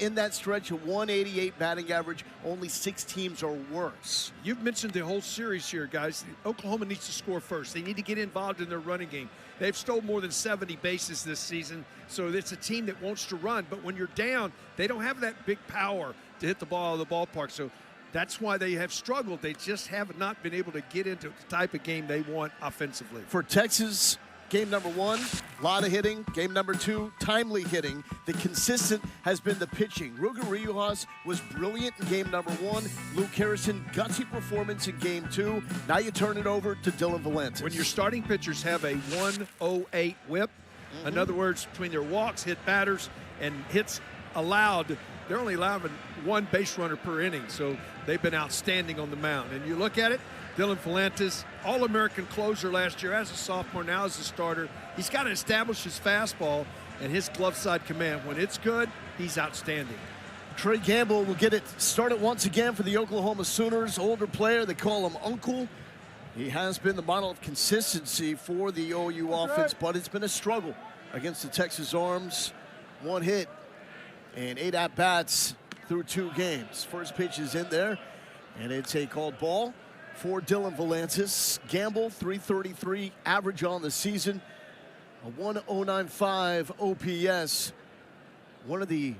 in that stretch, a 188 batting average. Only 6 teams are worse. You've mentioned the whole series here, guys. Oklahoma needs to score first. They need to get involved in their running game. They've stolen more than 70 bases this season, so it's a team that wants to run. But when you're down, they don't have that big power to hit the ball out of the ballpark. So that's why they have struggled. They just have not been able to get into the type of game they want offensively. For Texas, game number 1, a lot of hitting. Game number 2, timely hitting. The consistent has been the pitching. Ruger Riojas was brilliant in game number 1. Luke Harrison, gutsy performance in game 2. Now you turn it over to Dylan Valentis. When your starting pitchers have a 108 whip, in other words, between their walks, hit batters, and hits allowed, they're only allowing 1 base runner per inning, so they've been outstanding on the mound. And you look at it, Dylan Valentis, All-American closer last year as a sophomore, now as a starter. He's got to establish his fastball and his glove side command. When it's good, he's outstanding. Trey Gamble will get it started once again for the Oklahoma Sooners. Older player, they call him Uncle. He has been the model of consistency for the OU offense, but it's been a struggle against the Texas Arms. 1 hit and 8 at-bats through 2 games. First pitch is in there, and it's a called ball for Dylan Valentis. Gamble, 333 average on the season, a 1095 OPS. One of the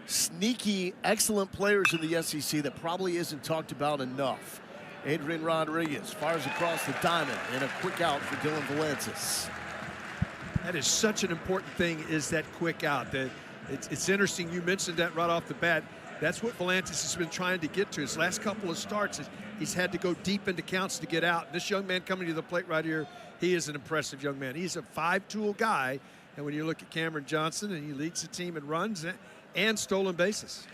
sneaky, excellent players in the SEC that probably isn't talked about enough. Adrian Rodriguez fires across the diamond, and a quick out for Dylan Valentis. That is such an important thing, is that quick out. It's interesting you mentioned that right off the bat. That's what Valentis has been trying to get to. His last couple of starts, he's had to go deep into counts to get out. This young man coming to the plate right here, he is an impressive young man. He's a 5-tool guy, and when you look at Cameron Johnson, and he leads the team in runs and stolen bases.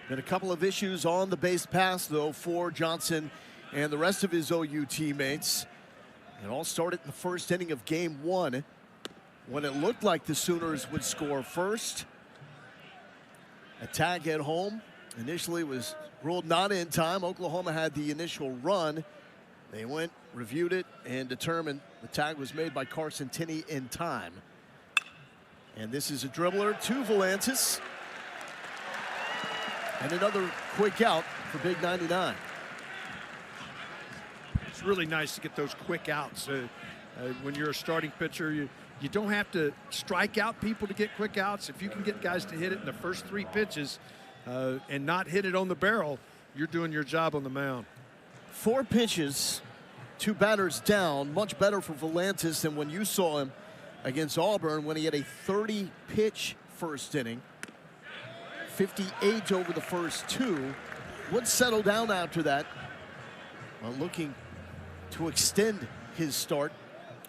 Been a couple of issues on the base pass, though, for Johnson and the rest of his OU teammates. It all started in the first inning of game 1 when it looked like the Sooners would score first. A tag at home initially was ruled not in time. Oklahoma had the initial run. They went, reviewed it, and determined the tag was made by Carson Tinney in time. And this is a dribbler to Valentis. And another quick out for Big 99. It's really nice to get those quick outs. When you're a starting pitcher, you don't have to strike out people to get quick outs. If you can get guys to hit it in the first 3 pitches and not hit it on the barrel, you're doing your job on the mound. 4 pitches, 2 batters down. Much better for Valentis than when you saw him against Auburn when he had a 30-pitch first inning. 58 over the first 2. Would settle down after that. Looking to extend his start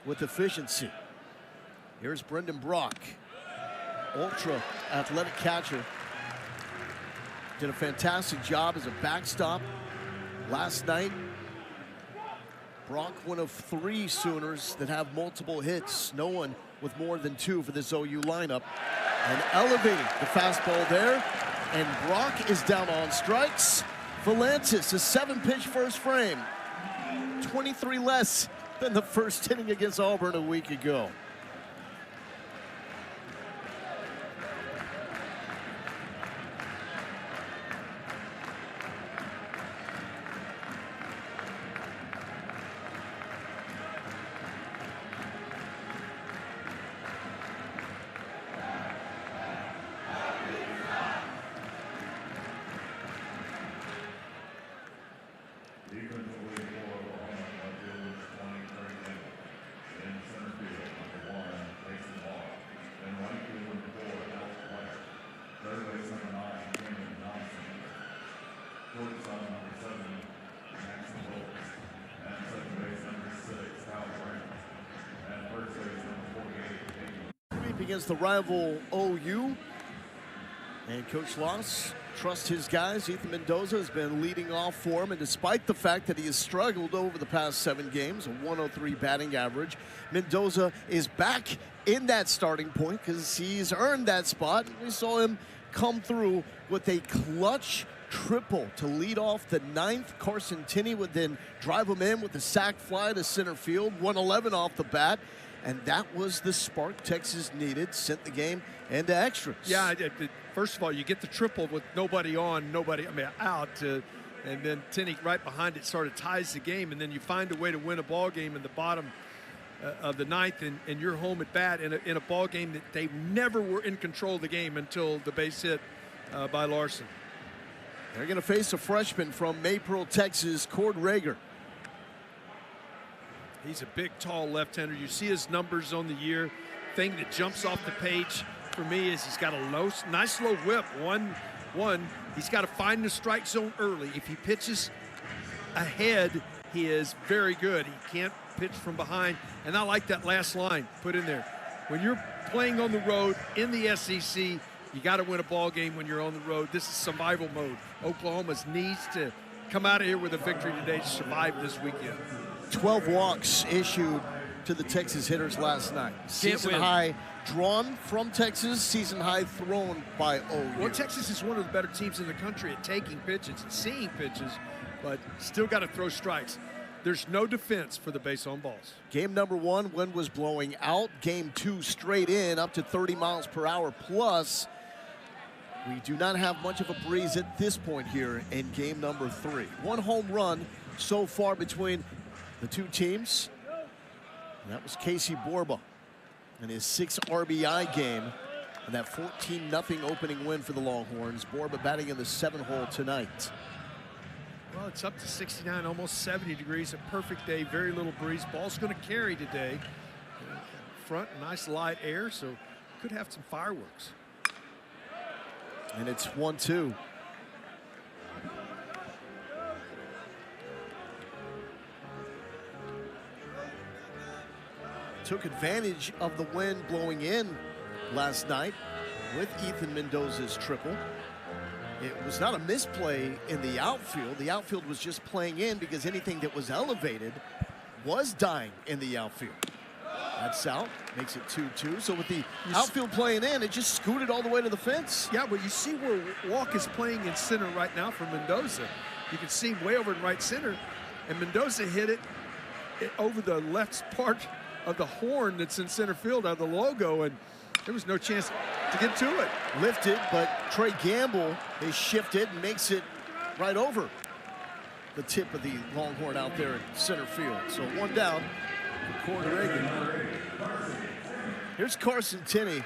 with efficiency. Here's Brendan Brock, ultra athletic catcher. Did a fantastic job as a backstop last night. Brock, one of 3 Sooners that have multiple hits. No one with more than 2 for this OU lineup. And elevating the fastball there. And Brock is down on strikes. Valentis, a 7-pitch first frame. 23 less than the first inning against Auburn a week ago. Against the rival OU, and Coach Loss trusts his guys. Ethan Mendoza has been leading off for him, and despite the fact that he has struggled over the past 7 games, a 103 batting average, Mendoza is back in that starting point because he's earned that spot. We saw him come through with a clutch triple to lead off the 9th. Carson Tinney would then drive him in with a sac fly to center field, 111 off the bat. and that was the spark Texas needed, sent the game into extras. Yeah, first of all, you get the triple with nobody on, out, and then Tenney right behind it sort of ties the game, and then you find a way to win a ball game in the bottom of the ninth, and you're home at bat in a ball game that they never were in control of the game until the base hit by Larson. They're going to face a freshman from Maypearl, Texas, Cord Rager. He's a big, tall left-hander. You see his numbers on the year. Thing that jumps off the page for me is he's got a nice low whip. One, he's got to find the strike zone early. If he pitches ahead, he is very good. He can't pitch from behind. And I like that last line put in there. When you're playing on the road in the SEC, you got to win a ball game when you're on the road. This is survival mode. Oklahoma needs to come out of here with a victory today to survive this weekend. 12 walks issued to the Texas hitters last night. Season high drawn from Texas, season high thrown by OU. Well, Texas is one of the better teams in the country at taking pitches and seeing pitches, but still got to throw strikes. There's no defense for the base on balls. Game number 1, wind was blowing out. Game 2, straight in, up to 30 miles per hour plus. We do not have much of a breeze at this point here in game number 3. 1 home run so far between the two teams. And that was Casey Borba in his 6 RBI game and that 14-0 opening win for the Longhorns. Borba batting in the 7th hole tonight. Well, it's up to 69, almost 70 degrees. A perfect day, very little breeze. Ball's going to carry today. Front, nice light air, so could have some fireworks. And it's 1-2. Took advantage of the wind blowing in last night with Ethan Mendoza's triple. It was not a misplay in the outfield. The outfield was just playing in because anything that was elevated was dying in the outfield. That's out, makes it 2-2. So with the outfield playing in, it just scooted all the way to the fence. Yeah, but you see where Walk is playing in center right now for Mendoza. You can see him way over in right center, and Mendoza hit it over the left part of the horn that's in center field out of the logo, and there was no chance to get to it. Lifted, but Trey Gamble is shifted and makes it right over the tip of the Longhorn out there in center field. So 1 down for Cord Rager. Here's Carson Tenney,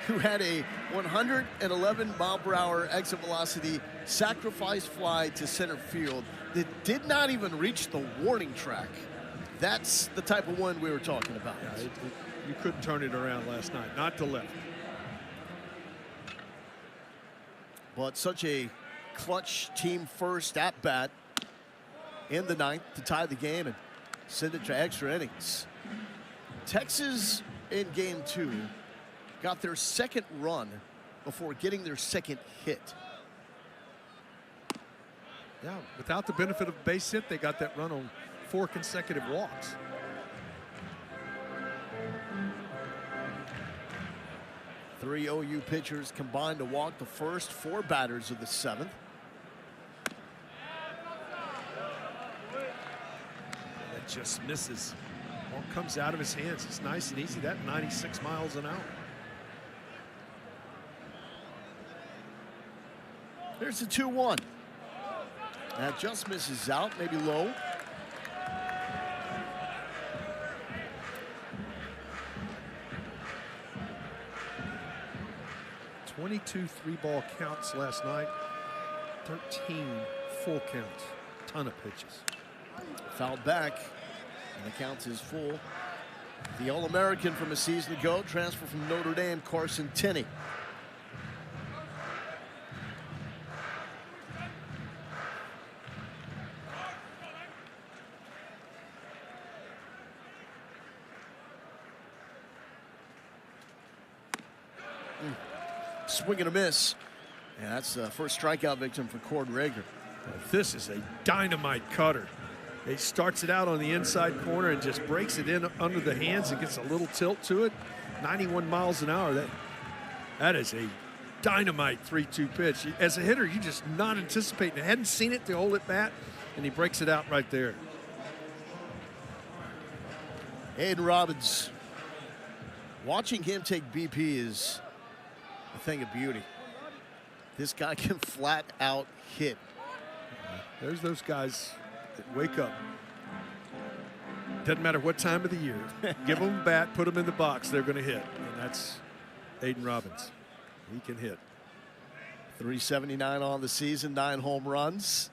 who had a 111-mile-per-hour exit velocity sacrifice fly to center field that did not even reach the warning track. That's the type of one we were talking about. Yeah, you couldn't turn it around last night, not to left. But such a clutch team first at bat in the 9th to tie the game and send it to extra innings. Texas in game 2 got their 2nd run before getting their 2nd hit. Yeah, without the benefit of a base hit, they got that run on 4 consecutive walks. Three OU pitchers combined to walk the first 4 batters of the 7th. That just misses. Ball comes out of his hands. It's nice and easy. That 96 miles an hour. There's the 2-1. That just misses out, maybe low. $22 3-ball counts last night, 13 full counts, ton of pitches. Fouled back, and the count is full. The All-American from a season ago, transfer from Notre Dame, Carson Tenney. Swing and a miss. And that's the first strikeout victim for Cord Rager. This is a dynamite cutter. He starts it out on the inside corner and just breaks it in under the hands and gets a little tilt to it. 91 miles an hour. That is a dynamite 3-2 pitch. As a hitter, you just not anticipating it. Hadn't seen it the whole at bat, and he breaks it out right there. Aiden Robbins Watching him take BP is a thing of beauty. This guy can flat out hit. There's those guys that wake up. Doesn't matter what time of the year. Give them a bat, put them in the box, they're going to hit. And that's Aiden Robbins. He can hit. 379 on the season, 9 home runs.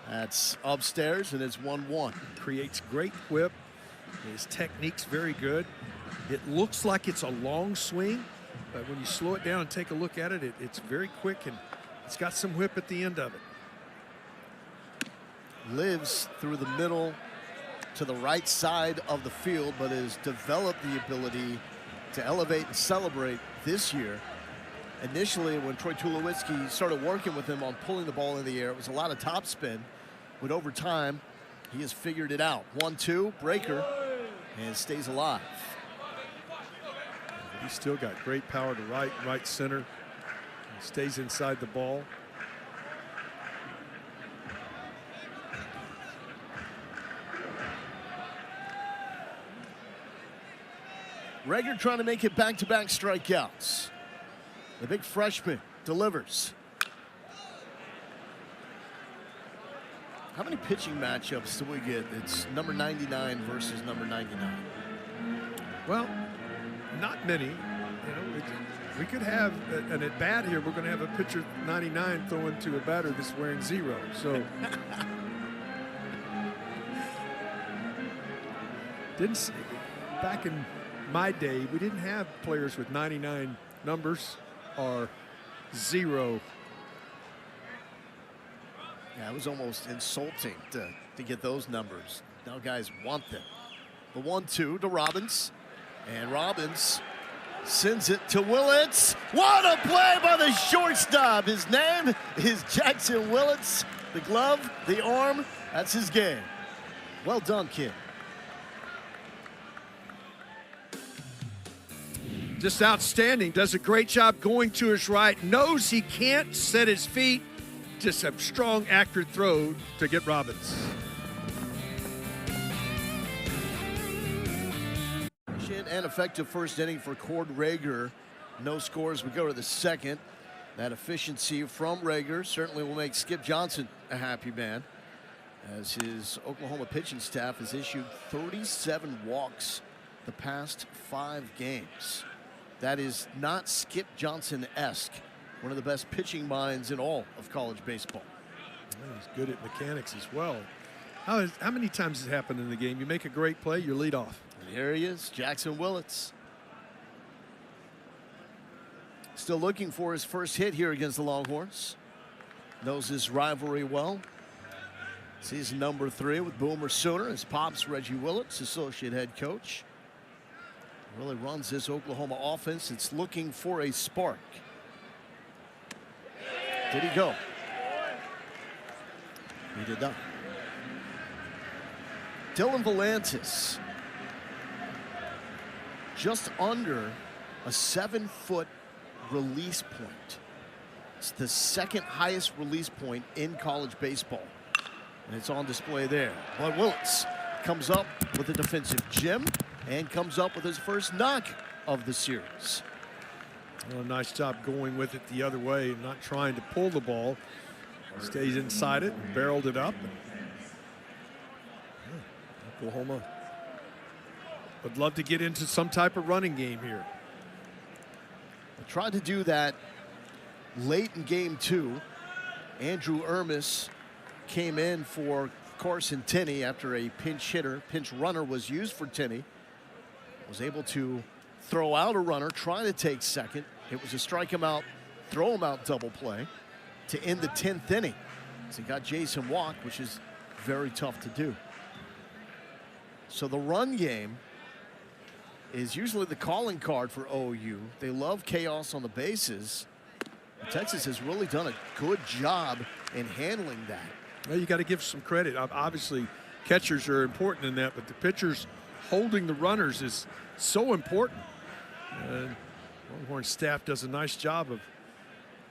That's upstairs, and it's 1-1. Creates great whip. His technique's very good. It looks like it's a long swing, but when you slow it down and take a look at it, it's very quick, and it's got some whip at the end of it. Lives through the middle to the right side of the field, but has developed the ability to elevate and celebrate this year. Initially, when Troy Tulowitzki started working with him on pulling the ball in the air, it was a lot of topspin, but over time, he has figured it out. 1-2, breaker, and stays alive. He's still got great power to right center. He stays inside the ball. Rager trying to make it back-to-back strikeouts. The big freshman delivers. How many pitching matchups do we get? It's number 99 versus number 99. Well, not many. You know, we could have an at bat here. We're going to have a pitcher 99 throwing to a batter that's wearing 0. So back in my day, we didn't have players with 99 numbers or 0. Yeah, it was almost insulting to get those numbers. Now guys want them. The 1-2 to Robbins, and Robbins sends it to Willits. What a play by the shortstop. His name is Jackson Willits. The glove, the arm, that's his game. Well done, kid. Just outstanding. Does a great job going to his right. Knows he can't set his feet. Just a strong, accurate throw to get Robbins. And effective first inning for Cord Rager. No scores. We go to the second. That efficiency from Rager certainly will make Skip Johnson a happy man, as his Oklahoma pitching staff has issued 37 walks the past 5 games. That is not Skip Johnson-esque. One of the best pitching minds in all of college baseball. Well, he's good at mechanics as well. How many times has it happened in the game? You make a great play, you lead off. And here he is, Jackson Willits. Still looking for his first hit here against the Longhorns. Knows his rivalry well. Season number 3 with Boomer Sooner. His pops, Reggie Willits, associate head coach. Really runs this Oklahoma offense. It's looking for a spark. Did he go? He did not. Dylan Volantis, just under a 7-foot release point. It's the second highest release point in college baseball, and it's on display there. But Willits comes up with a defensive gem and comes up with his first knock of the series. Well, nice job going with it the other way, not trying to pull the ball. Stays inside it and barreled it up. Oklahoma would love to get into some type of running game here. I tried to do that late in game 2. Andrew Ermis came in for Carson Tenney after a pinch runner was used for Tenney. Was able to throw out a runner, try to take second. It was a strike him out, throw him out double play to end the 10th inning. So he got Jason walked, which is very tough to do. So the run game is usually the calling card for OU. They love chaos on the bases. Texas has really done a good job in handling that. Well, you got to give some credit. Obviously, catchers are important in that, but the pitchers holding the runners is so important. Longhorn staff does a nice job of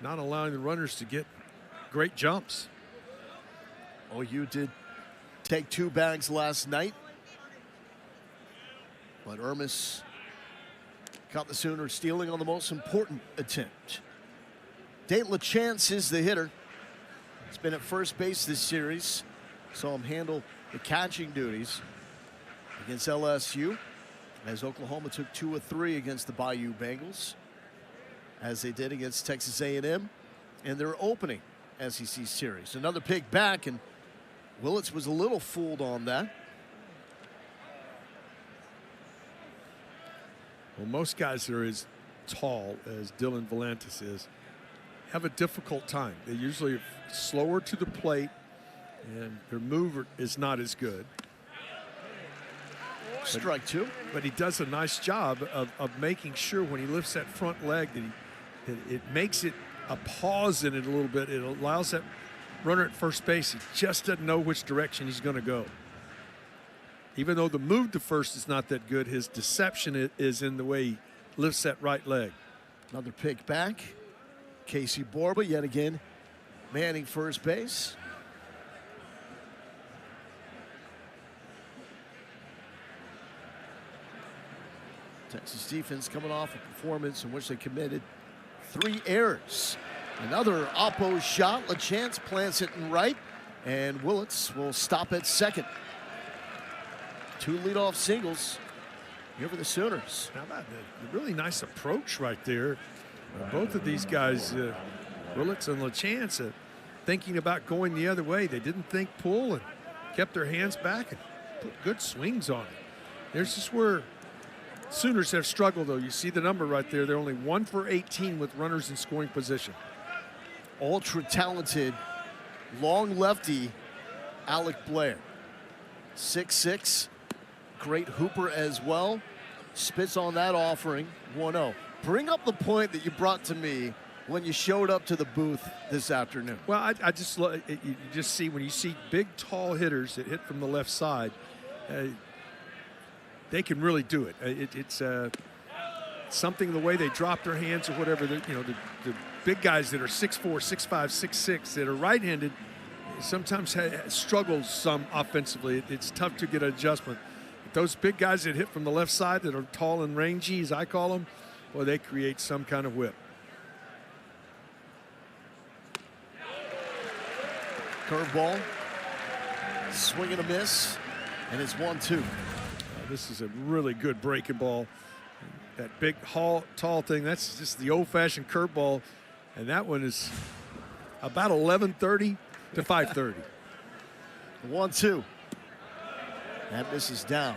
not allowing the runners to get great jumps. OU did take 2 bags last night, but Ermis Caught the Sooners stealing on the most important attempt. Dave LaChance is the hitter. He's been at first base this series. Saw him handle the catching duties against LSU, as Oklahoma took 2 of 3 against the Bayou Bengals, as they did against Texas A&M in their opening SEC series. Another pick back, and Willits was a little fooled on that. Well, most guys that are as tall as Dylan Volantis is have a difficult time. They usually are slower to the plate, and their move is not as good. Strike 2. But he does a nice job of making sure when he lifts that front leg that it makes it a pause in it a little bit. It allows that runner at first base, he just doesn't know which direction he's going to go. Even though the move to first is not that good, his deception is in the way he lifts that right leg. Another pick back. Casey Borba yet again manning first base. Texas defense coming off a performance in which they committed 3 errors. Another Oppo shot. LaChance plants it in right, and Willits will stop at second. 2 leadoff singles here for the Sooners. How about the really nice approach right there? Both of these guys, Willits and LaChance, thinking about going the other way. They didn't think pull and kept their hands back and put good swings on it. There's just where Sooners have struggled, though. You see the number right there. They're only 1 for 18 with runners in scoring position. Ultra talented, long lefty, Alec Blair. 6'6", great hooper as well. Spits on that offering, 1-0. Bring up the point that you brought to me when you showed up to the booth this afternoon. Well, I just love it. You just see when you see big, tall hitters that hit from the left side, they can really do it. It's something the way they drop their hands or whatever. The big guys that are 6'4", 6'5", 6'6", that are right-handed sometimes struggle some offensively. It's tough to get an adjustment. But those big guys that hit from the left side that are tall and rangy, as I call them, well, they create some kind of whip. Curveball, swing and a miss, and it's 1-2. This is a really good breaking ball. That big, tall thing, that's just the old-fashioned curveball, and that one is about 11:30 to 5:30. 1-2. That misses down.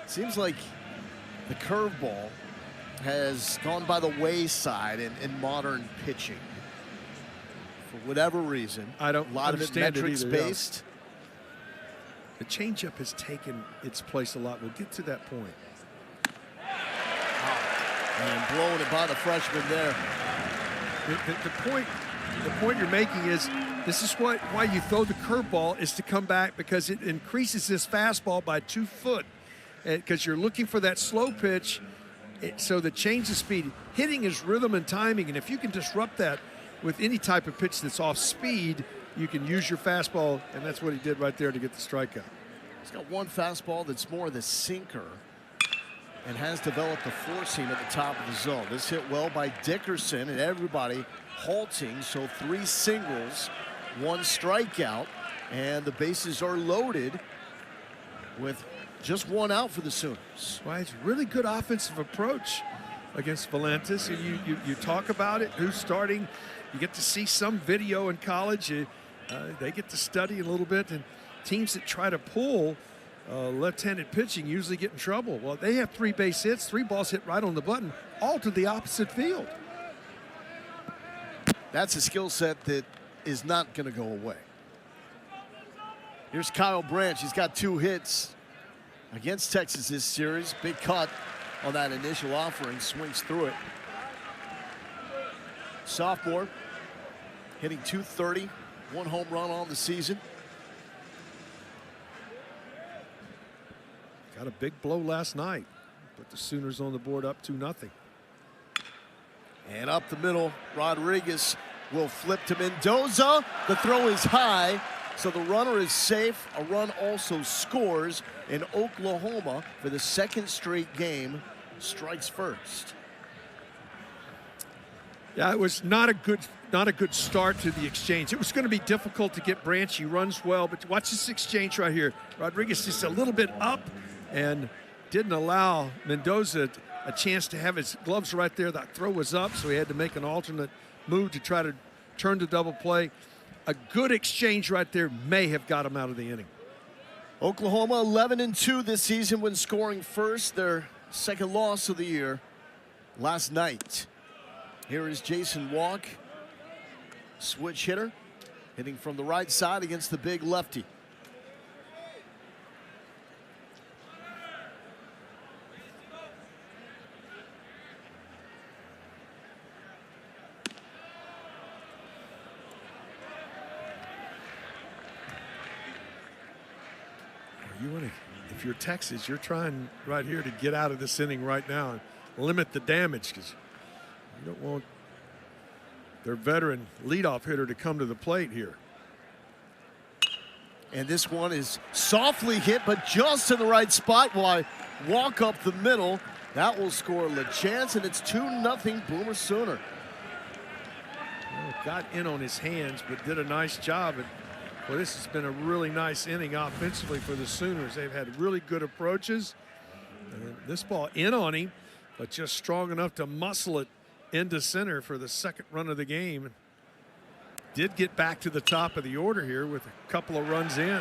Seems like the curveball has gone by the wayside in modern pitching. For whatever reason. I don't A lot of it understand it metrics either, yeah. based. The changeup has taken its place a lot. We'll get to that point. And blowing it by the freshman there. The point you're making is this is why you throw the curveball is to come back, because it increases this fastball by 2 foot, because you're looking for that slow pitch. So the change of speed, hitting is rhythm and timing, and if you can disrupt that with any type of pitch that's off speed, you can use your fastball, and that's what he did right there to get the strikeout. He's got one fastball that's more the sinker and has developed a four seam at the top of the zone. This hit well by Dickerson, and everybody halting, so 3 singles, 1 strikeout, and the bases are loaded with just 1 out for the Sooners. Well, it's really good offensive approach against Volantis. You talk about it, who's starting. You get to see some video in college. They get to study a little bit, and teams that try to pull left-handed pitching usually get in trouble. Well, they have 3 base hits, 3 balls hit right on the button, all to the opposite field. That's a skill set that is not going to go away. Here's Kyle Branch. He's got 2 hits against Texas this series. Big cut on that initial offering, swings through it. Sophomore, hitting .230, 1 home run on the season. Got a big blow last night. Put the Sooners on the board up 2-0. And up the middle, Rodriguez will flip to Mendoza. The throw is high, so the runner is safe. A run also scores in Oklahoma for the 2nd straight game. strikes first. Yeah, it was not a good start to the exchange. It was going to be difficult to get Branch. He runs well, but watch this exchange right here. Rodriguez just a little bit up and didn't allow Mendoza a chance to have his gloves right there. That throw was up, so he had to make an alternate move to try to turn the double play. A good exchange right there may have got him out of the inning. Oklahoma 11-2 this season when scoring first. Their second loss of the year last night. Here is Jason Walk, switch hitter, hitting from the right side against the big lefty. If you're Texas, you're trying right here to get out of this inning right now and limit the damage, because you don't want their veteran leadoff hitter to come to the plate here. And this one is softly hit, but just in the right spot. Why walk up the middle? That will score LaChance, and it's 2-0 Boomer Sooner. Well, got in on his hands, but did a nice job. Well, this has been a really nice inning offensively for the Sooners. They've had really good approaches. And this ball in on him, but just strong enough to muscle it into center for the second run of the game. Did get back to the top of the order here with a couple of runs in.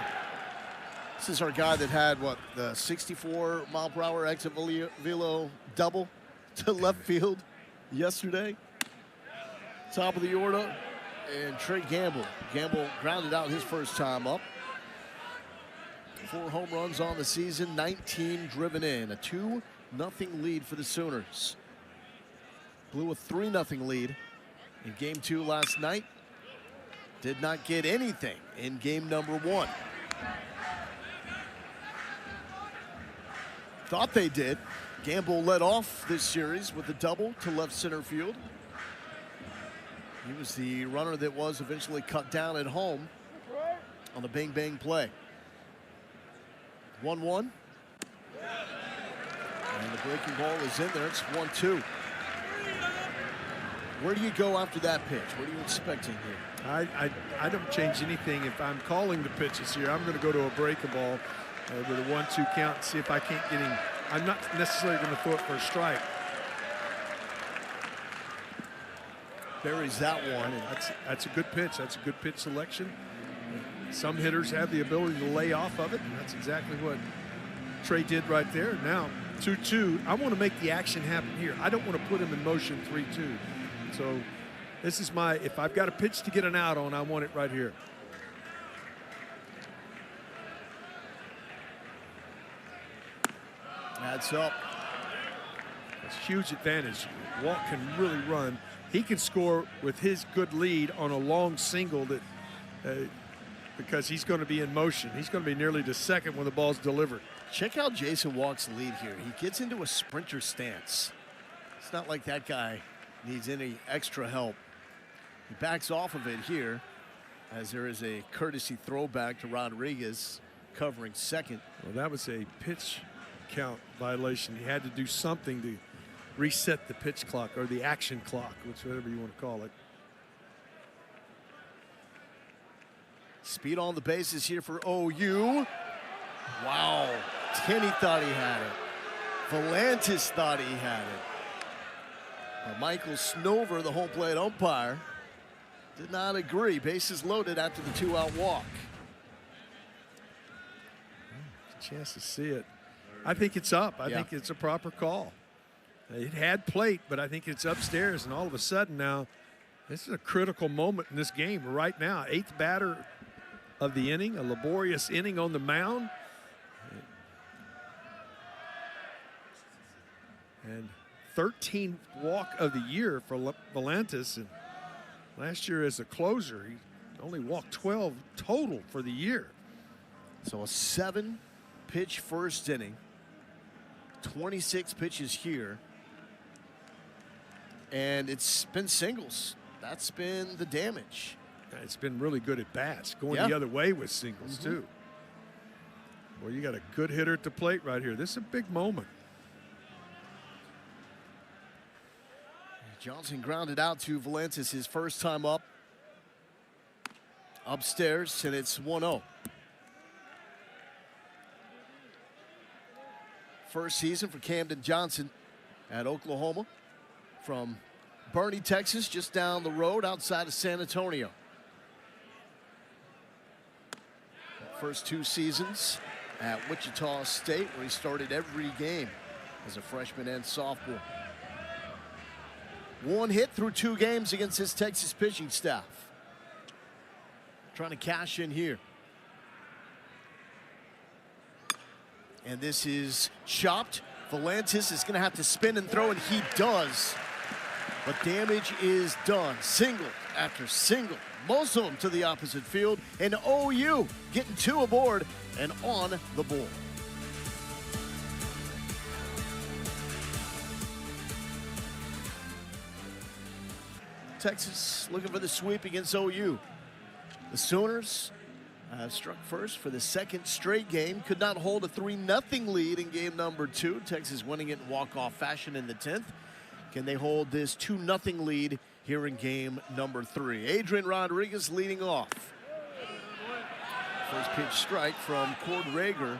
This is our guy that had, what, the 64-mile-per-hour exit velo double to left field yesterday. Top of the order. And Trey Gamble. Gamble grounded out his first time up. 4 home runs on the season, 19 driven in. A 2-0 lead for the Sooners. Blew a 3-0 lead in game 2 last night. Did not get anything in game number 1. Thought they did. Gamble led off this series with a double to left center field. He was the runner that was eventually cut down at home on the bang-bang play. 1-1. And the breaking ball is in there. It's 1-2. Where do you go after that pitch? What are you expecting here? I don't change anything. If I'm calling the pitches here, I'm going to go to a breaking ball with a 1-2 count and see if I can't get him. I'm not necessarily going to throw it for a strike. Buries that one. And that's a good pitch. That's a good pitch selection. Some hitters have the ability to lay off of it, and that's exactly what Trey did right there. Now, 2-2. I want to make the action happen here. I don't want to put him in motion 3-2. So this is my, if I've got a pitch to get an out on, I want it right here. That's up. It's a huge advantage. Walt can really run. He can score with his good lead on a long single that because he's going to be in motion. He's going to be nearly to second when the ball's delivered. Check out Jason Walk's lead here. He gets into a sprinter stance. It's not like that guy needs any extra help. He backs off of it here as there is a courtesy throwback to Rodriguez covering second. Well, that was a pitch count violation. He had to do something to reset the pitch clock or the action clock, whatever you want to call it. Speed on the bases here for OU. Wow. Kenny thought he had it. Volantis thought he had it. But Michael Snover, the home plate umpire, did not agree. Bases loaded after the 2-out walk. Chance to see it. I think it's up. I think it's a proper call. It had plate, but I think it's upstairs, and all of a sudden now, this is a critical moment in this game right now. 8th batter of the inning, a laborious inning on the mound. And 13th walk of the year for Volantis, and last year as a closer, he only walked 12 total for the year. So a 7-pitch first inning, 26 pitches here. And it's been singles. That's been the damage. It's been really good at bats, going the other way with singles too. Well, you got a good hitter at the plate right here. This is a big moment. Johnson grounded out to Valentis his first time up. Upstairs, and it's 1-0. First season for Camden Johnson at Oklahoma from Bernie, Texas, just down the road outside of San Antonio. First 2 seasons at Wichita State, where he started every game as a freshman and sophomore. 1 hit through 2 games against his Texas pitching staff. Trying to cash in here. And this is chopped. Valentis is going to have to spin and throw, and he does. But damage is done. Single after single. Most of them to the opposite field. And OU getting 2 aboard and on the board. Texas looking for the sweep against OU. The Sooners struck first for the 2nd straight game. Could not hold a 3-0 lead in game number 2. Texas winning it in walk-off fashion in the 10th. Can they hold this 2-0 lead here in game number 3? Adrian Rodriguez leading off. First pitch strike from Cord Rager,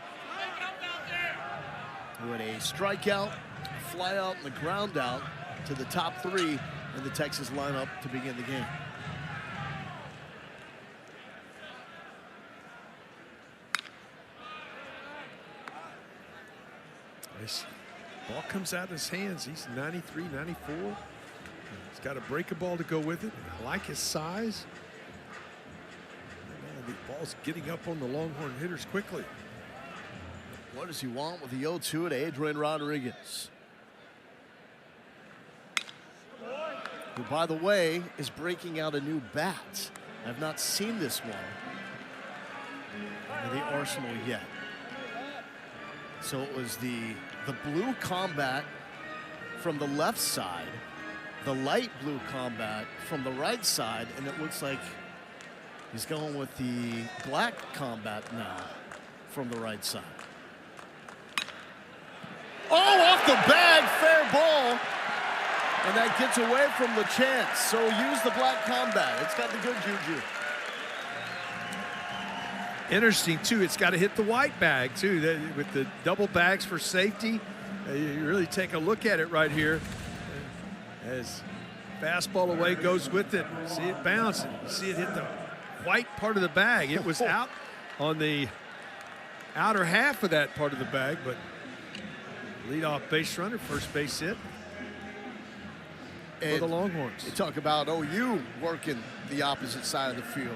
who had a strikeout, a fly out, and a ground out to the top 3 in the Texas lineup to begin the game. This ball comes out of his hands. He's 93, 94. He's got a breaker ball to go with it. I like his size. The ball's getting up on the Longhorn hitters quickly. What does he want with the 0-2 to Adrian Rodriguez? Who, by the way, is breaking out a new bat. I've not seen this one in the arsenal yet. So it was the blue combat from the left side, the light blue combat from the right side, and it looks like he's going with the black combat now from the right side. Oh, off the bag, fair ball. And that gets away from the chance. So use the black combat. It's got the good juju. Interesting, too. It's got to hit the white bag, too. With the double bags for safety, you really take a look at it right here. As fastball away goes with it. See it bounce. You see it hit the white part of the bag. It was out on the outer half of that part of the bag, but leadoff base runner, first base hit for the Longhorns. You talk about OU working the opposite side of the field.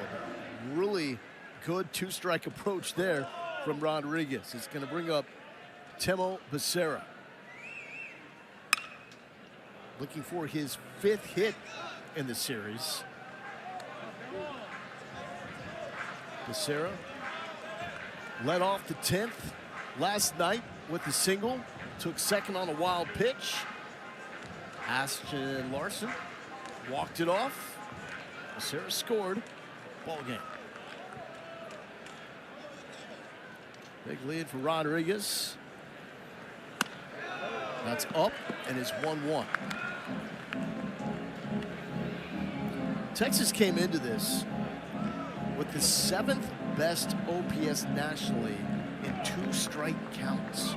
Really good 2-strike approach there from Rodriguez. It's going to bring up Temo Becerra. Looking for his 5th hit in the series. Becerra led off the 10th last night with the single. Took 2nd on a wild pitch. Ashton Larson walked it off. Becerra scored. Ball game. Big lead for Rodriguez. That's up, and it's 1-1. Texas came into this with the 7th best OPS nationally in 2-strike counts,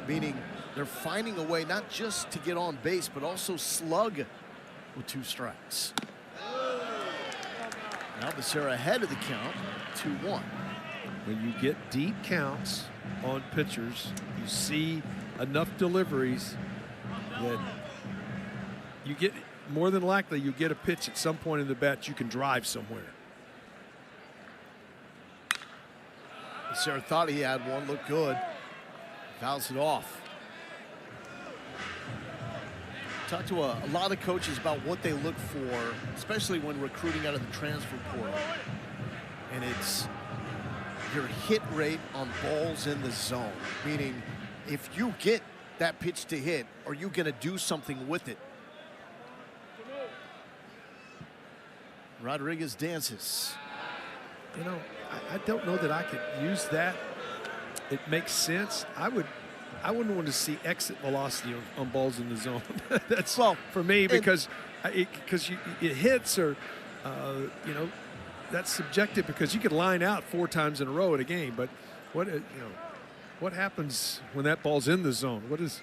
meaning they're finding a way not just to get on base, but also slug with 2 strikes. Now Becerra ahead of the count, 2-1. When you get deep counts on pitchers, you see enough deliveries that you get, more than likely, you get a pitch at some point in the bat you can drive somewhere. Becerra thought he had one, looked good. Fouls it off. Talked to a lot of coaches about what they look for, especially when recruiting out of the transfer portal. And it's your hit rate on balls in the zone, meaning if you get that pitch to hit, are you going to do something with it? Rodriguez dances. You know, I don't know that I could use that. It makes sense. I would I wouldn't want to see exit velocity on balls in the zone. That's Well, for me because it hits or you know, that's subjective because you could line out 4 times in a row at a game. But what happens when that ball's in the zone? What is?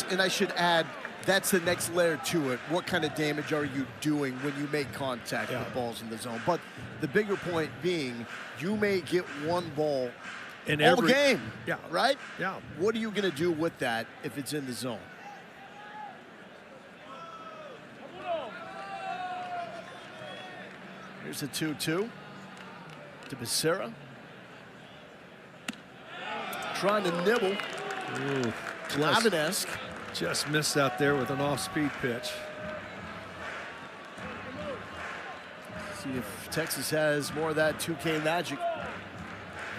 And I should add, that's the next layer to it. What kind of damage are you doing when you make contact with balls in the zone? But the bigger point being, you may get one ball in all every game, yeah, right? Yeah. What are you going to do with that if it's in the zone? Here's a 2-2 to Becerra. Trying to nibble. Ooh, Glavin-esque. Just missed out there with an off-speed pitch. See if Texas has more of that 2K magic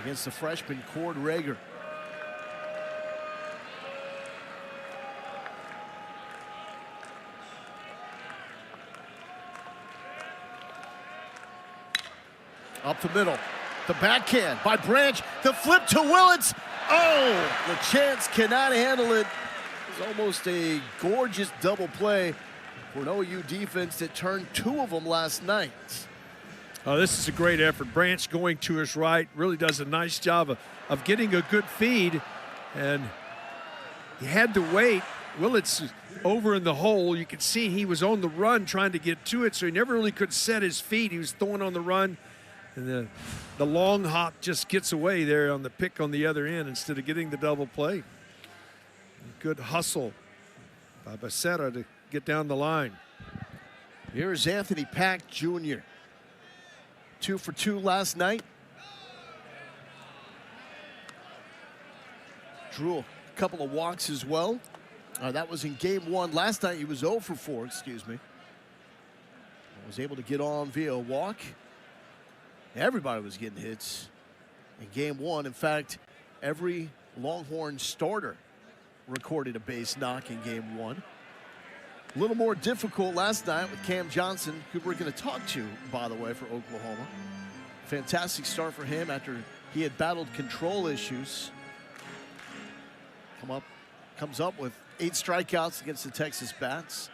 against the freshman Cord Rager. Up the middle, the backhand by Branch, the flip to Willits. Oh, the Chance cannot handle it. It was almost a gorgeous double play for an OU defense that turned 2 of them last night. Oh, this is a great effort. Branch going to his right really does a nice job of getting a good feed, and he had to wait. Willits over in the hole. You could see he was on the run trying to get to it, so he never really could set his feet. He was throwing on the run, and the long hop just gets away there on the pick on the other end instead of getting the double play. Good hustle by Becerra to get down the line. Here's Anthony Pack Jr. 2 for 2 last night. Drew a couple of walks as well. That was in game 1. Last night he was 0 for 4, excuse me. Was able to get on via a walk. Everybody was getting hits in game 1. In fact, every Longhorn starter recorded a base knock in game 1. A little more difficult last night with Cam Johnson, who we're going to talk to, by the way, for Oklahoma. Fantastic start for him after he had battled control issues. Comes up with 8 strikeouts against the Texas Bats.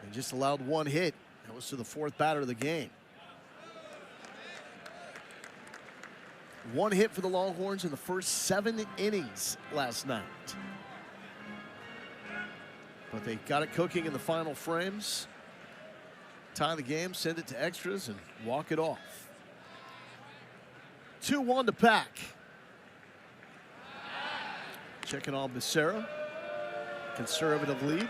And just allowed 1 hit. That was to the 4th batter of the game. 1 hit for the Longhorns in the first 7 innings last night. But they got it cooking in the final frames. Tie the game, send it to extras, and walk it off. 2-1 to Pack. Checking on Becerra. Conservative lead.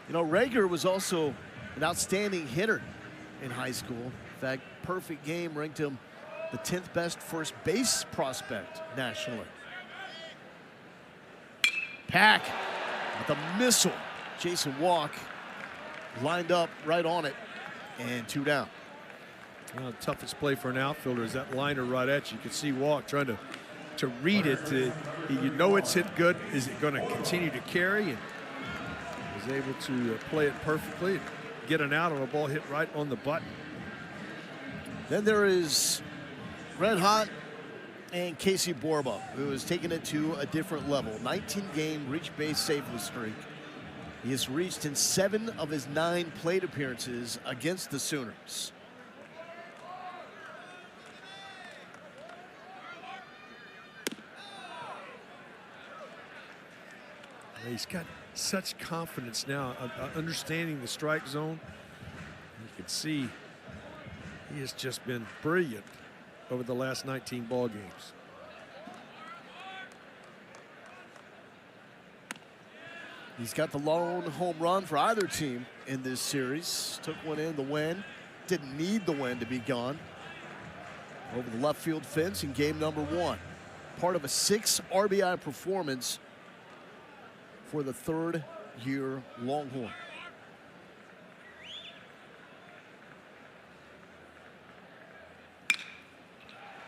You know, Rager was also an outstanding hitter in high school. In fact, perfect game ranked him the 10th best first base prospect nationally. Pack with a missile. Jason Walk lined up right on it, and 2 down. Well, the toughest play for an outfielder is that liner right at you. You can see Walk trying to read it. You know it's hit good. Is it going to continue to carry? And was able to play it perfectly, get an out on a ball hit right on the button. Then there is Red Hot and Casey Borba, who has taken it to a different level. 19-game reach base safely streak. He has reached in 7 of his 9 plate appearances against the Sooners. He's got such confidence now, understanding the strike zone. You can see he has just been brilliant over the last 19 ball games. He's got the lone home run for either team in this series. Took one in the win. Didn't need the win to be gone. Over the left field fence in game number 1. Part of a 6 RBI performance for the 3rd-year Longhorn.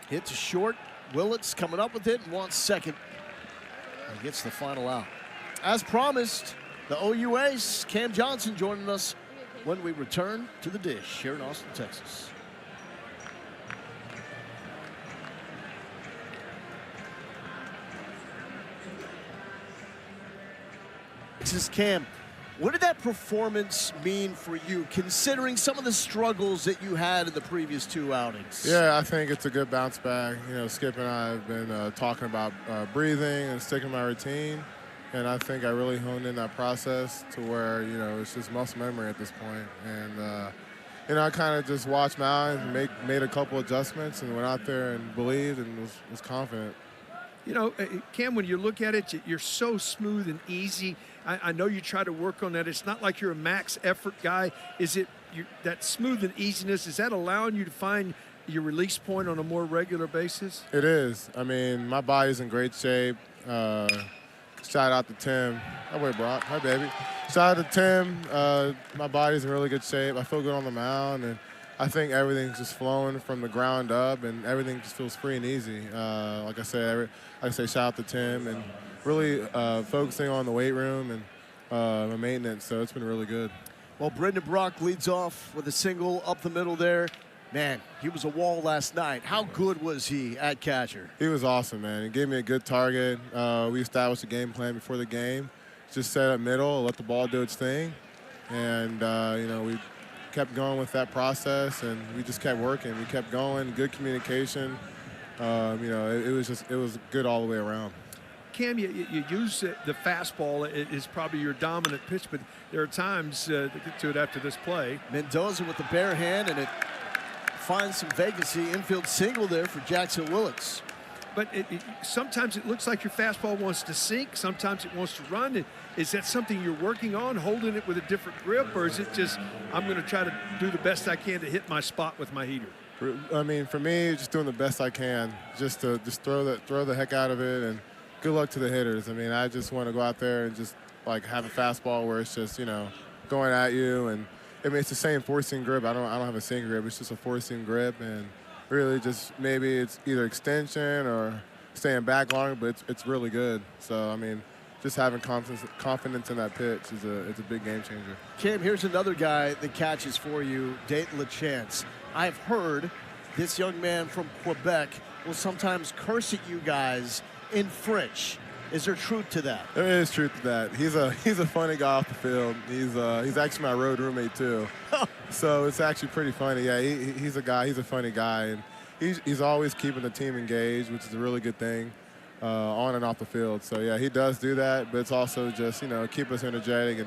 Hit to short. Willits coming up with it and wants second. And gets the final out. As promised, the OU ace, Cam Johnson, joining us when we return to the dish here in Austin, Texas. Texas. Cam, what did that performance mean for you, considering some of the struggles that you had in the previous 2 outings? Yeah, I think it's a good bounce back. You know, Skip and I have been talking about breathing and sticking to my routine, and I think I really honed in that process to where, you know, it's just muscle memory at this point. And, you know, I kind of just watched my eyes and made a couple adjustments and went out there and believed and was confident. You know, Cam, when you look at it, you're so smooth and easy. I know you try to work on that. It's not like you're a max effort guy. Is it that smooth and easiness, is that allowing you to find your release point on a more regular basis? It is. I mean, my body's in great shape. Shout out to Tim. Oh, wait, Brock. Hi, baby. Shout out to Tim. My body's in really good shape. I feel good on the mound, and I think everything's just flowing from the ground up, and everything just feels free and easy. Like I said, shout out to Tim, and really focusing on the weight room and my maintenance, so it's been really good. Well, Brendan Brock leads off with a single up the middle there. Man, he was a wall last night. How good was he at catcher? He was awesome, man. He gave me a good target. We established a game plan before the game. Just set up middle, let the ball do its thing, and you know, we kept going with that process, and we just kept working. We kept going, good communication. You know, it was good all the way around. Cam, you use the fastball is probably your dominant pitch, but there are times to get to it after this play. Mendoza with the bare hand, and it finds some vacancy. Infield single there for Jackson Willits. But sometimes it looks like your fastball wants to sink. Sometimes it wants to run. Is that something you're working on, holding it with a different grip, or is it just I'm going to try to do the best I can to hit my spot with my heater? I mean, for me, just doing the best I can, just to throw the heck out of it, and good luck to the hitters. I mean, I just want to go out there and just like have a fastball where it's just, you know, going at you, and I mean, it's the same forcing grip. I don't have a sinker grip. It's just a forcing grip, and really just maybe it's either extension or staying back longer, but it's really good. So, I mean, just having confidence in that pitch it's a big game changer. Cam, here's another guy that catches for you, Dayton LaChance. I've heard this young man from Quebec will sometimes curse at you guys in French. Is there truth to that? There is truth to that. He's a funny guy off the field. He's actually my road roommate too. So it's actually pretty funny. Yeah, he's a funny guy, and he's always keeping the team engaged, which is a really good thing on and off the field. So yeah, he does do that, but it's also just, you know, keep us energetic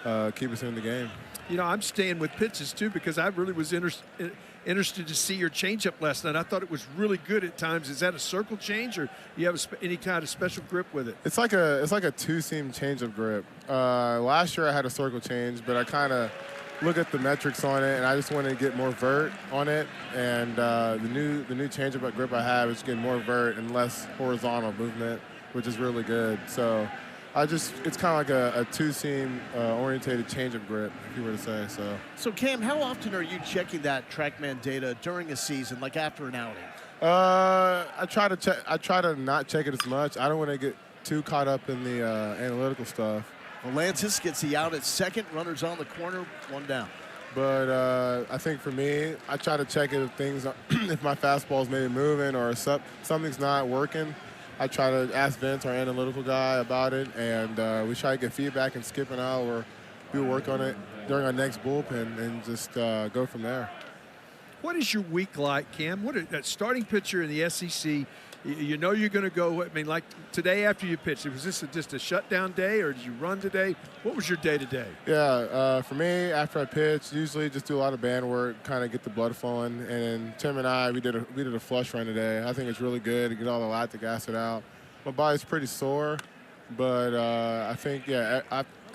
and keep us in the game. You know, I'm staying with pitches too because I really was interested to see your changeup last night. I thought it was really good at times. Is that a circle change, or you have any kind of special grip with it? It's like a two-seam change of grip. Last year I had a circle change, but I kind of look at the metrics on it, and I just want to get more vert on it. And the new changeup grip I have is getting more vert and less horizontal movement, which is really good. So it's kind of like a two-seam orientated change-up grip, if you were to say so. So Cam, how often are you checking that TrackMan data during a season, like after an outing? I try to not check it as much. I don't want to get too caught up in the analytical stuff. Volantis gets the out at second. Runners on the corner, 1 down. But I think for me, I try to check it if my fastball is maybe moving or something's not working. I try to ask Vince, our analytical guy, about it, and we try to get feedback and skip an hour, or we'll work on it during our next bullpen and just go from there. What is your week like, Cam? That starting pitcher in the SEC, you know you're going to go, I mean, like today after you pitched, was this just a shutdown day, or did you run today? What was your day-to-day? Yeah, for me, after I pitch, usually just do a lot of band work, kind of get the blood flowing. And then Tim and I, we did a flush run today. I think it's really good to get all the lactic acid out. My body's pretty sore, but I think, yeah,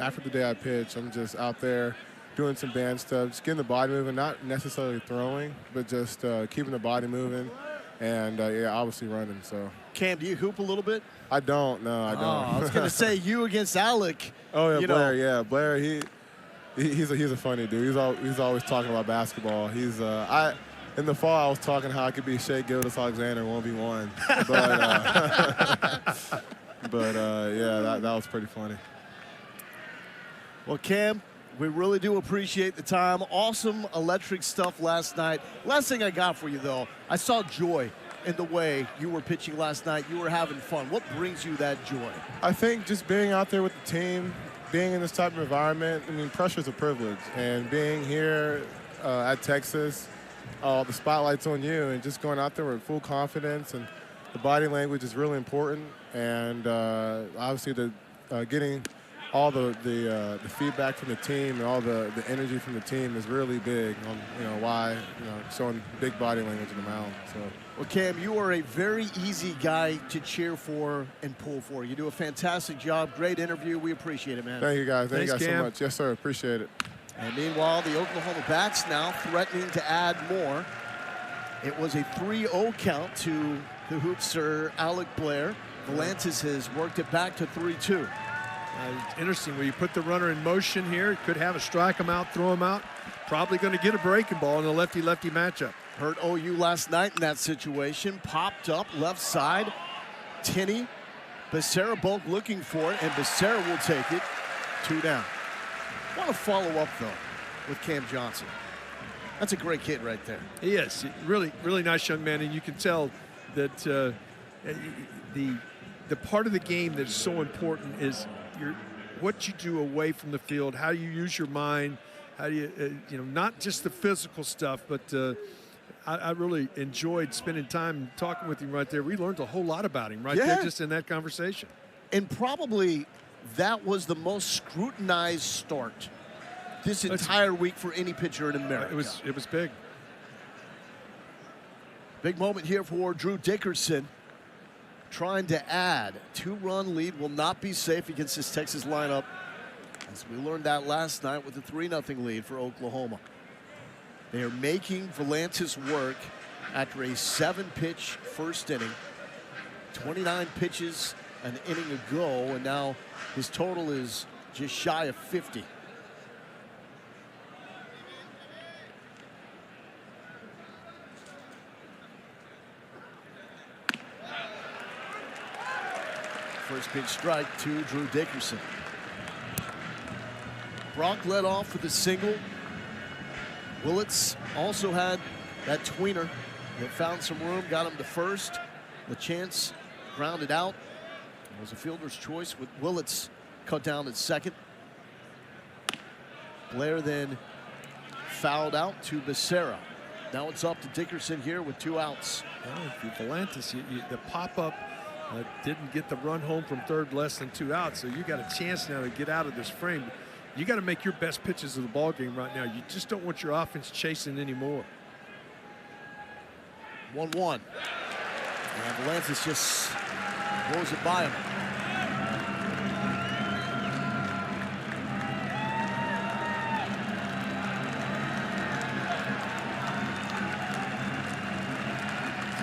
after the day I pitch, I'm just out there doing some band stuff, just getting the body moving, not necessarily throwing, but just keeping the body moving. And, yeah, obviously running, so. Cam, do you hoop a little bit? I don't, no, I don't. I was going to say, you against Alec. Oh, yeah, Blair, yeah. Blair, he's a funny dude. He's always talking about basketball. In the fall, I was talking how I could be Shea Gilgeous-Alexander 1v1. But yeah, that was pretty funny. Well, Cam, we really do appreciate the time. Awesome electric stuff last night. Last thing I got for you, though, I saw joy in the way you were pitching last night. You were having fun. What brings you that joy? I think just being out there with the team, being in this type of environment, I mean, pressure's a privilege. And being here at Texas, the spotlight's on you, and just going out there with full confidence, and the body language is really important. And obviously, getting all the feedback from the team and all the energy from the team is really big on why showing big body language in the mound. So. Well, Cam, you are a very easy guy to cheer for and pull for. You do a fantastic job. Great interview. We appreciate it, man. Thank you, guys. Thank you guys Cam. so much. Yes, sir. Appreciate it. And meanwhile, the Oklahoma Bats now threatening to add more. It was a 3-0 count to the hoopster Alec Blair. Volantis has worked it back to 3-2. It's interesting when you put the runner in motion here. Could have a strike him out, throw him out. Probably going to get a breaking ball in a lefty-lefty matchup. Hurt OU last night in that situation. Popped up left side. Tinney, Becerra both looking for it, and Becerra will take it. 2 down. Want to follow up, though, with Cam Johnson. That's a great kid right there. He is. Really, really nice young man, and you can tell that the part of the game that's so important is what you do away from the field, how you use your mind, how do you, not just the physical stuff, but I really enjoyed spending time talking with him right there. We learned a whole lot about him right there just in that conversation. And probably that was the most scrutinized start this entire week for any pitcher in America. It was big. Big moment here for Drew Dickerson. Trying to add. 2-run lead will not be safe against this Texas lineup, as we learned that last night with a 3-0 lead for Oklahoma. They are making Volantis work after a 7-pitch first inning. 29 pitches an inning ago, and now his total is just shy of 50. First pitch strike to Drew Dickerson. Brock led off with a single. Willits also had that tweener that found some room, got him to first. LaChance grounded out. It was a fielder's choice with Willits cut down at second. Blair then fouled out to Becerra. Now it's up to Dickerson here with 2 outs. Well, Volantis, the pop-up didn't get the run home from third, less than 2 outs. So you got a chance now to get out of this frame. You got to make your best pitches of the ball game right now. You just don't want your offense chasing anymore. 1-1. And Volantis just blows it by him.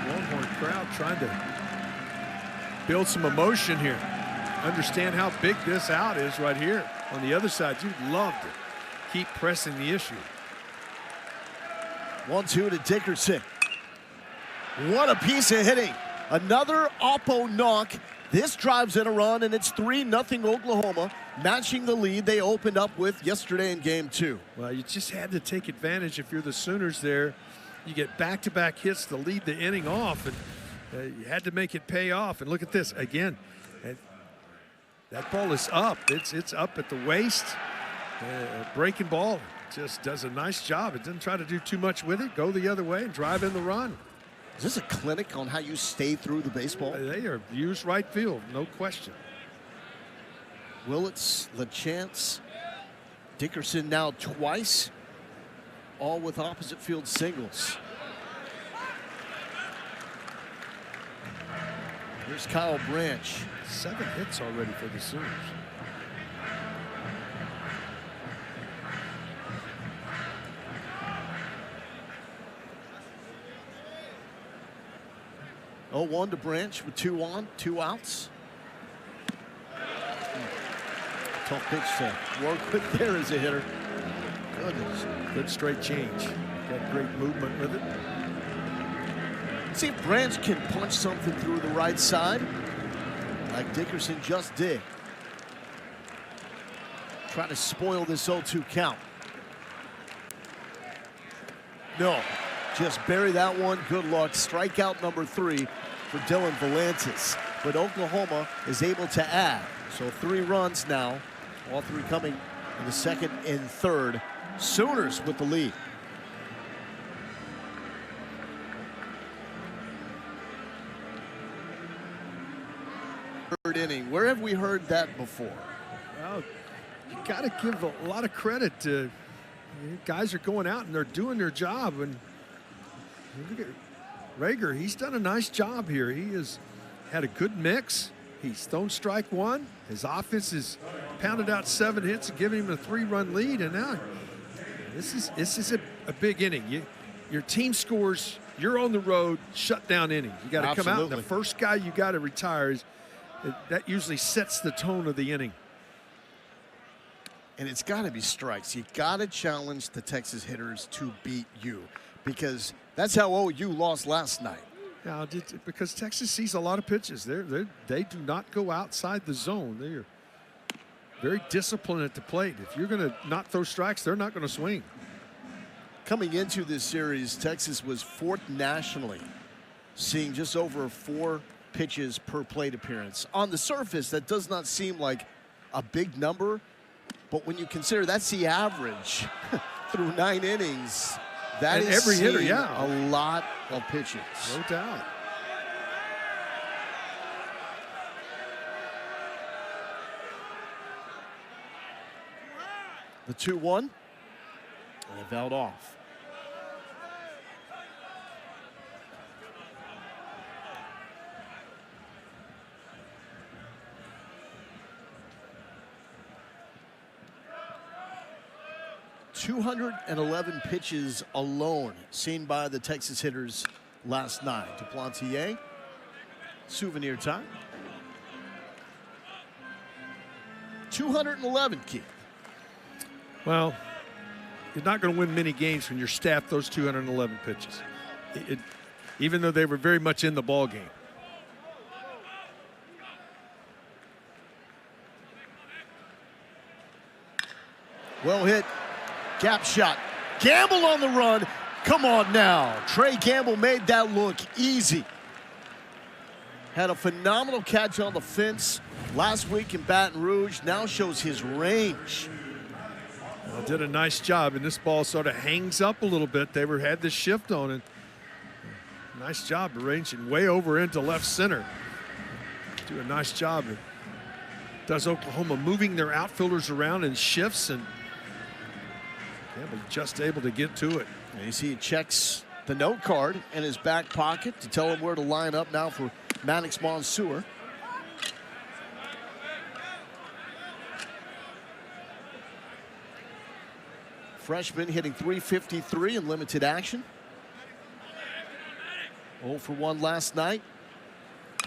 Longhorn crowd trying to build some emotion here. Understand how big this out is right here. On the other side, you'd love to keep pressing the issue. 1-2 to Dickerson. What a piece of hitting. Another Oppo knock. This drives in a run, and it's 3-0 Oklahoma, matching the lead they opened up with yesterday in Game 2. Well, you just had to take advantage if you're the Sooners there. You get back-to-back hits to lead the inning off, and you had to make it pay off. And look at this again. That ball is up. It's up at the waist. Breaking ball just does a nice job. It doesn't try to do too much with it. Go the other way and drive in the run. Is this a clinic on how you stay through the baseball? They are used right field, no question. Willits, LaChance, Dickerson now twice, all with opposite field singles. Here's Kyle Branch. 7 hits already for the Sooners. Oh, 1 to Branch with 2 on, 2 outs. Tough pitch to work with there as a hitter. Goodness. Good straight change. Got great movement with it. See if Branch can punch something through the right side, like Dickerson just did. Trying to spoil this 0-2 count. No, just bury that one. Good luck. Strikeout number 3 for Dylan Volantis. But Oklahoma is able to add. So 3 runs now All three coming in the second and third. Sooners with the lead. Third inning. Where have we heard that before? Well, you got to give a lot of credit to guys are going out and they're doing their job. And look at Rager. He's done a nice job here. He has had a good mix. He's thrown strike one. His offense has pounded out 7 hits and given him a 3-run lead. And now this is a big inning. Your team scores. You're on the road. Shut down inning. You got to come out. And the first guy you got to retire is that usually sets the tone of the inning. And it's got to be strikes. You got to challenge the Texas hitters to beat you, because that's how OU lost last night. Now, because Texas sees a lot of pitches. They do not go outside the zone. They are very disciplined at the plate. If you're going to not throw strikes, they're not going to swing. Coming into this series, Texas was 4th nationally, seeing just over 4 pitches per plate appearance. On the surface, that does not seem like a big number, but when you consider that's the average through 9 innings, that and is every hitter, a lot of pitches. No doubt. The 2-1, and they fouled off. .211 pitches alone seen by the Texas hitters last night. Duplantier, souvenir time. 211, Keith. Well, you're not going to win many games when your staff throws 211 pitches, even though they were very much in the ball game. Well hit. Gap shot. Gamble on the run. Come on now. Trey Gamble made that look easy. Had a phenomenal catch on the fence last week in Baton Rouge. Now shows his range. Well, did a nice job, and this ball sort of hangs up a little bit. They had this shift on it. Nice job arranging way over into left center. Do a nice job. Does Oklahoma moving their outfielders around in shifts, and Campbell just able to get to it. And you see he checks the note card in his back pocket to tell him where to line up now for Maddox Monsoor. Freshman hitting .353 in limited action. 0 for 1 last night.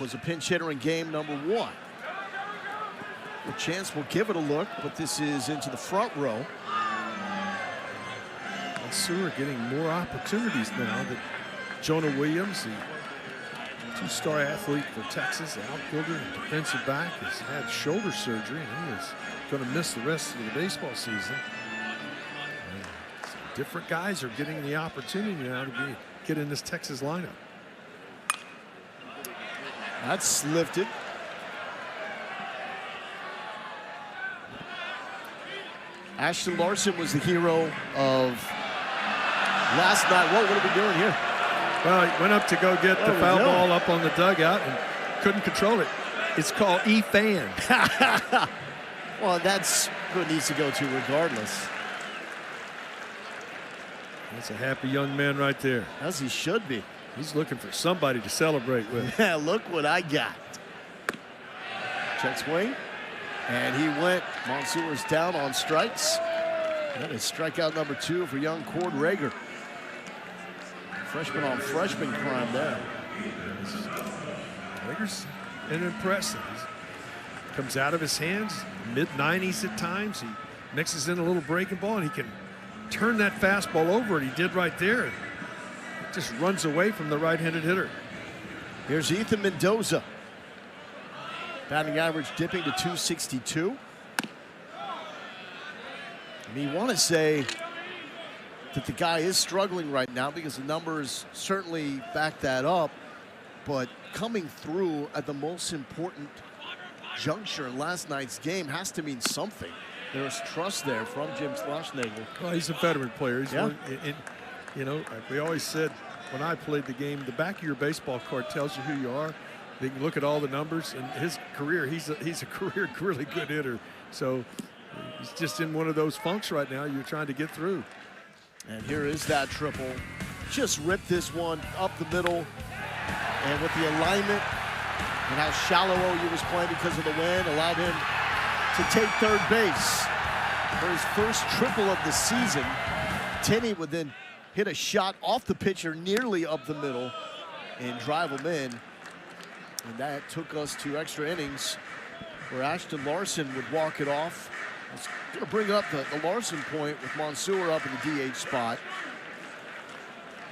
Was a pinch hitter in game number 1. A chance will give it a look, but this is into the front row. Monsoor getting more opportunities now that Jonah Williams, the 2-star athlete for Texas, the outfielder and defensive back, has had shoulder surgery, and he is going to miss the rest of the baseball season. So different guys are getting the opportunity now to get in this Texas lineup. That's lifted. Ashton Larson was the hero of last night. What are we doing here? Well, he went up to go get the foul ball up on the dugout and couldn't control it. It's called E-fan. Well, that's what needs to go to regardless. That's a happy young man right there. As he should be. He's looking for somebody to celebrate with. Yeah, look what I got. Check swing. And he went. Monsoor's down on strikes. That is strikeout number 2 for young Cord Rager. Freshman on freshman crime there. Rager's impressive. Comes out of his hands, mid-90s at times. He mixes in a little breaking ball, and he can turn that fastball over, and he did right there. It just runs away from the right-handed hitter. Here's Ethan Mendoza. Batting average dipping to .262. I mean, you want to say that the guy is struggling right now because the numbers certainly back that up, but coming through at the most important juncture in last night's game has to mean something. There's trust there from Jim Schlossnagle. Well, he's a veteran player. He's Yeah. you know, we always said when I played the game, the back of your baseball card tells you who you are. They can look at all the numbers. In his career, he's a career really good hitter. So he's just in one of those funks right now you're trying to get through. And here is that triple. Just ripped this one up the middle. And with the alignment and how shallow OU was playing because of the wind, allowed him to take third base for his first triple of the season. Tenney would then hit a shot off the pitcher nearly up the middle and drive him in. And that took us to extra innings where Ashton Larson would walk it off. It's going to bring up the Larson point with Mansour up in the DH spot.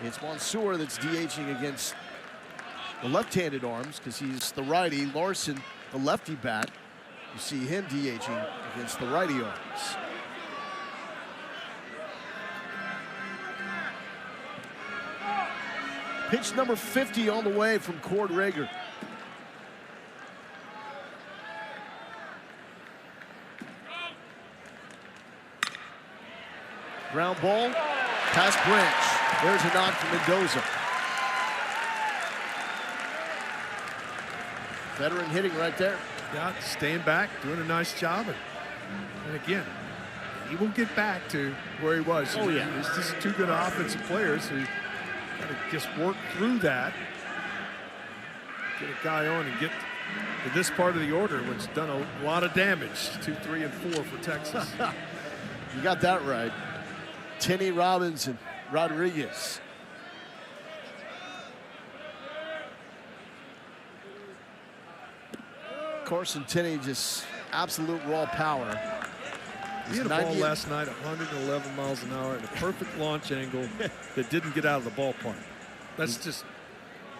It's Mansour that's DHing against the left-handed arms because he's the righty. Larson, the lefty bat. You see him DHing against the righty arms. Pitch number 50 on the way from Cord Rager. Ground ball, past Branch. There's a knock from Mendoza. Veteran hitting right there. Yeah, staying back, doing a nice job. And again, he will get back to where he was. Oh, yeah. He's just two good offensive players who got to just work through that. Get a guy on and get to this part of the order, which done a lot of damage. 2, 3, and 4 for Texas. You got that right. Tenney, Robbins, and Rodriguez. Carson Tenney, just absolute raw power. He had a ball last night, 111 miles an hour at a perfect launch angle that didn't get out of the ballpark. That's just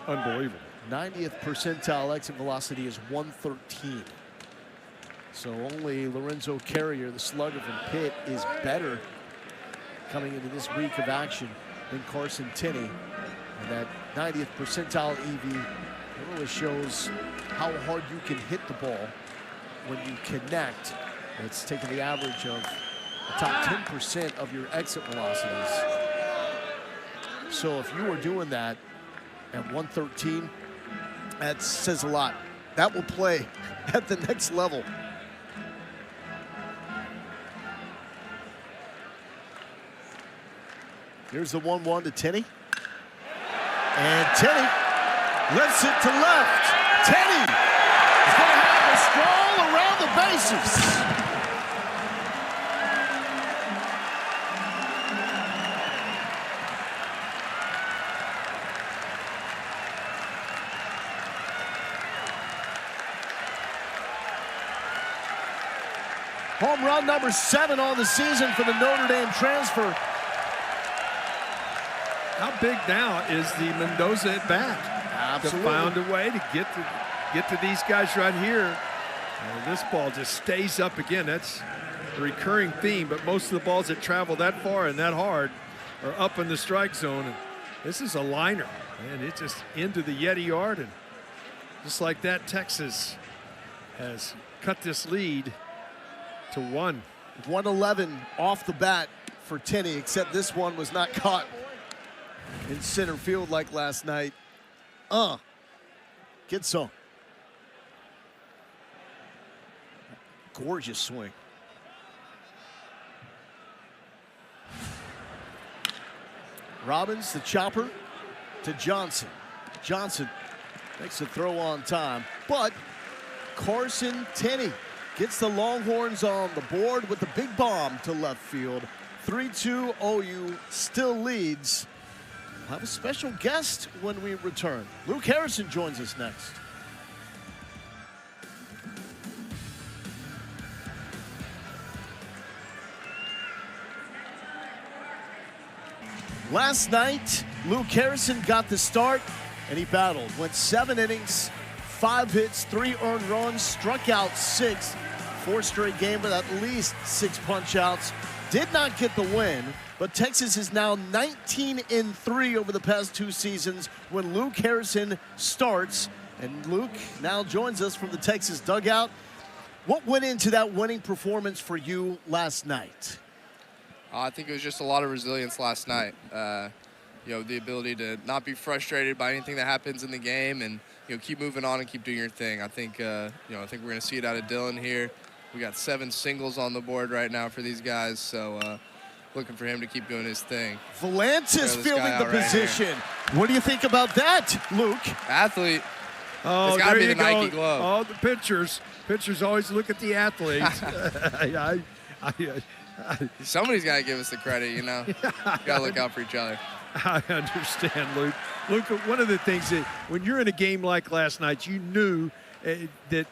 unbelievable. 90th percentile exit velocity is 113. So only Lorenzo Carrier, the slugger from Pitt, is better coming into this week of action than Carson Tenney. And that 90th percentile EV really shows how hard you can hit the ball when you connect. It's taking the average of the top 10% of your exit velocities. So if you were doing that at 113, that says a lot. That will play at the next level. Here's the 1-1 to Tenney. And Tenney lifts it to left. Tenney is going to have a stroll around the bases. Home run number 7 on the season for the Notre Dame transfer. How big now is the Mendoza at bat? Absolutely. To find a way to get to these guys right here. And this ball just stays up again. That's a recurring theme, but most of the balls that travel that far and that hard are up in the strike zone. And this is a liner, and it's just into the Yeti yard. And just like that, Texas has cut this lead to 1. 111 off the bat for Tenney, except this one was not caught in center field like last night. Get some. Gorgeous swing. Robbins, the chopper, to Johnson. Johnson makes a throw on time, but Carson Tenney gets the Longhorns on the board with the big bomb to left field. 3-2, OU still leads. We'll have a special guest when we return. Luke Harrison joins us next. Last night, Luke Harrison got the start, and he battled. Went 7 innings, 5 hits, 3 earned runs, struck out 6. 4 straight game with at least 6 punch-outs. Did not get the win, but Texas is now 19-3 over the past 2 seasons when Luke Harrison starts. And Luke now joins us from the Texas dugout. What went into that winning performance for you last night? I think it was just a lot of resilience last night. The ability to not be frustrated by anything that happens in the game, and keep moving on and keep doing your thing. I think I think we're going to see it out of Dylan here. We got 7 singles on the board right now for these guys, so looking for him to keep doing his thing. Valantis fielding the position. What do you think about that, Luke? Athlete. Oh, it's got to be the go. Nike glove. Oh, the pitchers. Pitchers always look at the athletes. Somebody's got to give us the credit, Got to look out for each other. I understand, Luke. Luke, one of the things that when you're in a game like last night, you knew that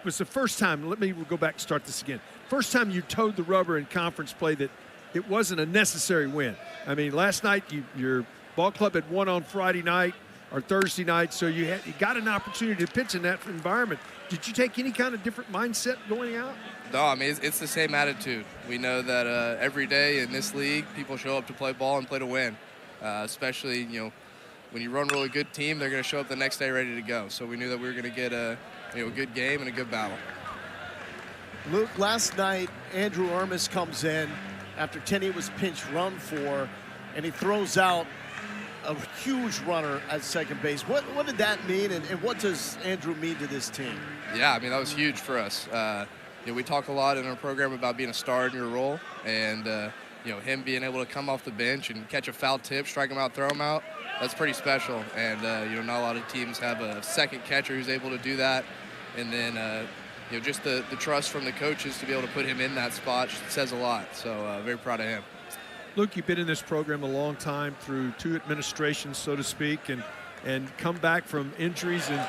was the first time. Let me go back and start this again. First time you towed the rubber in conference play that it wasn't a necessary win. I mean, last night your ball club had won on Friday night or Thursday night, so you got an opportunity to pitch in that environment. Did you take any kind of different mindset going out? No, I mean, it's the same attitude. We know that every day in this league, people show up to play ball and play to win. Especially, when you run a really good team, they're going to show up the next day ready to go. So we knew that we were going to get a good game and a good battle. Luke, last night, Andrew Armas comes in after Tenney was pinch run for, and he throws out a huge runner at second base. What did that mean, and what does Andrew mean to this team? Yeah, I mean, that was huge for us. We talk a lot in our program about being a star in your role, and him being able to come off the bench and catch a foul tip, strike him out, throw him out, that's pretty special. And not a lot of teams have a second catcher who's able to do that. And then just the trust from the coaches to be able to put him in that spot says a lot. So very proud of him. Luke, you've been in this program a long time through 2 administrations, so to speak, and come back from injuries and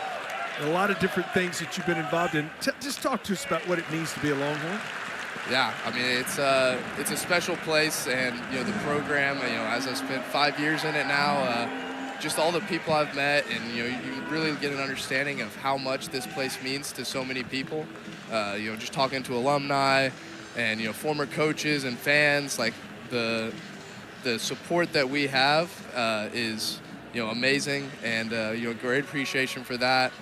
a lot of different things that you've been involved in. Just talk to us about what it means to be a Longhorn. Yeah, I mean, it's a special place, and the program, as I've spent 5 years in it now, just all the people I've met, and you really get an understanding of how much this place means to so many people. Just talking to alumni and former coaches and fans, like the support that we have is amazing, and great appreciation for that.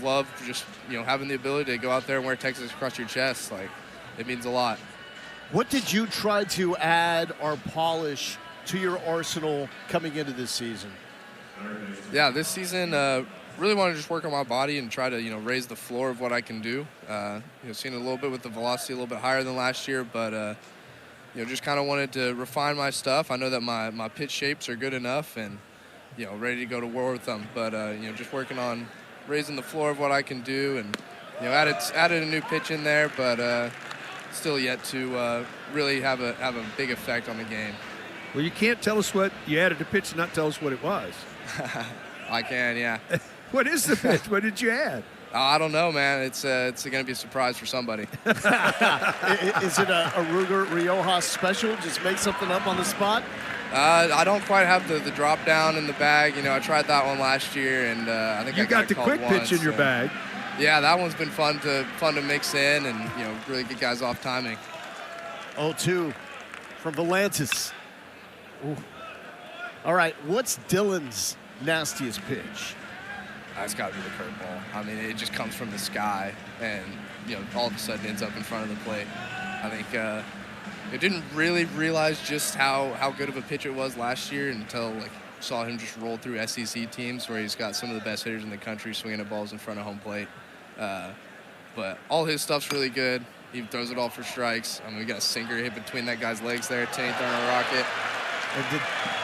Love just having the ability to go out there and wear Texas across your chest, like. It means a lot. What did you try to add or polish to your arsenal coming into this season? Yeah, this season, really want to just work on my body and try to, raise the floor of what I can do. Seeing a little bit with the velocity a little bit higher than last year, but, just kind of wanted to refine my stuff. I know that my pitch shapes are good enough and, ready to go to war with them. But, just working on raising the floor of what I can do and, added a new pitch in there, but still yet to really have a big effect on the game. Well, you can't tell us what you added to pitch and not tell us what it was. I can, yeah. What is the pitch? What did you add? I don't know, man. It's going to be a surprise for somebody. Is it a Ruger Riojas special? Just make something up on the spot? I don't quite have the drop down in the bag. I tried that one last year, and I think you I got the quick once, pitch in your bag. Yeah, that one's been fun to mix in and really get guys off timing. 0-2 from Valantis. Ooh. All right, what's Dylan's nastiest pitch? It's got to be the curveball. I mean, it just comes from the sky and all of a sudden ends up in front of the plate. I think I didn't really realize just how good of a pitch it was last year until saw him just roll through SEC teams where he's got some of the best hitters in the country swinging at balls in front of home plate. But all his stuff's really good. He throws it all for strikes. I mean, we got a sinker hit between that guy's legs there. Tenney throwing a rocket.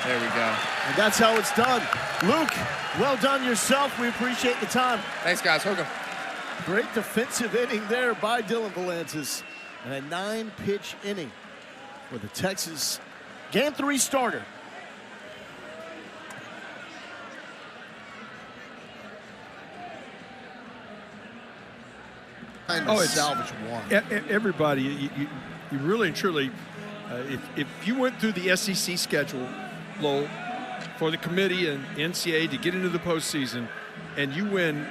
There we go. And that's how it's done. Luke, well done yourself. We appreciate the time. Thanks, guys. Hook 'em. Great defensive inning there by Dylan Valantis. And a 9-pitch inning for the Texas Game 3 starter. Oh, it's salvage one. Everybody, you really and truly, if you went through the SEC schedule, Lowell, for the committee and NCAA to get into the postseason, and you win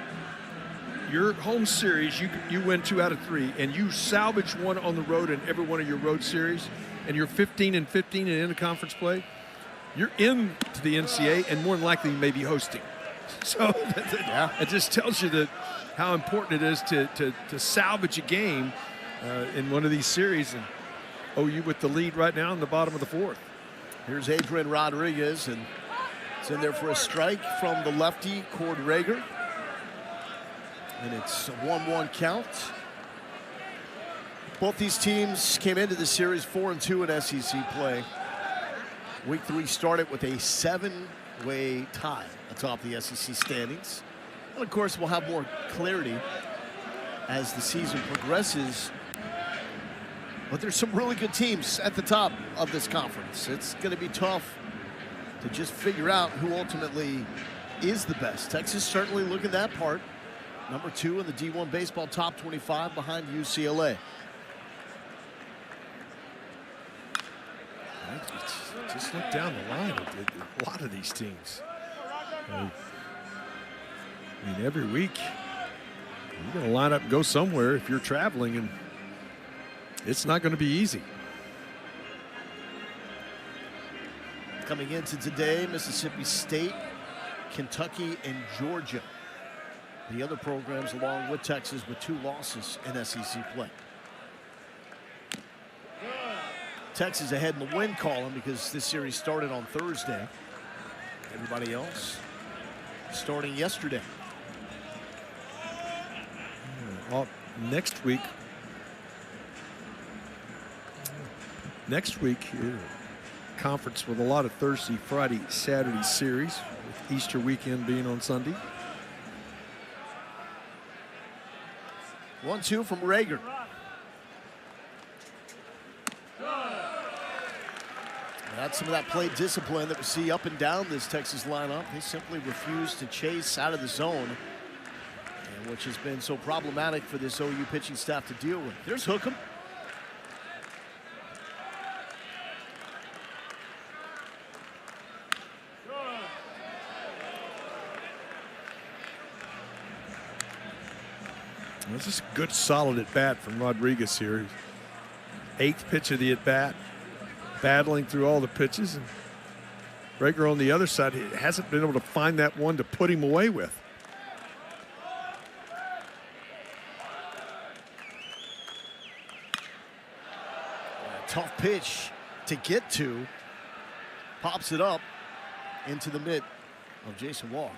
your home series, you win 2 out of 3, and you salvage one on the road in every one of your road series, and you're 15-15 in interconference play, you're into the NCAA, and more than likely you may be hosting. So it just tells you that how important it is to salvage a game in one of these series. And OU with the lead right now in the bottom of the fourth. Here's Adrian Rodriguez, and it's in there for a strike from the lefty, Cord Rager. And it's a 1-1 count. Both these teams came into the series 4-2 in SEC play. Week 3 started with a 7-way tie atop the SEC standings. And of course, we'll have more clarity as the season progresses. But there's some really good teams at the top of this conference. It's going to be tough to just figure out who ultimately is the best. Texas certainly looking that part. Number 2 in the D1 baseball top 25 behind UCLA. Just look down the line at a lot of these teams. I mean, every week you're going to line up and go somewhere if you're traveling, and it's not going to be easy. Coming into today, Mississippi State, Kentucky, and Georgia. The other programs along with Texas with 2 losses in SEC play. Texas ahead in the win column because this series started on Thursday. Everybody else starting yesterday. Next week, conference with a lot of Thursday, Friday, Saturday series, with Easter weekend being on Sunday. 1-2 from Rager. That's some of that play discipline that we see up and down this Texas lineup. They simply refuse to chase out of the zone, and which has been so problematic for this OU pitching staff to deal with. There's Hookham. This is a good, solid at-bat from Rodriguez here. 8th pitch of the at-bat, battling through all the pitches. And Rager on the other side, he hasn't been able to find that one to put him away with. Tough pitch to get to. Pops it up into the mitt of Jason Walk.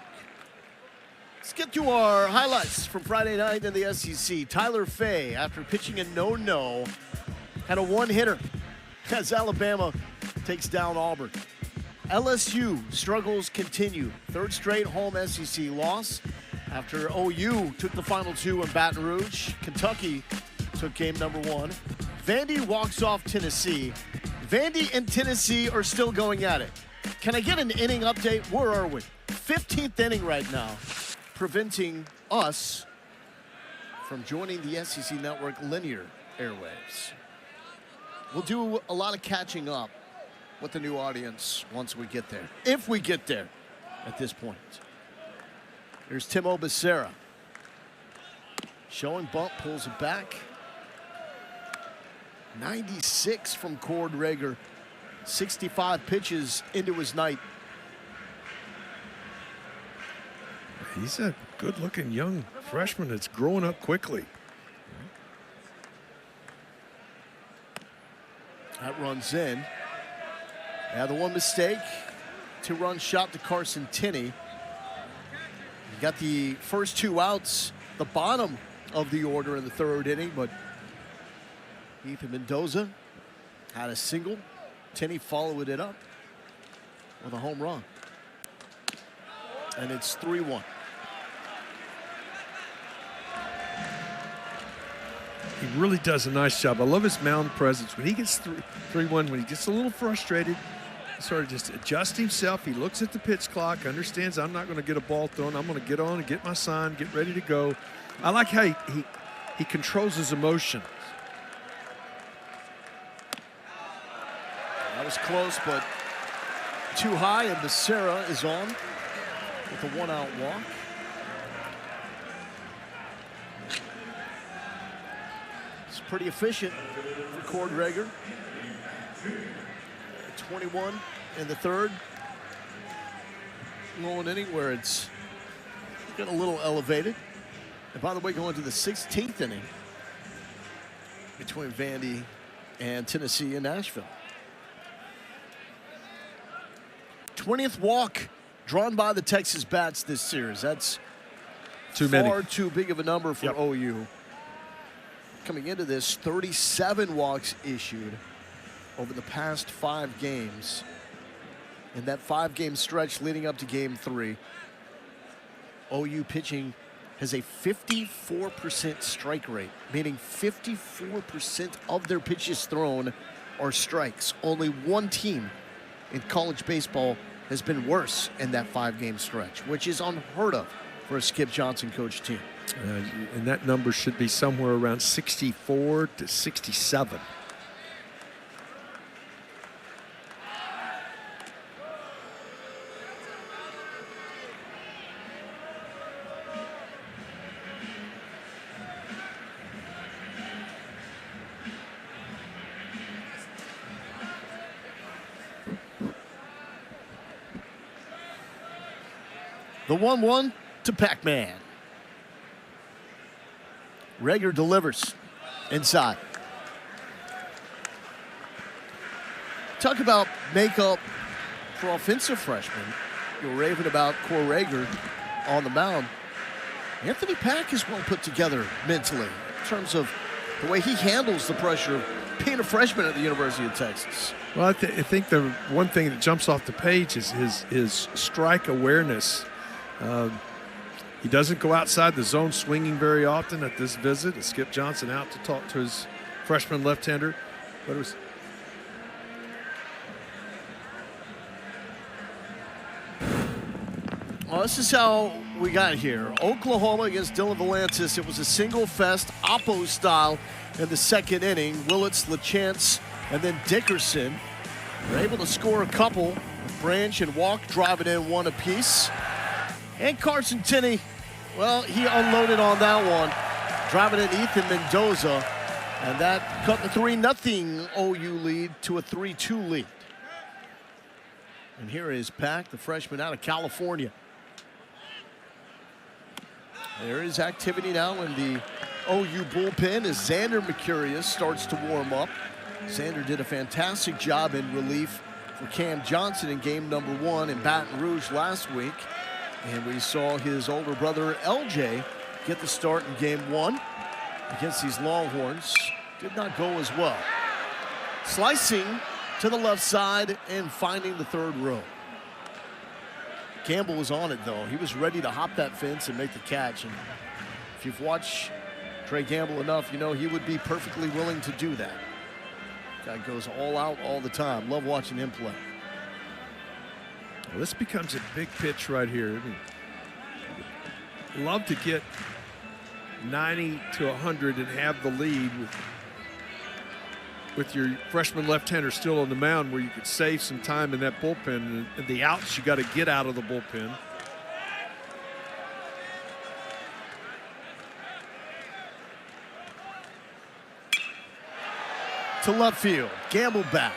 Let's get to our highlights from Friday night in the SEC. Tyler Fay, after pitching a no-no, had a one-hitter as Alabama takes down Auburn. LSU struggles continue. 3rd straight home SEC loss after OU took the final 2 in Baton Rouge. Kentucky took game number 1. Vandy walks off Tennessee. Vandy and Tennessee are still going at it. Can I get an inning update? Where are we? 15th inning right now, preventing us from joining the SEC Network linear airwaves. We'll do a lot of catching up with the new audience once we get there, if we get there at this point. Here's Timo Becerra. Showing bump, pulls it back. 96 from Cord Rager. 65 pitches into his night. He's a good-looking young freshman that's growing up quickly. That runs in. Yeah, the one mistake. 2-run shot to Carson Tinney. You got the first 2 outs, the bottom of the order in the 3rd inning, but Ethan Mendoza had a single. Tinney followed it up with a home run. And it's 3-1. He really does a nice job. I love his mound presence. When he gets 3-1, when he gets a little frustrated, he sort of just adjusts himself. He looks at the pitch clock, understands I'm not going to get a ball thrown. I'm going to get on and get my sign, get ready to go. I like how he controls his emotions. That was close, but too high, and Becerra is on with a 1-out walk. It's pretty efficient for Cord Rager. 21 in the 3rd. Long inning where it's getting a little elevated. And by the way, going to the 16th inning between Vandy and Tennessee and Nashville. 20th walk drawn by the Texas Bats this series. That's far too big of a number for OU. Coming into this, 37 walks issued over the past 5 games. In that 5-game stretch leading up to Game 3, OU pitching has a 54% strike rate, meaning 54% of their pitches thrown are strikes. Only one team in college baseball has been worse in that 5-game stretch, which is unheard of for a Skip Johnson coach team. And that number should be somewhere around 64 to 67. The 1-1 to Pac-Man. Rager delivers inside. Talk about makeup for offensive freshmen. You were raving about Cor Rager on the mound. Anthony Pack is well put together mentally in terms of the way he handles the pressure of being a freshman at the University of Texas. Well, I think the one thing that jumps off the page is his strike awareness. He doesn't go outside the zone swinging very often at this visit. It's Skip Johnson out to talk to his freshman left-hander. But it was well, this is how we got here. Oklahoma against Dylan Valantis. It was a single fest, Oppo style in the 2nd inning. Willits, LaChance, and then Dickerson were able to score a couple. Branch and Walk driving in one apiece. And Carson Tenney, well, he unloaded on that one, driving in Ethan Mendoza, and that cut the 3-0 OU lead to a 3-2 lead. And here is Pack, the freshman out of California. There is activity now in the OU bullpen as Xander Mercurius starts to warm up. Xander did a fantastic job in relief for Cam Johnson in game number 1 in Baton Rouge last week. And we saw his older brother, LJ, get the start in game 1 against these Longhorns. Did not go as well. Slicing to the left side and finding the 3rd row. Campbell was on it, though. He was ready to hop that fence and make the catch. And if you've watched Trey Campbell enough, you know he would be perfectly willing to do that. Guy goes all out all the time. Love watching him play. Well, this becomes a big pitch right here. I mean, love to get 90 to 100 and have the lead with your freshman left-hander still on the mound, where you could save some time in that bullpen. And the outs you got to get out of the bullpen. To left field, Gamble back.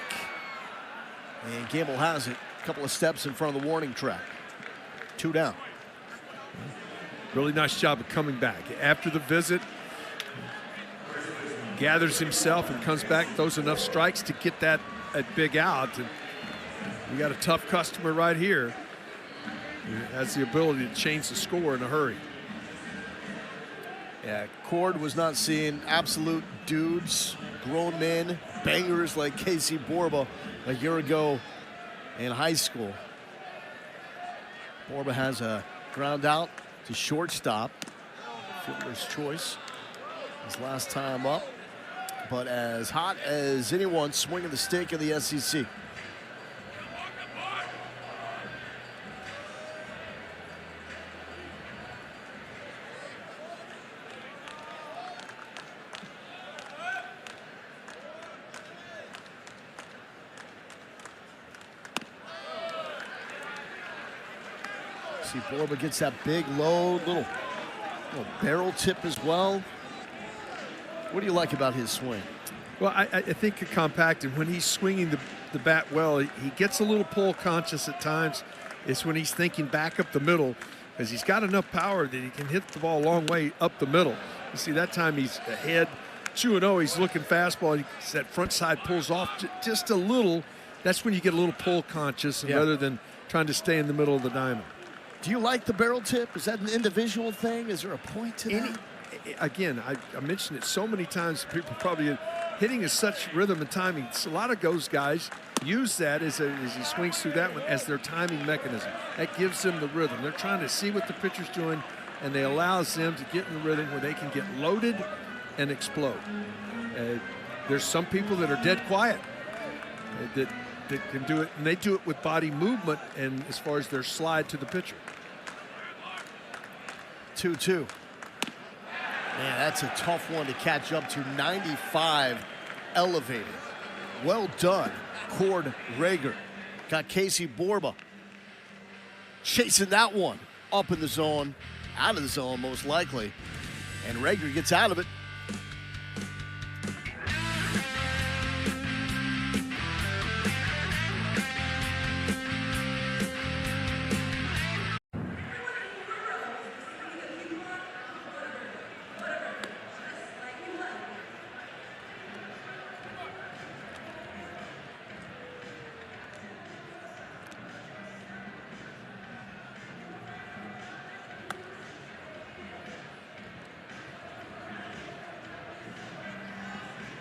And Gamble has it. Couple of steps in front of the warning track. 2 down. Really nice job of coming back. After the visit, gathers himself and comes back, throws enough strikes to get that big out. And we got a tough customer right here. He has the ability to change the score in a hurry. Yeah, Cord was not seeing absolute dudes, grown men, bangers like Casey Borba a year ago in high school. Borba has a ground out to shortstop. Fielder's choice. His last time up. But as hot as anyone swinging the stick in the SEC. See, Borba gets that big load, little barrel tip as well. What do you like about his swing? Well, I think compacted, when he's swinging the bat well, he gets a little pull conscious at times. It's when he's thinking back up the middle. because he's got enough power that he can hit the ball a long way up the middle. You see, that time he's ahead 2-0. He's looking fastball. That front side pulls off just a little. That's when you get a little pull conscious rather than trying to stay in the middle of the diamond. Do you like the barrel tip? Is that an individual thing? Is there a point to that? Again, I mentioned it so many times. People probably hitting is such rhythm and timing. A lot of those guys use that as he swings through that one as their timing mechanism. That gives them the rhythm. They're trying to see what the pitcher's doing, and they allows them to get in the rhythm where they can get loaded and explode. There's some people that are dead quiet that can do it, and they do it with body movement and as far as their slide to the pitcher. 2-2. Man, that's a tough one to catch up to. 95 elevated. Well done, Cord Rager. Got Casey Borba chasing that one up in the zone, out of the zone most likely. And Rager gets out of it.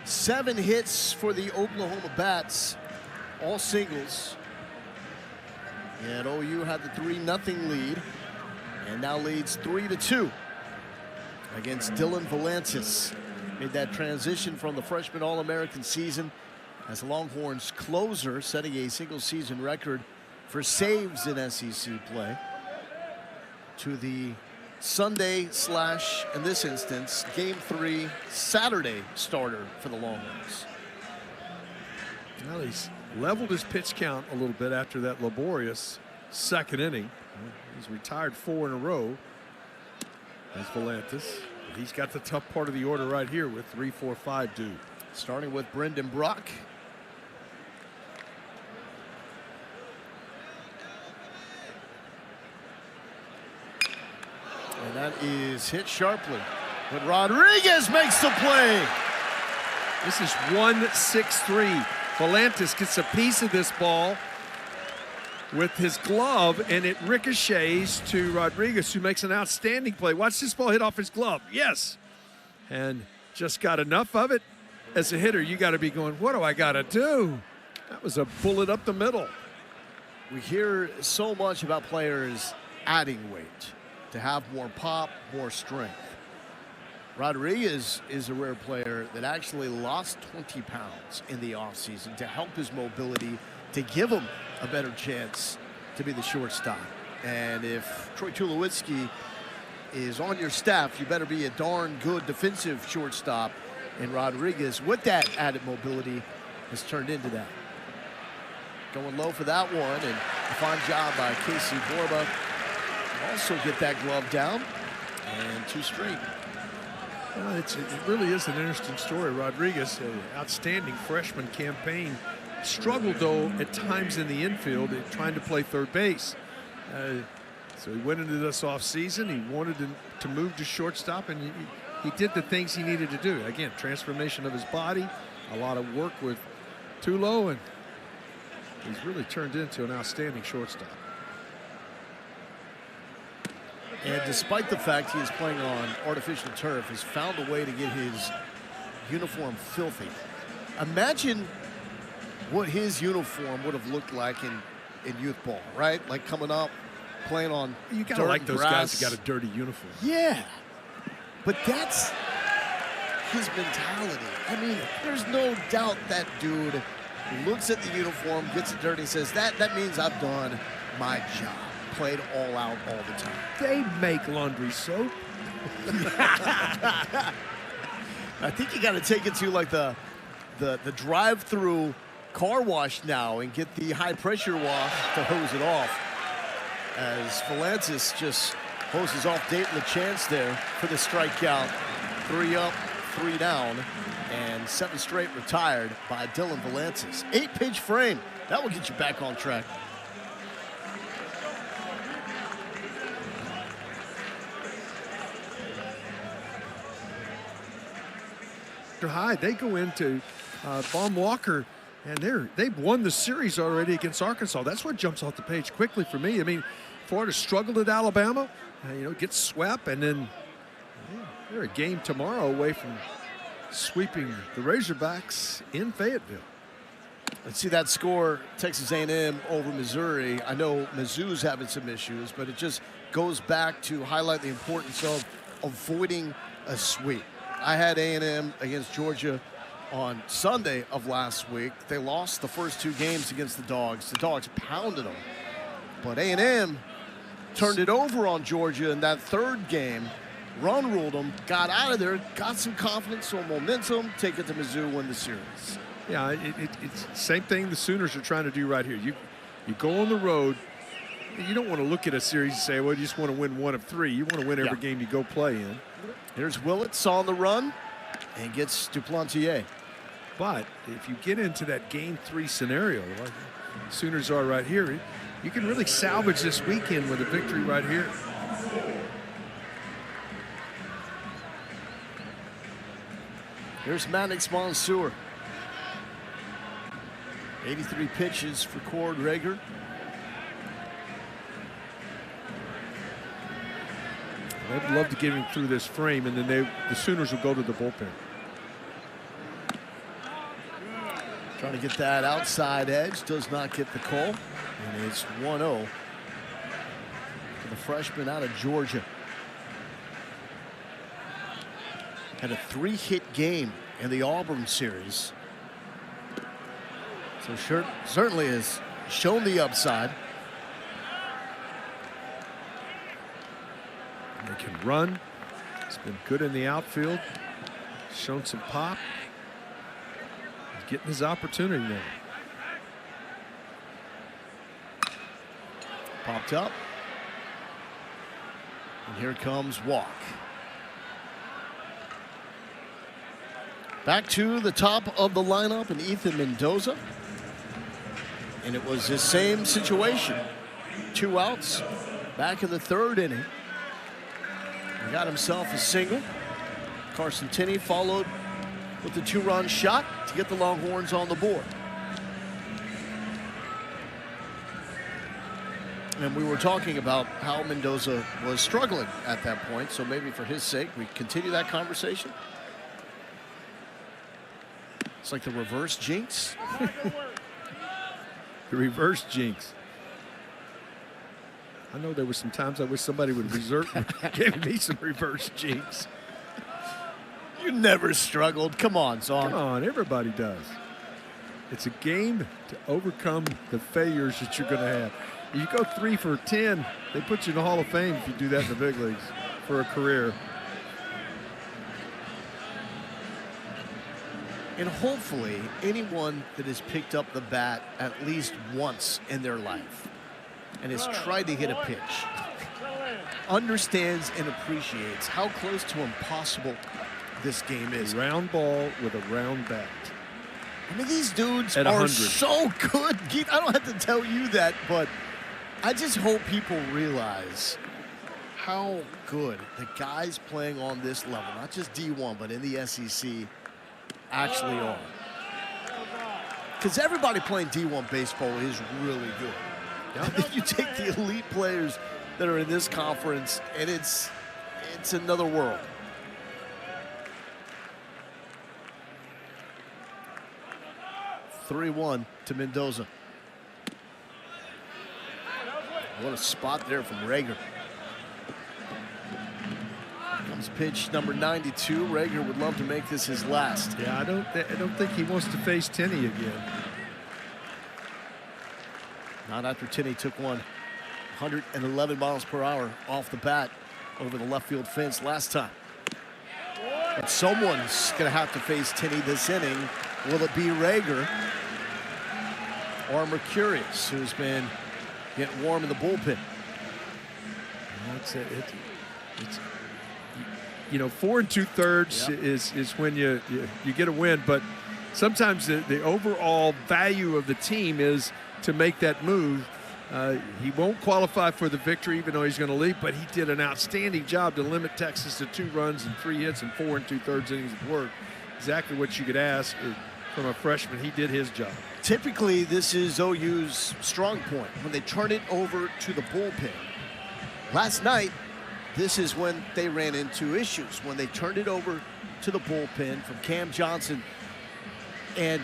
Seven hits for the Oklahoma Bats, all singles. And OU had the 3-0 lead, and now leads 3-2 against Dylan Valantis. Made that transition from the freshman All-American season as the Longhorns closer, setting a single-season record for saves in SEC play, to the Sunday / in this instance, Game 3 Saturday starter for the Longhorns. Well, he's leveled his pitch count a little bit after that laborious second inning. He's retired 4 in a row as Valantis. He's got the tough part of the order right here with 3, 4, 5 due. Starting with Brendan Brock. And that is hit sharply. But Rodriguez makes the play. This is 1-6-3. Valantis gets a piece of this ball with his glove, and it ricochets to Rodriguez, who makes an outstanding play. Watch this ball hit off his glove. Yes. And just got enough of it. As a hitter, you got to be going, what do I got to do? That was a bullet up the middle. We hear so much about players adding weight to have more pop, more strength. Rodriguez is a rare player that actually lost 20 pounds in the offseason to help his mobility, to give him a better chance to be the shortstop. And if Troy Tulowitzki is on your staff, you better be a darn good defensive shortstop. And Rodriguez, with that added mobility, has turned into that. Going low for that one, and a fine job by Casey Borba. Also get that glove down, and 2 straight. Well, it really is an interesting story. Rodriguez, an outstanding freshman campaign, struggled though at times in the infield trying to play third base. So he went into this offseason. He wanted to move to shortstop, and he did the things he needed to do. Again, transformation of his body, a lot of work with Tulo, and he's really turned into an outstanding shortstop. And despite the fact he is playing on artificial turf, has found a way to get his uniform filthy. Imagine what his uniform would have looked like in youth ball, right? Like coming up, playing on You gotta like those guys that got a dirty uniform. Yeah, but that's his mentality. I mean, there's no doubt that dude looks at the uniform, gets it dirty, and says, that means I've done my job. Played all out all the time. They make laundry soap. I think you got to take it to like the drive-through car wash now and get the high-pressure wash to hose it off. As Valantis just hoses off Dayton LeChance there for the strikeout. 3 up, 3 down, and 7 straight retired by Dylan Valantis. 8-pitch frame. That will get you back on track. Dr. Hyde. They go into Baum Walker, and they've won the series already against Arkansas. That's what jumps off the page quickly for me. I mean, Florida struggled at Alabama, gets swept, and then they're a game tomorrow away from sweeping the Razorbacks in Fayetteville. Let's see that score, Texas A&M over Missouri. I know Mizzou's having some issues, but it just goes back to highlight the importance of avoiding a sweep. I had A&M against Georgia on Sunday of last week. They lost the first 2 games against the Dogs. The Dogs pounded them. But A&M turned it over on Georgia in that 3rd game, run ruled them, got out of there, got some confidence, some momentum, take it to Mizzou, win the series. Yeah, it's the same thing the Sooners are trying to do right here. You go on the road. You don't want to look at a series and say, well, you just want to win 1 of 3. You want to win every game you go play in. Here's Willits on the run and gets Duplantier. But if you get into that game 3 scenario, like the Sooners are right here, you can really salvage this weekend with a victory right here. Here's Mannix Mansour. 83 pitches for Cord Rager. They'd love to get him through this frame, and then the Sooners will go to the bullpen. Trying to get that outside edge, does not get the call, and it's 1-0 for the freshman out of Georgia. Had a 3-hit game in the Auburn series. So certainly has shown the upside. They can run. He's been good in the outfield. Shown some pop. He's getting his opportunity now. Popped up. And here comes Walk. Back to the top of the lineup and Ethan Mendoza. And it was the same situation. 2 outs back in the 3rd inning. He got himself a single. Carson Tinney followed with the 2-run shot to get the Longhorns on the board. And we were talking about how Mendoza was struggling at that point, so maybe for his sake, we continue that conversation. It's like the reverse jinx. The reverse jinx. I know there were some times I wish somebody would give me some reverse jinx. You never struggled. Come on, Song. Come on, everybody does. It's a game to overcome the failures that you're going to have. You go 3 for 10, they put you in the Hall of Fame if you do that in the big leagues for a career. And hopefully, anyone that has picked up the bat at least once in their life and has tried to hit a pitch understands and appreciates how close to impossible this game is. A round ball with a round bat. I mean, these dudes At are 100. so good. Keith, I don't have to tell you that, but I just hope people realize how good the guys playing on this level, not just D1, but in the SEC, actually are. Because everybody playing D1 baseball is really good. You take the elite players that are in this conference, and it's another world. (3-1) to Mendoza. What a spot there from Rager. Comes pitch number 92. Rager would love to make this his last. Yeah, I don't think he wants to face Tinney again. Not after Tinney took one 111 miles per hour off the bat over the left field fence last time. But someone's going to have to face Tinney this inning. Will it be Rager or Mercurius, who's been getting warm in the bullpen? That's it. It's 4 2/3 is when you get a win, but sometimes the overall value of the team is to make that move. He won't qualify for the victory, even though he's going to lead, but he did an outstanding job to limit Texas to 2 runs and 3 hits and 4 2/3 innings of work exactly what you could ask from a freshman. He did his job. Typically, this is OU's strong point, when they turn it over to the bullpen. Last night, this is when they ran into issues, when they turned it over to the bullpen from Cam Johnson. And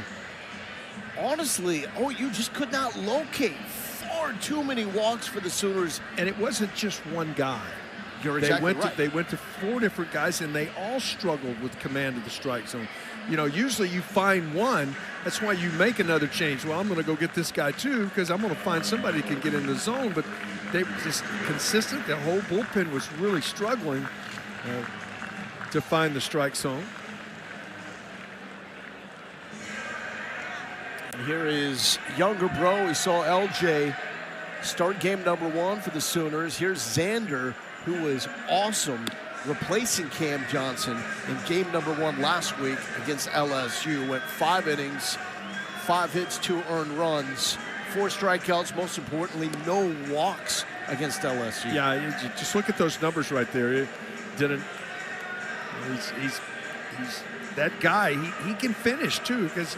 honestly, OU just could not locate far too many walks for the Sooners. And it wasn't just one guy. You're exactly right. They went to 4 different guys, and they all struggled with command of the strike zone. You know, usually you find one. That's why you make another change. Well, I'm going to go get this guy too, because I'm going to find somebody who can get in the zone. But they were just consistent. The whole bullpen was really struggling to find the strike zone. And here is younger bro. We saw LJ start game number 1 for the Sooners. Here's Xander, who was awesome, replacing Cam Johnson in game number 1 last week against LSU. Went 5 innings, 5 hits, 2 earned runs, 4 strikeouts, most importantly, no walks against LSU. Yeah, you just look at those numbers right there. It didn't. He's that guy. He can finish too, because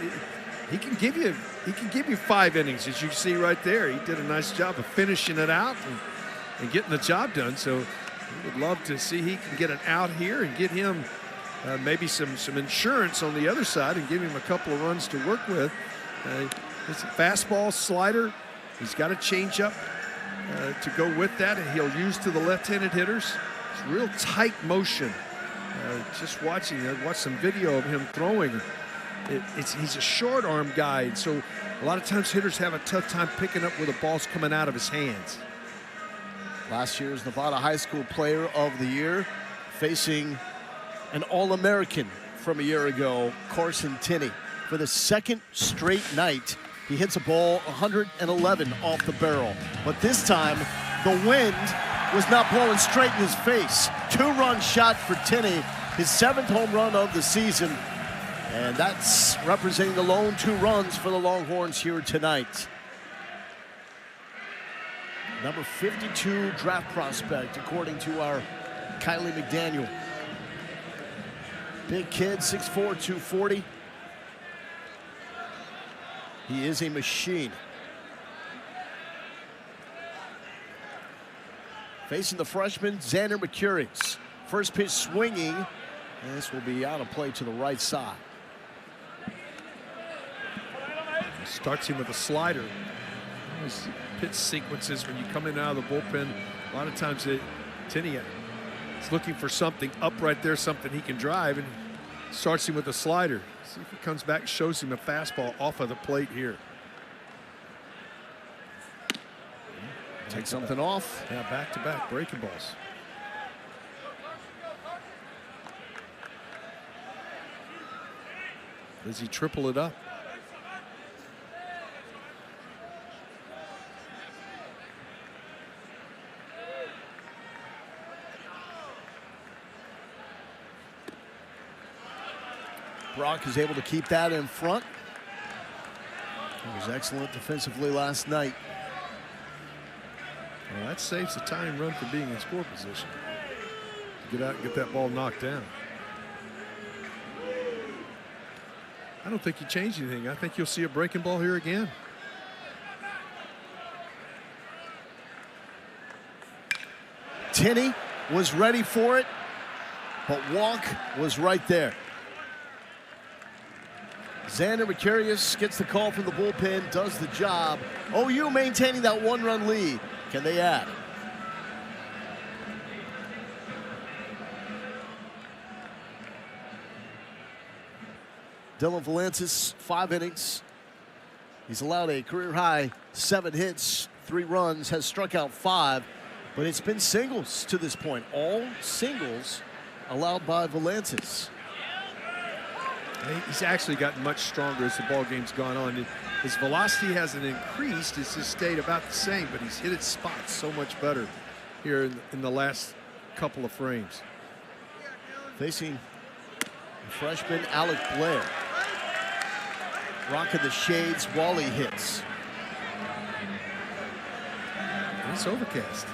he can give you 5 innings, as you see right there. He did a nice job of finishing it out and getting the job done. So we would love to see he can get an out here and get him maybe some insurance on the other side and give him a couple of runs to work with. It's a fastball, slider. He's got a changeup to go with that, and he'll use to the left-handed hitters. It's real tight motion. Just watch some video of him throwing. He's a short arm guy, and so a lot of times hitters have a tough time picking up where the ball's coming out of his hands. Last year's Nevada High School Player of the Year, facing an All-American from a year ago, Carson Tinney. For the 2nd straight night, he hits a ball 111 off the barrel. But this time, the wind was not blowing straight in his face. 2-run shot for Tinney, his 7th home run of the season. And that's representing the lone 2 runs for the Longhorns here tonight. Number 52 draft prospect, according to our Kylie McDaniel. Big kid, 6'4", 240. He is a machine. Facing the freshman, Xander Mercurius. First pitch swinging, and this will be out of play to the right side. Starts him with a slider. Those pitch sequences, when you come in and out of the bullpen, a lot of times Tinney is looking for something up right there, something he can drive, and starts him with a slider. See if he comes back, shows him a fastball off of the plate here. Take something off. Yeah, back-to-back breaking balls. Does he triple it up? Brock is able to keep that in front. He was excellent defensively last night. Well, that saves the tying run for being in score position. Get out and get that ball knocked down. I don't think he changed anything. I think you'll see a breaking ball here again. Tinney was ready for it, but walk was right there. Xander Mercurius gets the call from the bullpen, does the job. OU maintaining that 1-run lead. Can they add? Dylan Valantis, 5 innings. He's allowed a career-high 7 hits, 3 runs, has struck out 5, but it's been singles to this point. All singles allowed by Valantis. He's actually gotten much stronger as the ball game's gone on. His velocity hasn't increased. It's just stayed about the same, but he's hit its spots so much better here in the last couple of frames. Facing the freshman Alec Blair. Rocking the shades while he hits. It's overcast.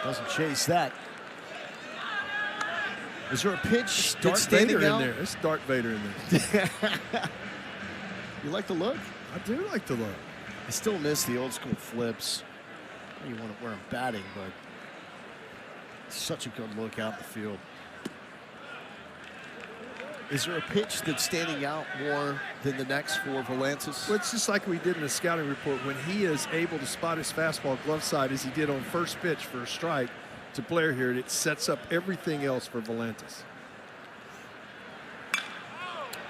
Doesn't chase that. Is there a pitch Darth that's standing Vader out? in there. It's Darth Vader in there. You like the look? I do like the look. I still miss the old school flips. You want to wear them batting, but such a good look out the field. Is there a pitch that's standing out more than the next for Volantis? Well, it's just like we did in the scouting report. When he is able to spot his fastball glove side as he did on first pitch for a strike to Blair here, it sets up everything else for Volantis.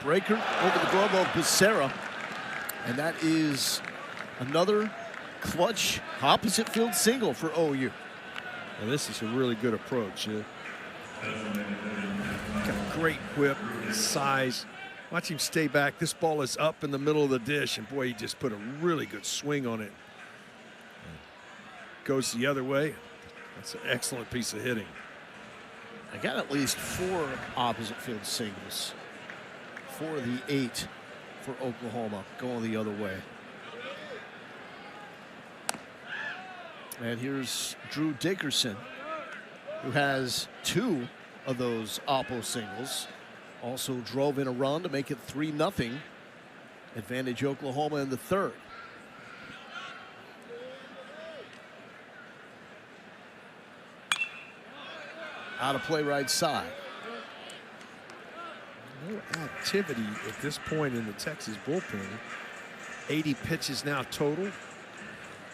Breaker over the glove of Becerra. And that is another clutch opposite field single for OU. And this is a really good approach. Got a great whip, size. Watch him stay back. This ball is up in the middle of the dish, and boy, he just put a really good swing on it. Goes the other way. That's an excellent piece of hitting. I got at least 4 opposite field singles. 4 of the 8 for Oklahoma going the other way. And here's Drew Dickerson, who has 2 of those oppo singles. Also drove in a run to make it 3-0. Advantage Oklahoma in the third. Out of play right side. No activity at this point in the Texas bullpen. 80 pitches now total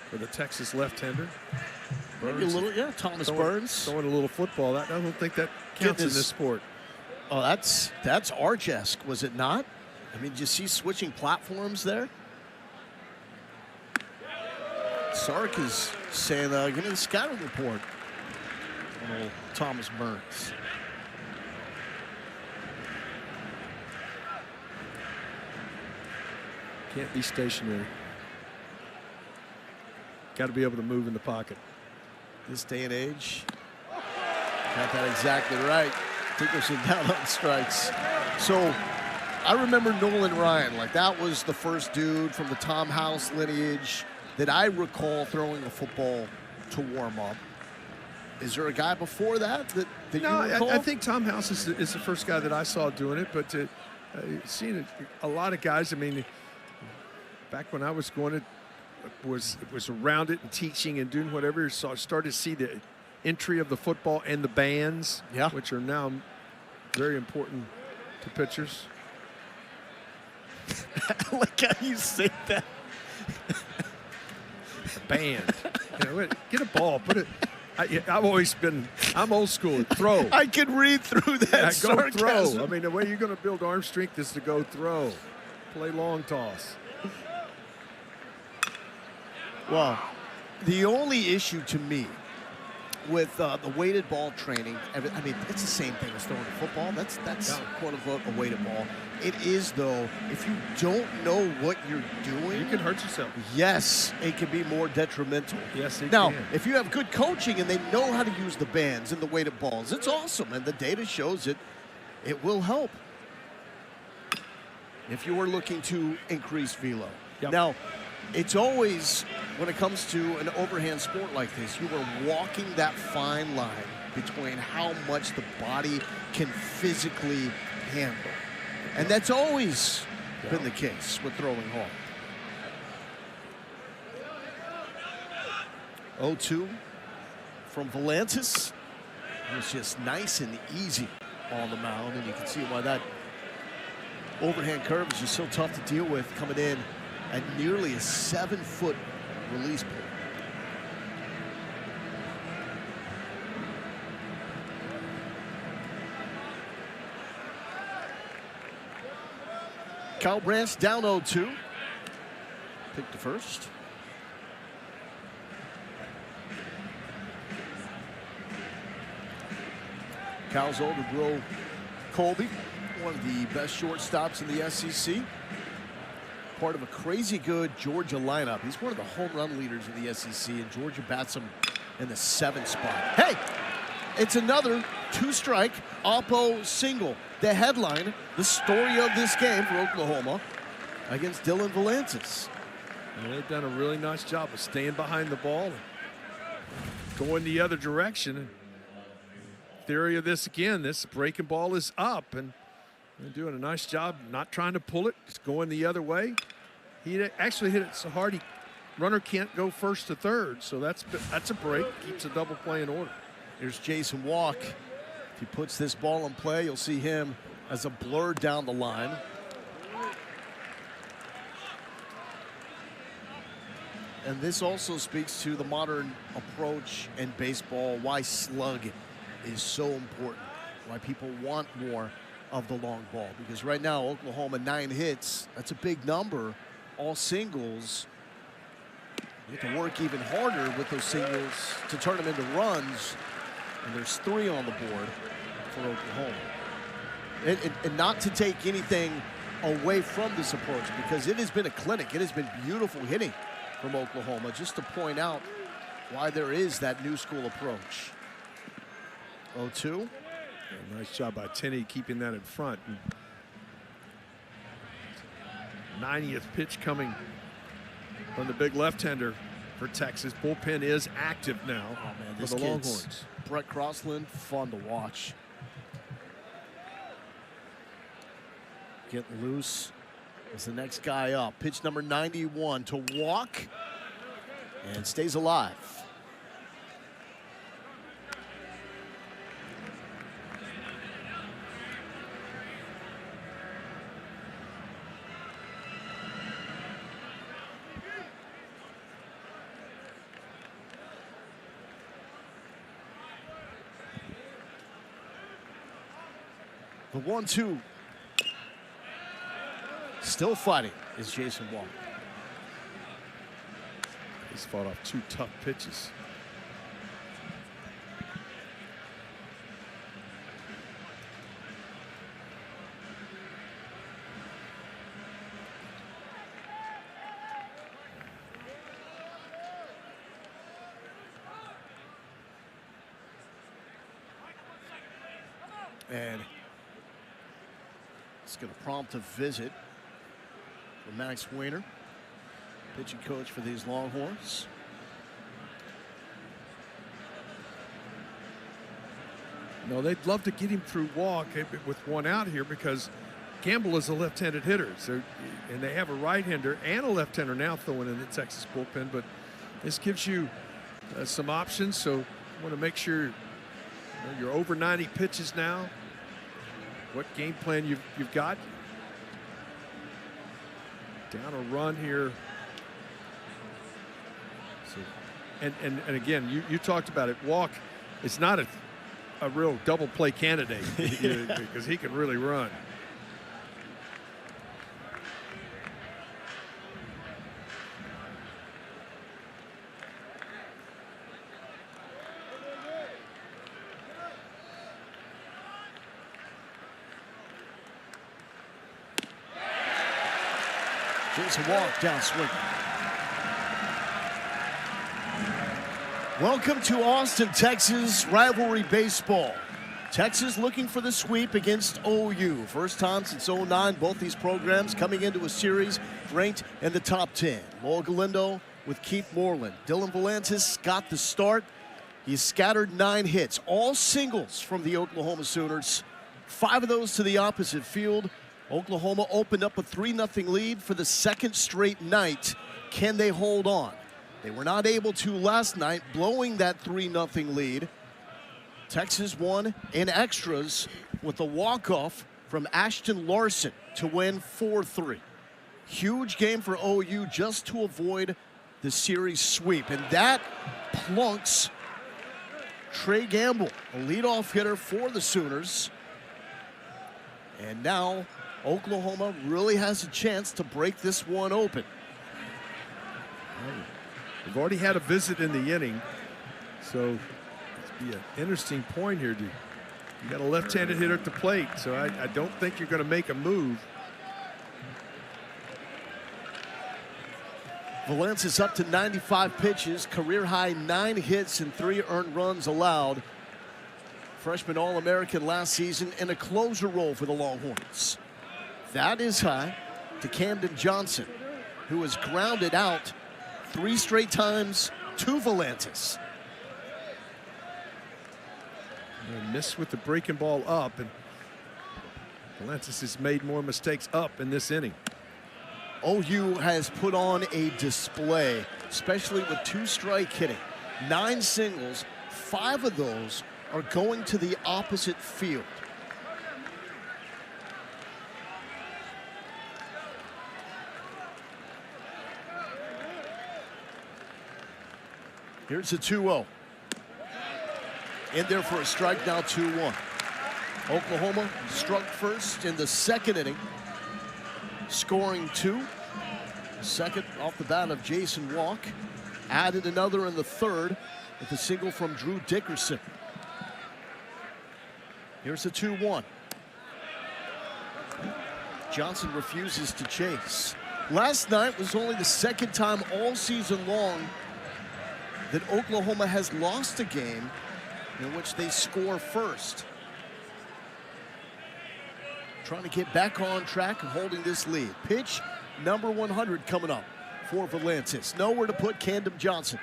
for the Texas left-hander. Maybe a little, yeah, Thomas Burns. Throwing a little football. I don't think that counts in this sport. Oh, that's Arch-esque, was it not? I mean, did you see switching platforms there? Sark is saying, give me the scouting report on old Thomas Burns. Can't be stationary. Got to be able to move in the pocket. This day and age, got that exactly right. Dickerson down on strikes. So I remember Nolan Ryan, like that was the first dude from the Tom House lineage that I recall throwing a football to warm up. Is there a guy before that that you recall? I think Tom House is the first guy that I saw doing it, but seeing a lot of guys, I mean, back when I was going, it was around it and teaching and doing whatever, so I started to see the entry of the football and the bands, which are now very important to pitchers. I like how you say that. Band. You know, get a ball, put it. I'm old school. Throw. I can read through that. Go sarcasm. throw. I mean, the way you're going to build arm strength is to go throw. Play long toss. Well, the only issue to me with the weighted ball training, I mean, it's the same thing as throwing a football. That's quote unquote a weighted ball. It is, though, if you don't know what you're doing, you can hurt yourself. Yes, it can be more detrimental. Yes, it now, can. if you have good coaching and they know how to use the bands and the weighted balls, it's awesome, and the data shows it will help if you are looking to increase velo. Yep. Now, it's always, when it comes to an overhand sport like this, you are walking that fine line between how much the body can physically handle. And that's always been the case with throwing hard. 0-2 from Volantis. It was just nice and easy on the mound, and you can see why that overhand curve is just so tough to deal with coming in at nearly a 7-foot release point. Kyle Branch down 0-2. Pick the first. Kyle's older bro, Colby, one of the best shortstops in the SEC. Part of a crazy good Georgia lineup. He's one of the home run leaders in the SEC, and Georgia bats him in the 7th spot. Hey, it's another 2-strike oppo single. The headline, the story of this game for Oklahoma against Dylan Volantis. And they've done a really nice job of staying behind the ball. going the other direction. Theory of this again, this breaking ball is up, and they're doing a nice job not trying to pull it. It's going the other way. He actually hit it so hard, runner can't go first to third, so that's a break. Keeps a double play in order. Here's Jason Walk. If he puts this ball in play, you'll see him as a blur down the line. And this also speaks to the modern approach in baseball, why slug is so important, why people want more of the long ball. Because right now, Oklahoma 9 hits, that's a big number, all singles. You have to work even harder with those singles to turn them into runs. And there's 3 on the board for Oklahoma. And not to take anything away from this approach, because it has been a clinic. It has been beautiful hitting from Oklahoma, just to point out why there is that new school approach. 0-2. Yeah, nice job by Tenney keeping that in front. 90th pitch coming from the big left-hander for Texas. Bullpen is active now for the Longhorns. Brett Crossland, fun to watch. Getting loose as the next guy up. Pitch number 91 to Walk, and stays alive. The 1-2. Still fighting is Jason Walk. He's fought off 2 tough pitches. And it's going to prompt a visit for Max Weiner, pitching coach for these Longhorns. No, they'd love to get him through Walk with 1 out here, because Campbell is a left-handed hitter. So, and they have a right-hander and a left-hander now throwing in the Texas bullpen. But this gives you some options. So you want to make sure you're over 90 pitches now. What game plan you've got? Down a run here. So, and again, you talked about it. Walk is not a real double play candidate because he can really run. Jason Walk down swinging. Welcome to Austin, Texas, rivalry baseball. Texas looking for the sweep against OU. First time since 09, both these programs coming into a series ranked in the top 10. Lowell Galindo with Keith Moreland. Dylan Volantis got the start. He scattered 9 hits, all singles from the Oklahoma Sooners. 5 of those to the opposite field. Oklahoma opened up a 3-0 lead for the second straight night. Can they hold on? They were not able to last night, blowing that 3-0 lead. Texas won in extras with a walk-off from Ashton Larson to win 4-3. Huge game for OU just to avoid the series sweep. And that plunks Trey Gamble, a leadoff hitter for the Sooners. And now Oklahoma really has a chance to break this one open. We've already had a visit in the inning, so it'll be an interesting point here. You got a left-handed hitter at the plate, so I don't think you're going to make a move. Valence is up to 95 pitches, career high 9 hits and 3 earned runs allowed. Freshman All-American last season in a closer role for the Longhorns. That is high to Camden Johnson, who has grounded out 3 straight times to Volantis. And missed with the breaking ball up, and Valentis has made more mistakes up in this inning. OU has put on a display, especially with 2-strike hitting. 9 singles, 5 of those are going to the opposite field. Here's a 2-0. In there for a strike, now 2-1. Oklahoma struck first in the second inning, scoring 2. Second off the bat of Jason Walk. Added another in the third with a single from Drew Dickerson. Here's a 2-1. Johnson refuses to chase. Last night was only the second time all season long that Oklahoma has lost a game in which they score first. Trying to get back on track and holding this lead. Pitch number 100 coming up for Valentis. Nowhere to put Camden Johnson.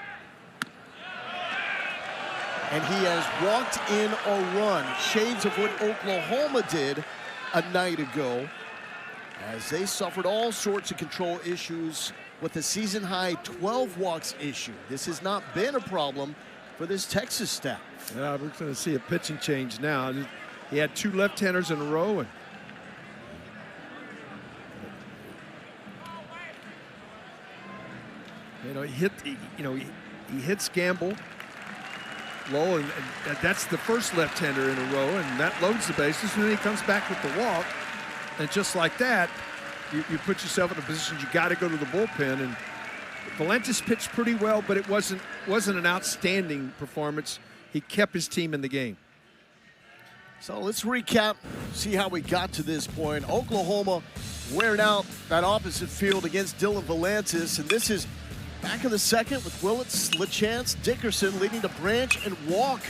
And he has walked in a run. Shades of what Oklahoma did a night ago, as they suffered all sorts of control issues with a season-high 12 walks issue. This has not been a problem for this Texas staff. Yeah, we're going to see a pitching change now. He had 2 left-handers in a row, and he hits Gamble low, and that's the first left-hander in a row, and that loads the bases. And then he comes back with the walk, and just like that, you put yourself in a position you got to go to the bullpen. And Valentis pitched pretty well, but it wasn't an outstanding performance. He kept his team in the game. So let's recap, see how we got to this point. Oklahoma wearing out that opposite field against Dylan Valentis, and this is back in the second with Willits, LaChance, Dickerson leading to Branch and Walk,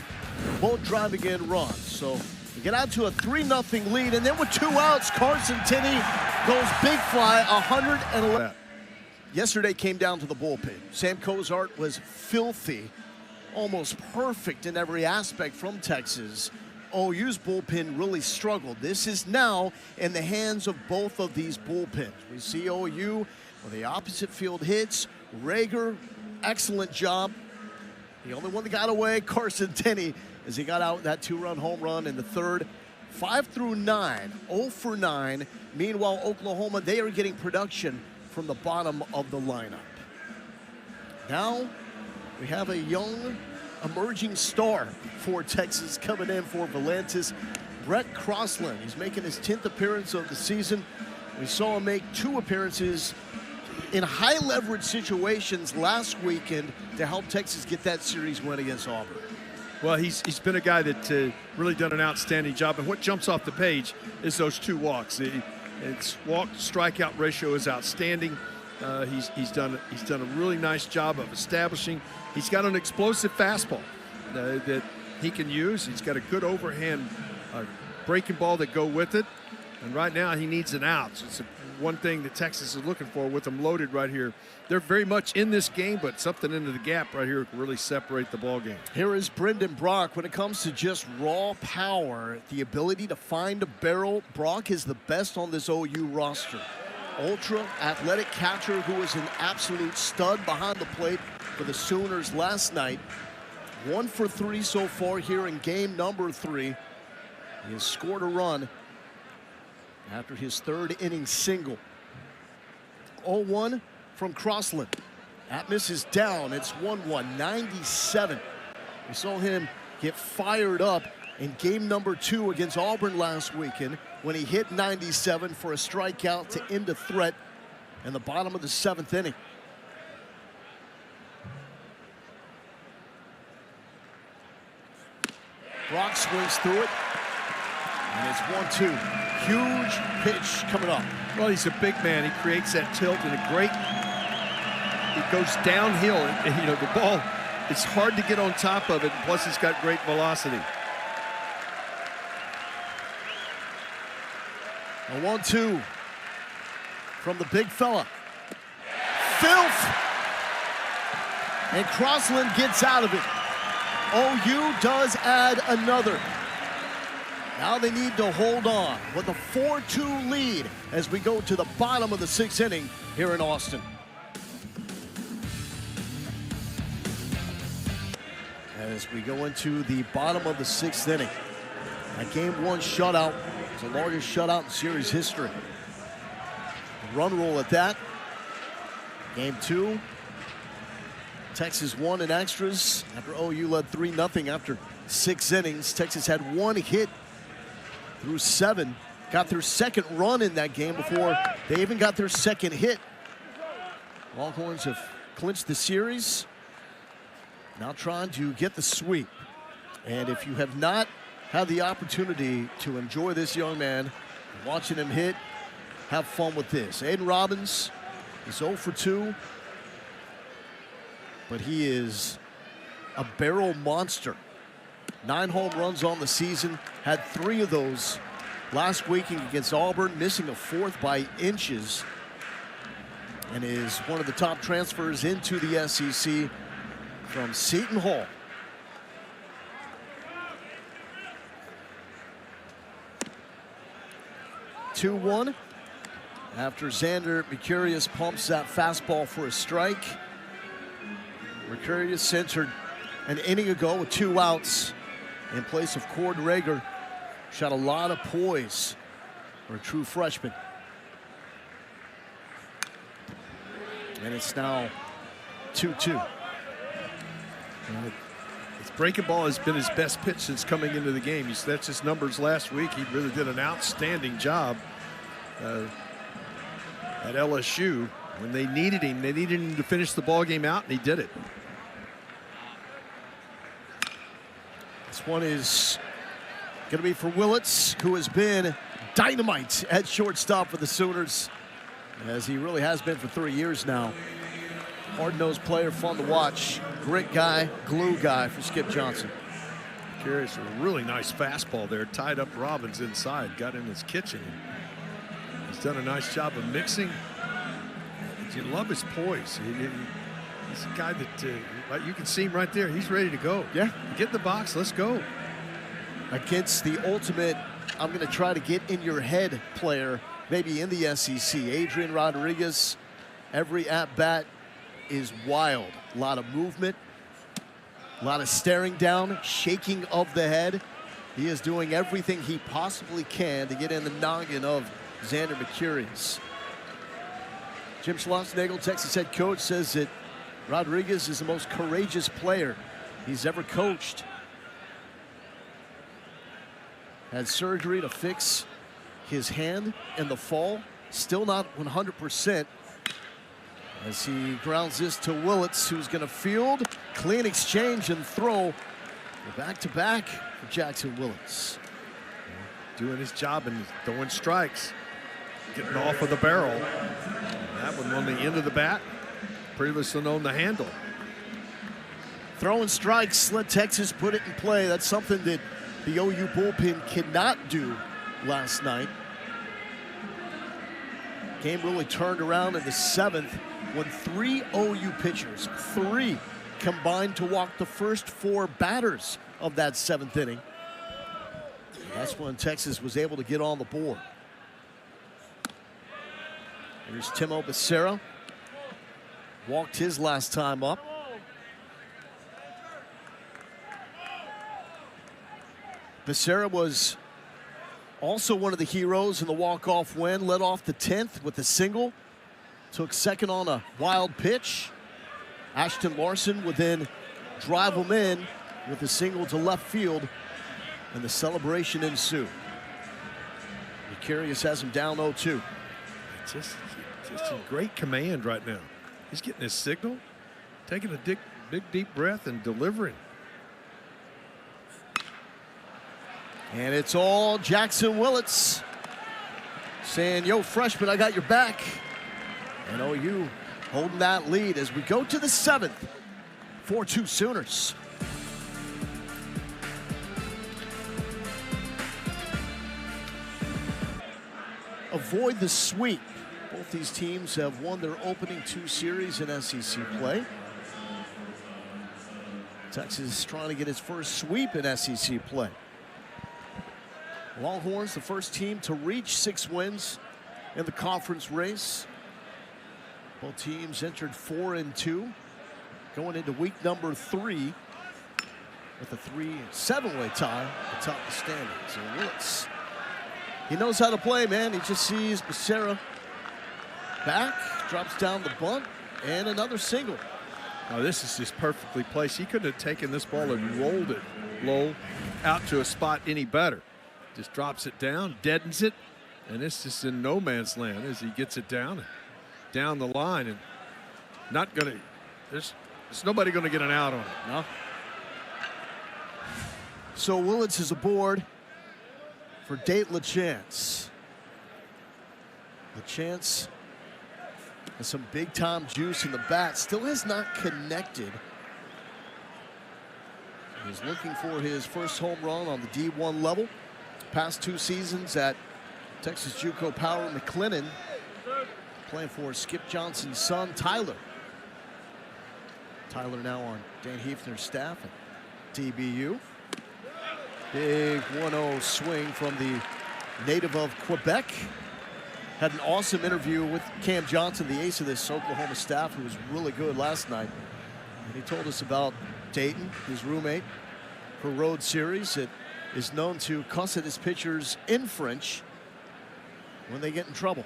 both driving in runs. So we get out to a 3-0 lead, and then with 2 outs, Carson Tinney goes big fly, 111. Yesterday came down to the bullpen. Sam Cozart was filthy, almost perfect in every aspect from Texas. OU's bullpen really struggled. This is now in the hands of both of these bullpens. We see OU with the opposite field hits. Rager, excellent job. The only one that got away, Carson Tinney, as he got out that 2-run home run in the third. 5 through 9, 0 for 9. Meanwhile, Oklahoma, they are getting production from the bottom of the lineup. Now we have a young emerging star for Texas coming in for Valentis, Brett Crossland. He's making his 10th appearance of the season. We saw him make 2 appearances in high leverage situations last weekend to help Texas get that series win against Auburn. Well, he's been a guy that really done an outstanding job, and what jumps off the page is those 2 walks. Its walk-strikeout ratio is outstanding. He's done a really nice job of establishing. He's got an explosive fastball that he can use. He's got a good overhand breaking ball that go with it. And right now he needs an out. So it's one thing that Texas is looking for with them loaded right here. They're very much in this game, but something into the gap right here can really separate the ball game. Here is Brendan Brock. When it comes to just raw power, the ability to find a barrel, Brock is the best on this OU roster. Ultra athletic catcher who is an absolute stud behind the plate for the Sooners last night. 1 for 3 so far here in game number 3. He has scored a run after his 3rd inning single. 0-1 from Crossland. That misses down. It's 1-1, 97. We saw him get fired up in game number 2 against Auburn last weekend when he hit 97 for a strikeout to end a threat in the bottom of the 7th inning. Brock swings through it, and it's 1-2. Huge pitch coming up. Well, he's a big man. He creates that tilt and it goes downhill. And, the ball, it's hard to get on top of it. Plus, he's got great velocity. A 1-2 from the big fella. Filth! And Crossland gets out of it. OU does add another. Now they need to hold on with a 4-2 lead as we go to the bottom of the 6th inning here in Austin. As we go into the bottom of the 6th inning. A Game 1 shutout. It's the largest shutout in series history. A run rule at that. Game 2. Texas won in extras after OU led 3-0 after 6 innings. Texas had 1 hit through 7. Got their second run in that game before they even got their second hit. Longhorns have clinched the series. Now trying to get the sweep. And if you have not had the opportunity to enjoy this young man, watching him hit, have fun with this. Aiden Robbins is 0 for 2. But he is a barrel monster. 9 home runs on the season. Had 3 of those last week against Auburn, missing a 4th by inches. And is one of the top transfers into the SEC from Seton Hall. Two-1 after Xander Mercurius pumps that fastball for a strike. Mercurius entered an inning ago with 2 outs in place of Cord Rager. Shot a lot of poise for a true freshman. And it's now 2-2. His breaking ball has been his best pitch since coming into the game. That's his numbers last week. He really did an outstanding job at LSU. When they needed him to finish the ball game out, and he did it. This one is going to be for Willits, who has been dynamite at shortstop for the Sooners, as he really has been for 3 years now. Hard-nosed player, fun to watch. Grit guy, glue guy for Skip Johnson. Curious, a really nice fastball there. Tied up Robbins inside, got in his kitchen. He's done a nice job of mixing. You love his poise. He's a guy that you can see him right there. He's ready to go. Yeah. Get in the box. Let's go. Against the ultimate, I'm going to try to get in your head player, maybe in the SEC. Adrian Rodriguez, every at-bat is wild. A lot of movement, a lot of staring down, shaking of the head. He is doing everything he possibly can to get in the noggin of Xander Mercurius. Jim Schlossnagle, Texas head coach, says that Rodriguez is the most courageous player he's ever coached. Had surgery to fix his hand in the fall. Still not 100%. As he grounds this to Willits, who's going to field, clean exchange, and throw. Back-to-back for Jackson Willits. Doing his job and throwing strikes. Getting off of the barrel. That one on the end of the bat. Previously on the handle. Throwing strikes, let Texas put it in play. That's something that the OU bullpen cannot do last night. Game really turned around in the 7th when 3 OU pitchers, 3, combined to walk the first 4 batters of that 7th inning. And that's when Texas was able to get on the board. Here's Timo Becerra. Walked his last time up. Becerra was also one of the heroes in the walk-off win. Led off the 10th with a single. Took second on a wild pitch. Ashton Larson would then drive him in with a single to left field, and the celebration ensued. Mercurius has him down 0-2. Just in great command right now. He's getting his signal, taking a big deep breath and delivering. And it's all Jackson Willits saying, yo, freshman, I got your back. And OU holding that lead as we go to the 7th. 4-2 Sooners. Avoid the sweep. Both these teams have won their opening 2 series in SEC play. Texas trying to get his first sweep in SEC play. Longhorns, the first team to reach 6 wins in the conference race. Both teams entered 4-2, going into week number 3 with a 7-way tie atop the standings. And Willetts, he knows how to play, man. He just sees Becerra back, drops down the bunt, and another single. Oh, this is just perfectly placed. He couldn't have taken this ball and rolled it low out to a spot any better. Just drops it down, deadens it, and it's just in no man's land as he gets it down the line, and not gonna. There's nobody gonna get an out on it. No. So Willetts is aboard for Date LaChance. LaChance has some big-time juice in the bat. Still has not connected. He's looking for his first home run on the D1 level. Past 2 seasons at Texas JUCO Power McLennan, playing for Skip Johnson's son, Tyler. Tyler now on Dan Hefner's staff at TBU. Big 1-0 swing from the native of Quebec. Had an awesome interview with Cam Johnson, the ace of this Oklahoma staff, who was really good last night. And he told us about Dayton, his roommate, for Road Series. It is known to cuss at his pitchers in French when they get in trouble.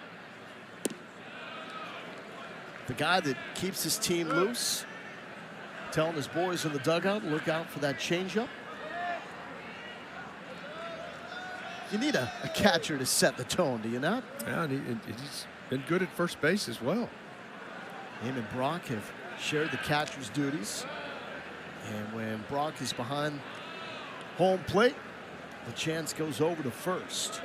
The guy that keeps his team loose, telling his boys in the dugout, look out for that changeup. You need a catcher to set the tone, do you not? Yeah, and he's been good at first base as well. Him and Brock have shared the catcher's duties. And when Brock is behind home plate, LaChance goes over to first.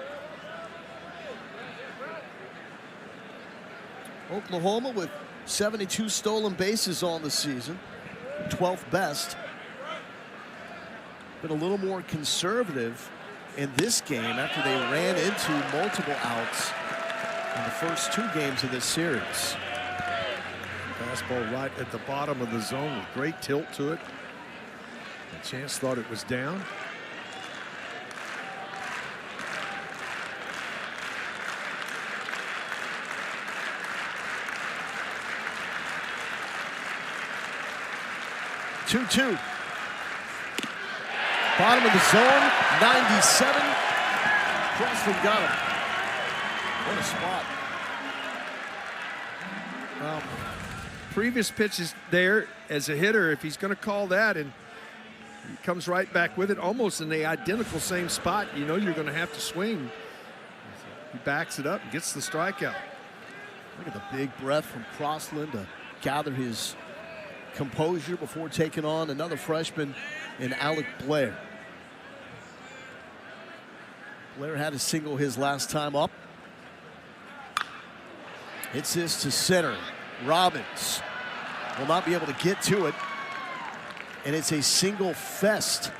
Oklahoma with 72 stolen bases on the season, 12th best. Been a little more conservative in this game after they ran into multiple outs in the first 2 games of this series. Fastball right at the bottom of the zone with great tilt to it. LaChance thought it was down. Two. Bottom of the zone, 97. Crossland got him. What a spot. Well, previous pitch is there as a hitter. If he's going to call that, and he comes right back with it, almost in the identical same spot, you know you're going to have to swing. He backs it up and gets the strikeout. Look at the big breath from Crossland to gather his composure before taking on another freshman in Alec Blair. Blair had a single his last time up. Hits this to center. Robbins will not be able to get to it. And it's a single fest.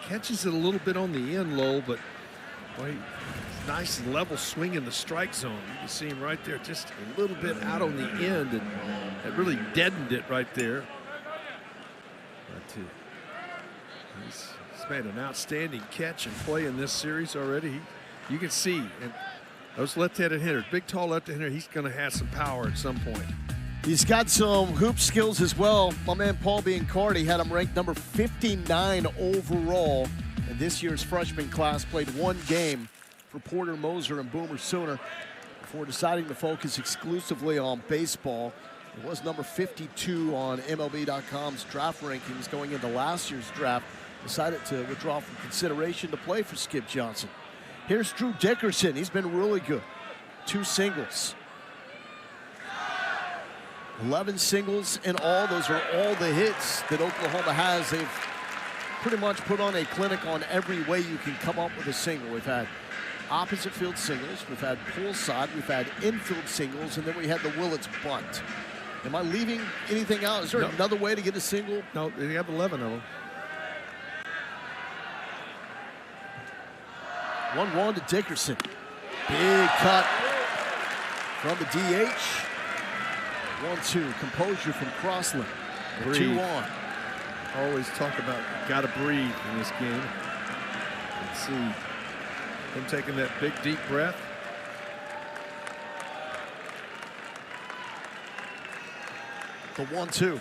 Catches it a little bit on the end low, but boy, nice level swing in the strike zone. You can see him right there, just a little bit out on the end, and it really deadened it right there. But he's made an outstanding catch and play in this series already. You can see, and those left-handed hitters, big, tall left-handed hitter, he's going to have some power at some point. He's got some hoop skills as well. My man Paul Biancardi had him ranked number 59 overall in this year's freshman class. Played 1 game for Porter Moser and Boomer Sooner before deciding to focus exclusively on baseball. It was number 52 on MLB.com's draft rankings going into last year's draft. Decided to withdraw from consideration to play for Skip Johnson. Here's Drew Dickerson. He's been really good. 2 singles. 11 singles in all. Those are all the hits that Oklahoma has. They've pretty much put on a clinic on every way you can come up with a single. We've had opposite field singles, we've had pull side, we've had infield singles, and then we had the Willetts bunt. Am I leaving anything out? Is there another way to get a single? No, they have 11 of them. 1-1 to Dickerson. Big cut from the DH. 1-2, composure from Crossland. with 2 on. Always talk about gotta breathe in this game. Let's see him taking that big deep breath. The 1-2.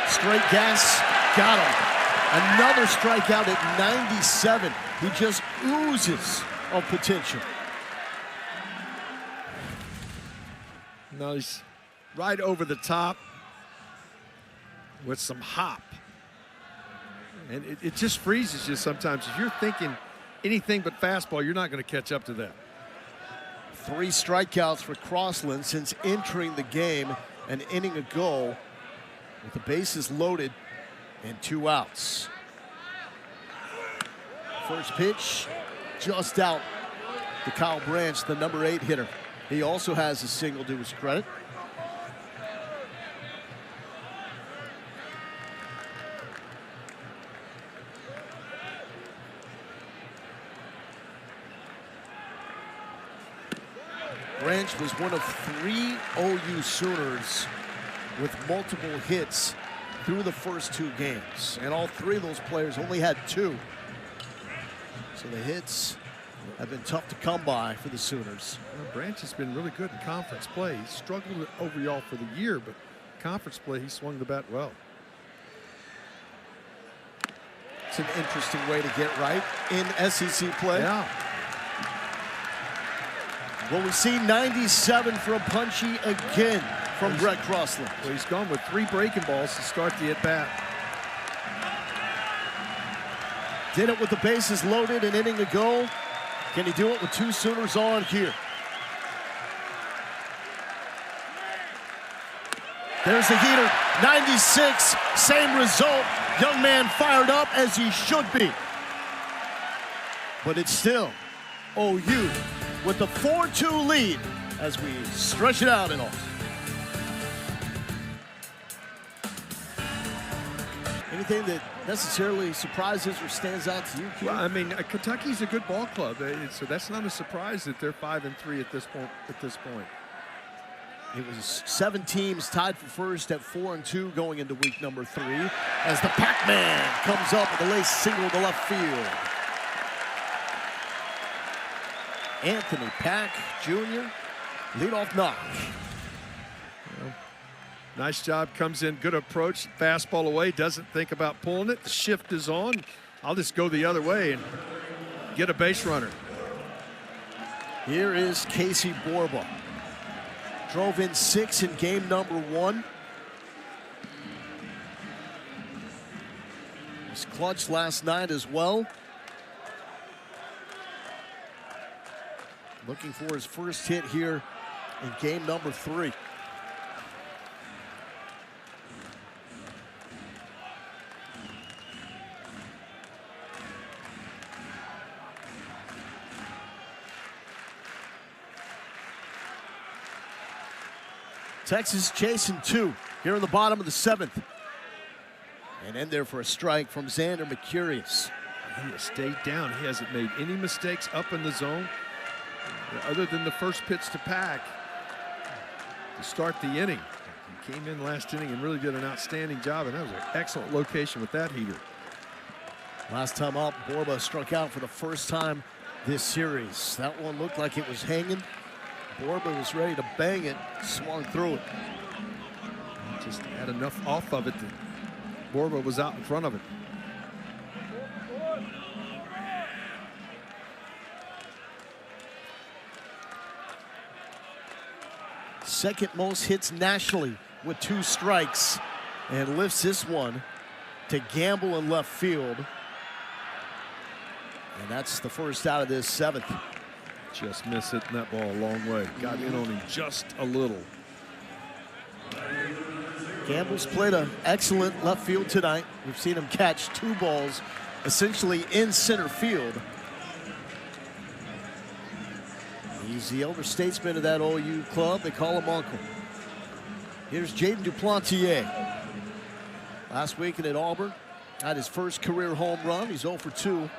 Straight gas, got him. Another strikeout at 97. He just oozes of potential. Now he's right over the top with some hop. And it just freezes you sometimes. If you're thinking anything but fastball, you're not going to catch up to that. 3 strikeouts for Crossland since entering the game, an inning ago, with the bases loaded and 2 outs. First pitch, just out to Kyle Branch, the number 8 hitter. He also has a single to his credit. Branch was one of 3 OU Sooners with multiple hits through the first 2 games. And all 3 of those players only had 2. So the hits have been tough to come by for the Sooners. Well, Branch has been really good in conference play. He struggled overall for the year, but conference play, he swung the bat well. It's an interesting way to get right in SEC play. Yeah. Well, we see 97 for a punchy again from Brett Crossland. Well, he's gone with 3 breaking balls to start the at-bat. Did it with the bases loaded an inning ago. Can he do it with 2 Sooners on here? There's the heater, 96, same result. Young man fired up as he should be. But it's still OU with the 4-2 lead as we stretch it out and all. Anything that necessarily surprises or stands out to you, Keith? Well, I mean, Kentucky's a good ball club, so that's not a surprise that they're 5-3 at this point. It was 7 teams tied for first at 4-2 going into week number 3 as the Pac-Man comes up with a late single to left field. Anthony Pack Jr. leadoff knock. Well, nice job, comes in, good approach, fastball away, doesn't think about pulling it. The shift is on. I'll just go the other way and get a base runner. Here is Casey Borba. Drove in 6 in game number 1. Was clutched last night as well. Looking for his first hit here in game number 3. Texas chasing 2 here in the bottom of the 7th. And in there for a strike from Xander Mercurius. He has stayed down. He hasn't made any mistakes up in the zone other than the first pitch to Pack to start the inning. He came in last inning and really did an outstanding job, and that was an excellent location with that heater. Last time up, Borba struck out for the first time this series. That one looked like it was hanging. Borba was ready to bang it, swung through it. He just had enough off of it that Borba was out in front of it. Second most hits nationally with 2 strikes, and lifts this one to Gamble in left field. And that's the first out of this 7th. Just missed hitting that ball a long way. Got in on him just a little. Gamble's played an excellent left field tonight. We've seen him catch 2 balls essentially in center field. He's the elder statesman of that OU club. They call him Uncle. Here's Jaden Duplantier. Last weekend at Auburn, had his first career home run. He's 0 for 2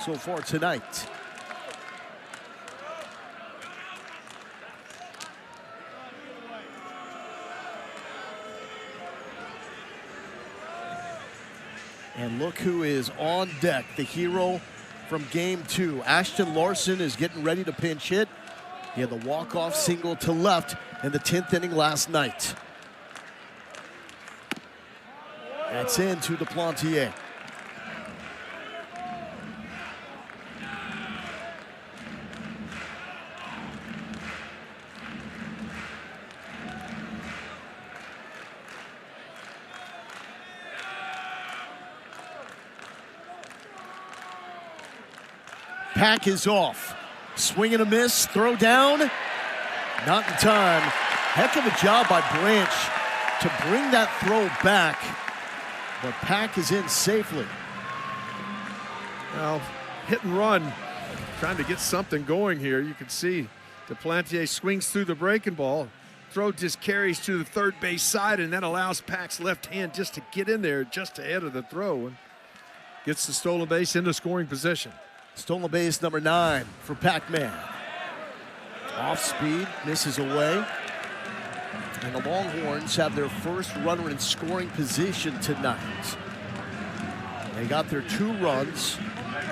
so far tonight. And look who is on deck, the hero from game 2. Ashton Larson is getting ready to pinch hit. He had the walk-off single to left in the 10th inning last night. That's in to Duplantier. Pack is off. Swing and a miss, throw down. Not in time. Heck of a job by Branch to bring that throw back. But Pack is in safely. Well, hit and run, trying to get something going here. You can see Duplantier swings through the breaking ball. Throw just carries to the third base side, and that allows Pack's left hand just to get in there just ahead of the throw and gets the stolen base into scoring position. Stolen base number 9 for Pac-Man. Off speed, misses away. And the Longhorns have their first runner in scoring position tonight. They got their 2 runs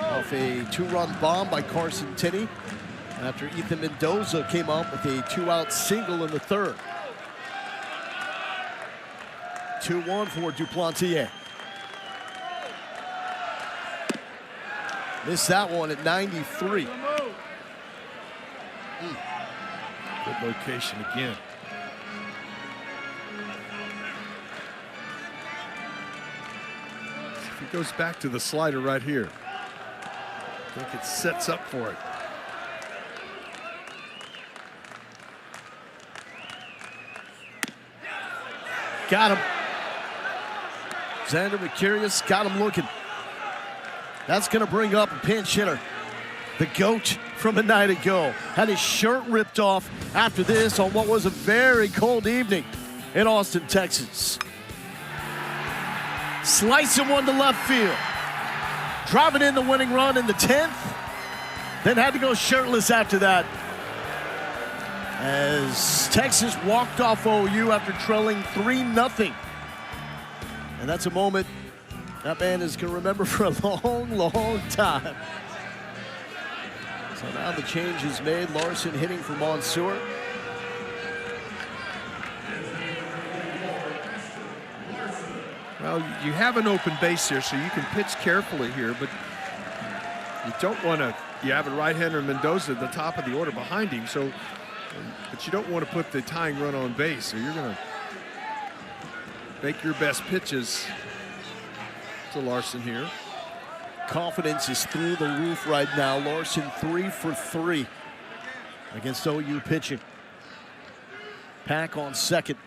off a 2-run bomb by Carson Tinney after Ethan Mendoza came up with a 2-out single in the 3rd. 2-1 for Duplantier. Missed that one at 93. Good location again. He goes back to the slider right here. I think it sets up for it. Got him. Xander Mercurius got him looking. That's going to bring up a pinch hitter. The GOAT from a night ago. Had his shirt ripped off after this on what was a very cold evening in Austin, Texas. Slicing one to left field. Driving in the winning run in the 10th. Then had to go shirtless after that. As Texas walked off OU after trailing 3-0. And that's a moment that man is going to remember for a long, long time. So now the change is made. Larson hitting for Mansour. Well, you have an open base here, so you can pitch carefully here, but you don't want to. You have a right-hander, Mendoza, at the top of the order behind him, so, but you don't want to put the tying run on base, so you're going to make your best pitches to Larson here. Confidence is through the roof right now. Larson 3 for 3 against OU pitching. Pack on second.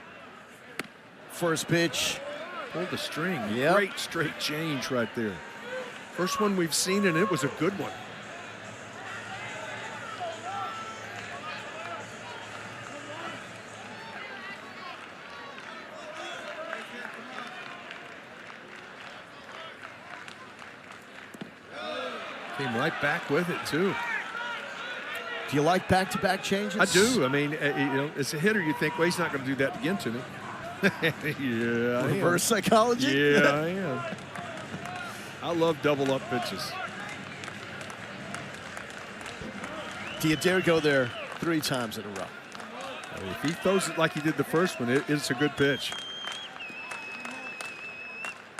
First pitch. Pulled the string. Yep. Great straight change right there. First one we've seen, and it was a good one. Came right back with it, too. Do you like back-to-back changes? I do. I mean, you know, as a hitter, you think, well, he's not going to do that again to me. Yeah, I Reverse am. psychology? Yeah, I am. I love double-up pitches. Do you dare go there 3 times in a row? I mean, if he throws it like he did the first one, it's a good pitch.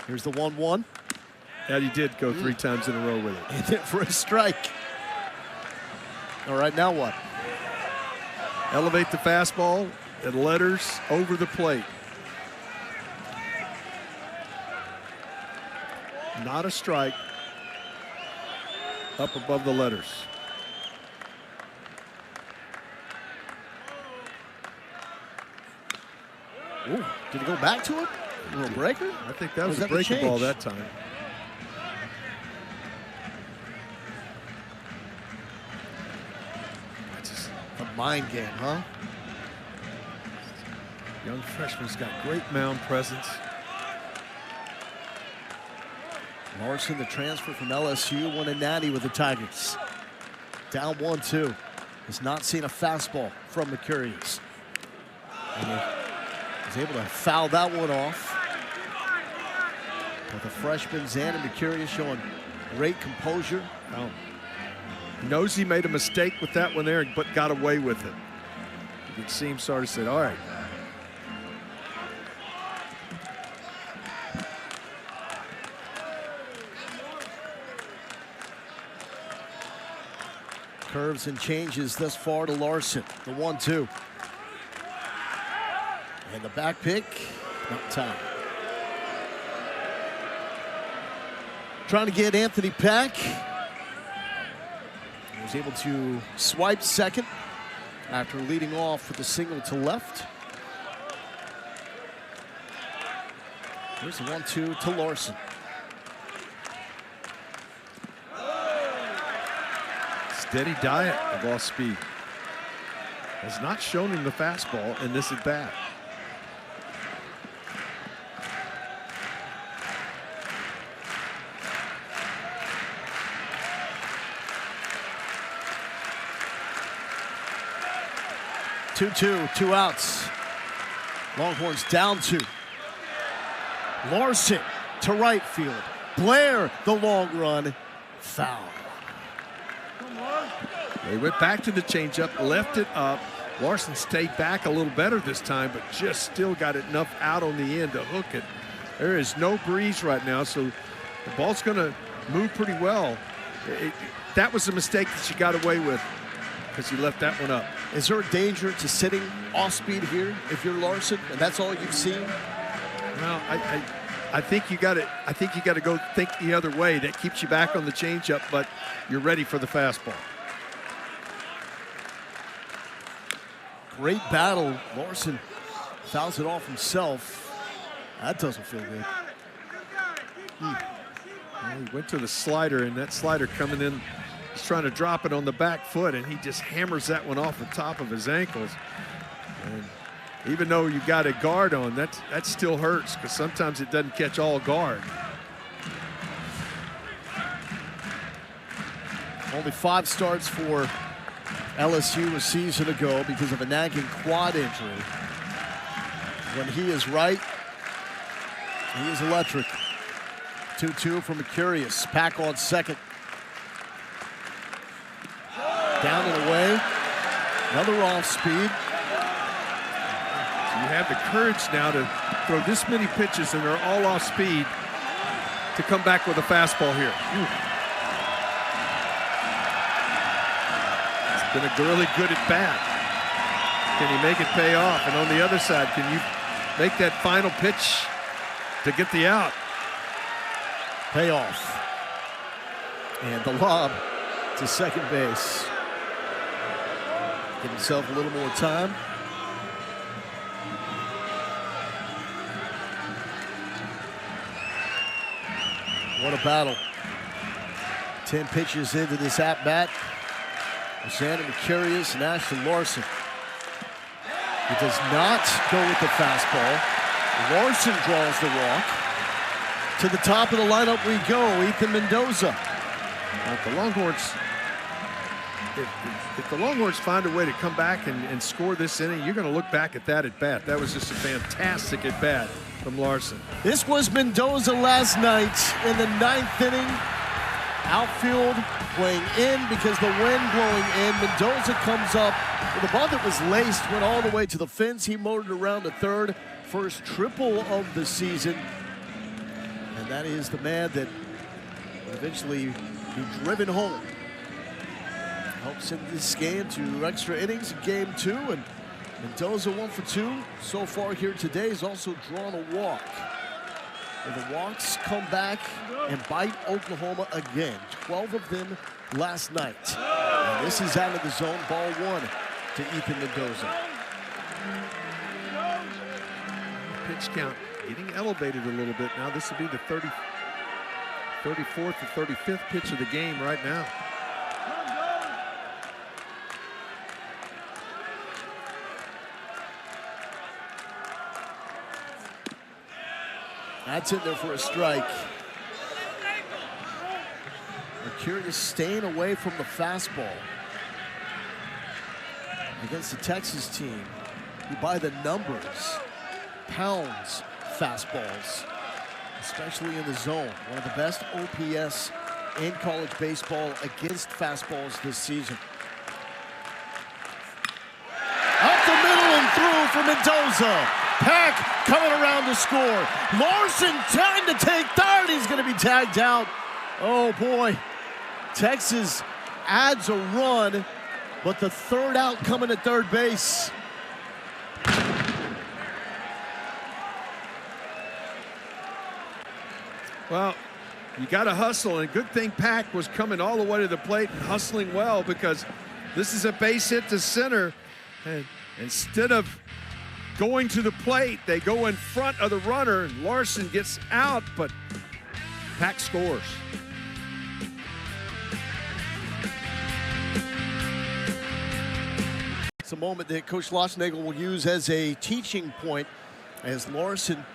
Here's the 1-1. And he did go 3 times in a row with it. And then for a strike. All right, now what? Elevate the fastball and letters over the plate. Not a strike. Up above the letters. Ooh, did he go back to it? A little breaker? I think that was a that the breaking ball change? that time. A mind game, huh? Young freshman's got great mound presence. Larson, the transfer from LSU, won a natty with the Tigers. Down 1-2. Has not seen a fastball from Mercurius. And he was able to foul that one off. But the freshman Xander Mercurius showing great composure. Well, he knows he made a mistake with that one there, but got away with it. You can see him sort of said, all right. Curves and changes thus far to Larson. The 1-2. And the back pick, not time. Trying to get Anthony Pack. He was able to swipe second after leading off with a single to left. Here's the 1-2 to Larson. Steady diet of off speed. Has not shown him the fastball in this at bat. Two, 2 outs. Longhorns down 2. Larson to right field. Blair, the long run, foul. They went back to the changeup, left it up. Larson stayed back a little better this time, but just still got enough out on the end to hook it. There is no breeze right now, so the ball's going to move pretty well. That was a mistake that you got away with because you left that one up. Is there a danger to sitting off speed here if you're Larson and that's all you've seen? Well, I think you got to. I think you got to go think the other way. That keeps you back on the changeup, but you're ready for the fastball. Great battle. Larson fouls it off himself. That doesn't feel good. Well, he went to the slider, and that slider coming in, he's trying to drop it on the back foot, and he just hammers that one off the top of his ankles. And even though you got a guard on, that still hurts because sometimes it doesn't catch all guard. Only 5 starts for LSU a season ago because of a nagging quad injury. When he is right, he is electric. 2-2 from Mercurius. Pack on second. Down and away. Another off speed. So you have the courage now to throw this many pitches, and they're all off speed, to come back with a fastball here. It's been a really good at bat. Can he make it pay off? And on the other side, can you make that final pitch to get the out? Payoff. And the lob to second base. Give himself a little more time. What a battle. 10 pitches into this at-bat. Xander Mercurius and Ashton Larson. He does not go with the fastball. Larson draws the walk. To the top of the lineup we go, Ethan Mendoza. If the Longhorns, if the Longhorns find a way to come back and score this inning, you're going to look back at that at bat. That was just a fantastic at bat from Larson. This was Mendoza last night in the 9th inning. Outfield playing in because the wind blowing in. Mendoza comes up with a ball that was laced, went all the way to the fence. He motored around to third. First triple of the season. And that is the man that will eventually be driven home. Helps send this game to extra innings in game 2. And Mendoza 1 for 2 so far here today. He's also drawn a walk. And the walks come back and bite Oklahoma again. 12 of them last night. And this is out of the zone. Ball 1 to Ethan Mendoza. Pitch count getting elevated a little bit now. This will be the 34th or 35th pitch of the game right now. That's in there for a strike. Mercurius staying away from the fastball against the Texas team, who by the numbers pounds fastballs. especially in the zone. One of the best OPS in college baseball against fastballs this season. Up the middle and through for Mendoza. Pack coming around to score. Larson trying to take third. He's going to be tagged out. Oh, boy. Texas adds a run, but the third out coming at third base. Well, you got to hustle, and good thing Pack was coming all the way to the plate and hustling well, because this is a base hit to center, and instead of going to the plate, they go in front of the runner, and Larson gets out, but Pack scores. It's a moment that Coach Loschnagel will use as a teaching point, as Larson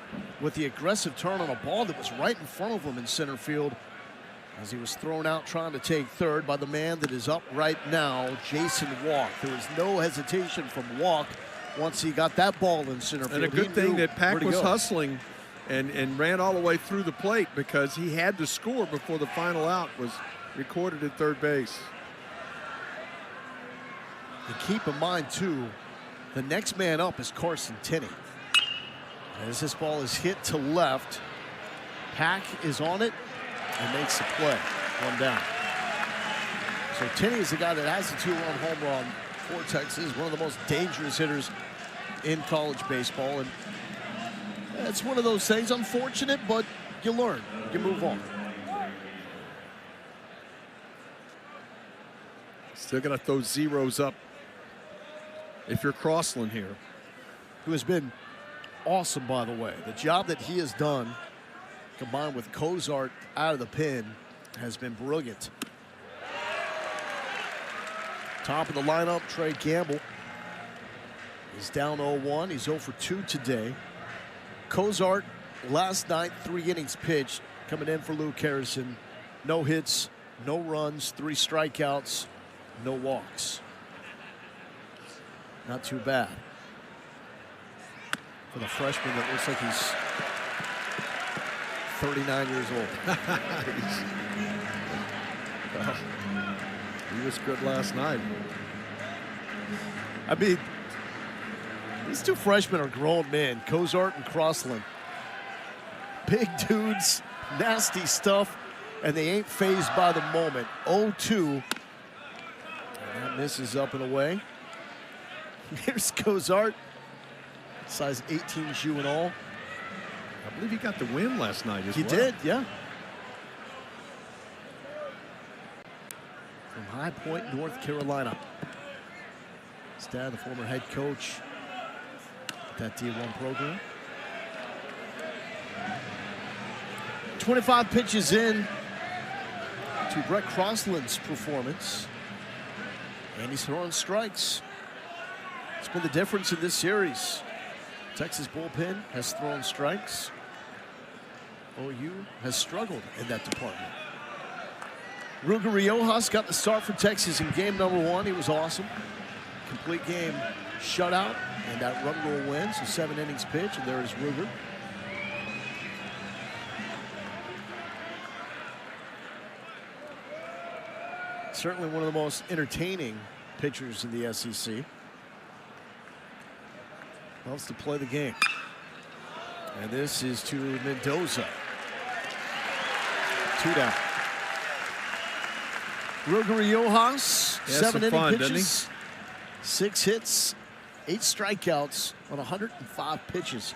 with the aggressive turn on a ball that was right in front of him in center field, as he was thrown out trying to take third by the man that is up right now, Jason Walk. There was no hesitation from Walk once he got that ball in center field. And a good thing that Pack was hustling and ran all the way through the plate, because he had to score before the final out was recorded at third base. And keep in mind, too, the next man up is Carson Tenney. As this ball is hit to left, Pack is on it and makes the play. One down. So Tenney is the guy that has the two-run home run for Texas, one of the most dangerous hitters in college baseball. And it's one of those things, unfortunate, but you learn, you move on. Still got to throw zeros up if you're Crossland here. Who has been awesome, by the way. The job that he has done, combined with Cozart out of the pen, has been brilliant. Top of the lineup, Trey Gamble is down 0-1. He's 0 for 2 today. Cozart, last night, 3 innings pitched, coming in for Luke Harrison. No hits, no runs, 3 strikeouts, no walks. Not too bad for the freshman that looks like he's 39 years old. Well, he was good last night. I mean, these two freshmen are grown men, Cozart and Crossland. Big dudes, nasty stuff, and they ain't phased by the moment. 0-2. And that misses up and away. Here's Cozart. Size 18 shoe and all. I believe he got the win last night as well. He did, yeah. From High Point, North Carolina. His dad, the former head coach at that D1 program. 25 pitches in to Brett Crossland's performance. And he's throwing strikes. It's been the difference in this series. Texas bullpen has thrown strikes. OU has struggled in that department. Ruger Riojas got the start for Texas in game number 1. He was awesome. Complete game shutout and that run rule win. So 7 innings pitch, and there is Ruger. Certainly one of the most entertaining pitchers in the SEC. Loves to play the game. And this is to Mendoza. 2 down. Ruger Riojas, 7 inning pitches, 6 hits, 8 strikeouts on 105 pitches.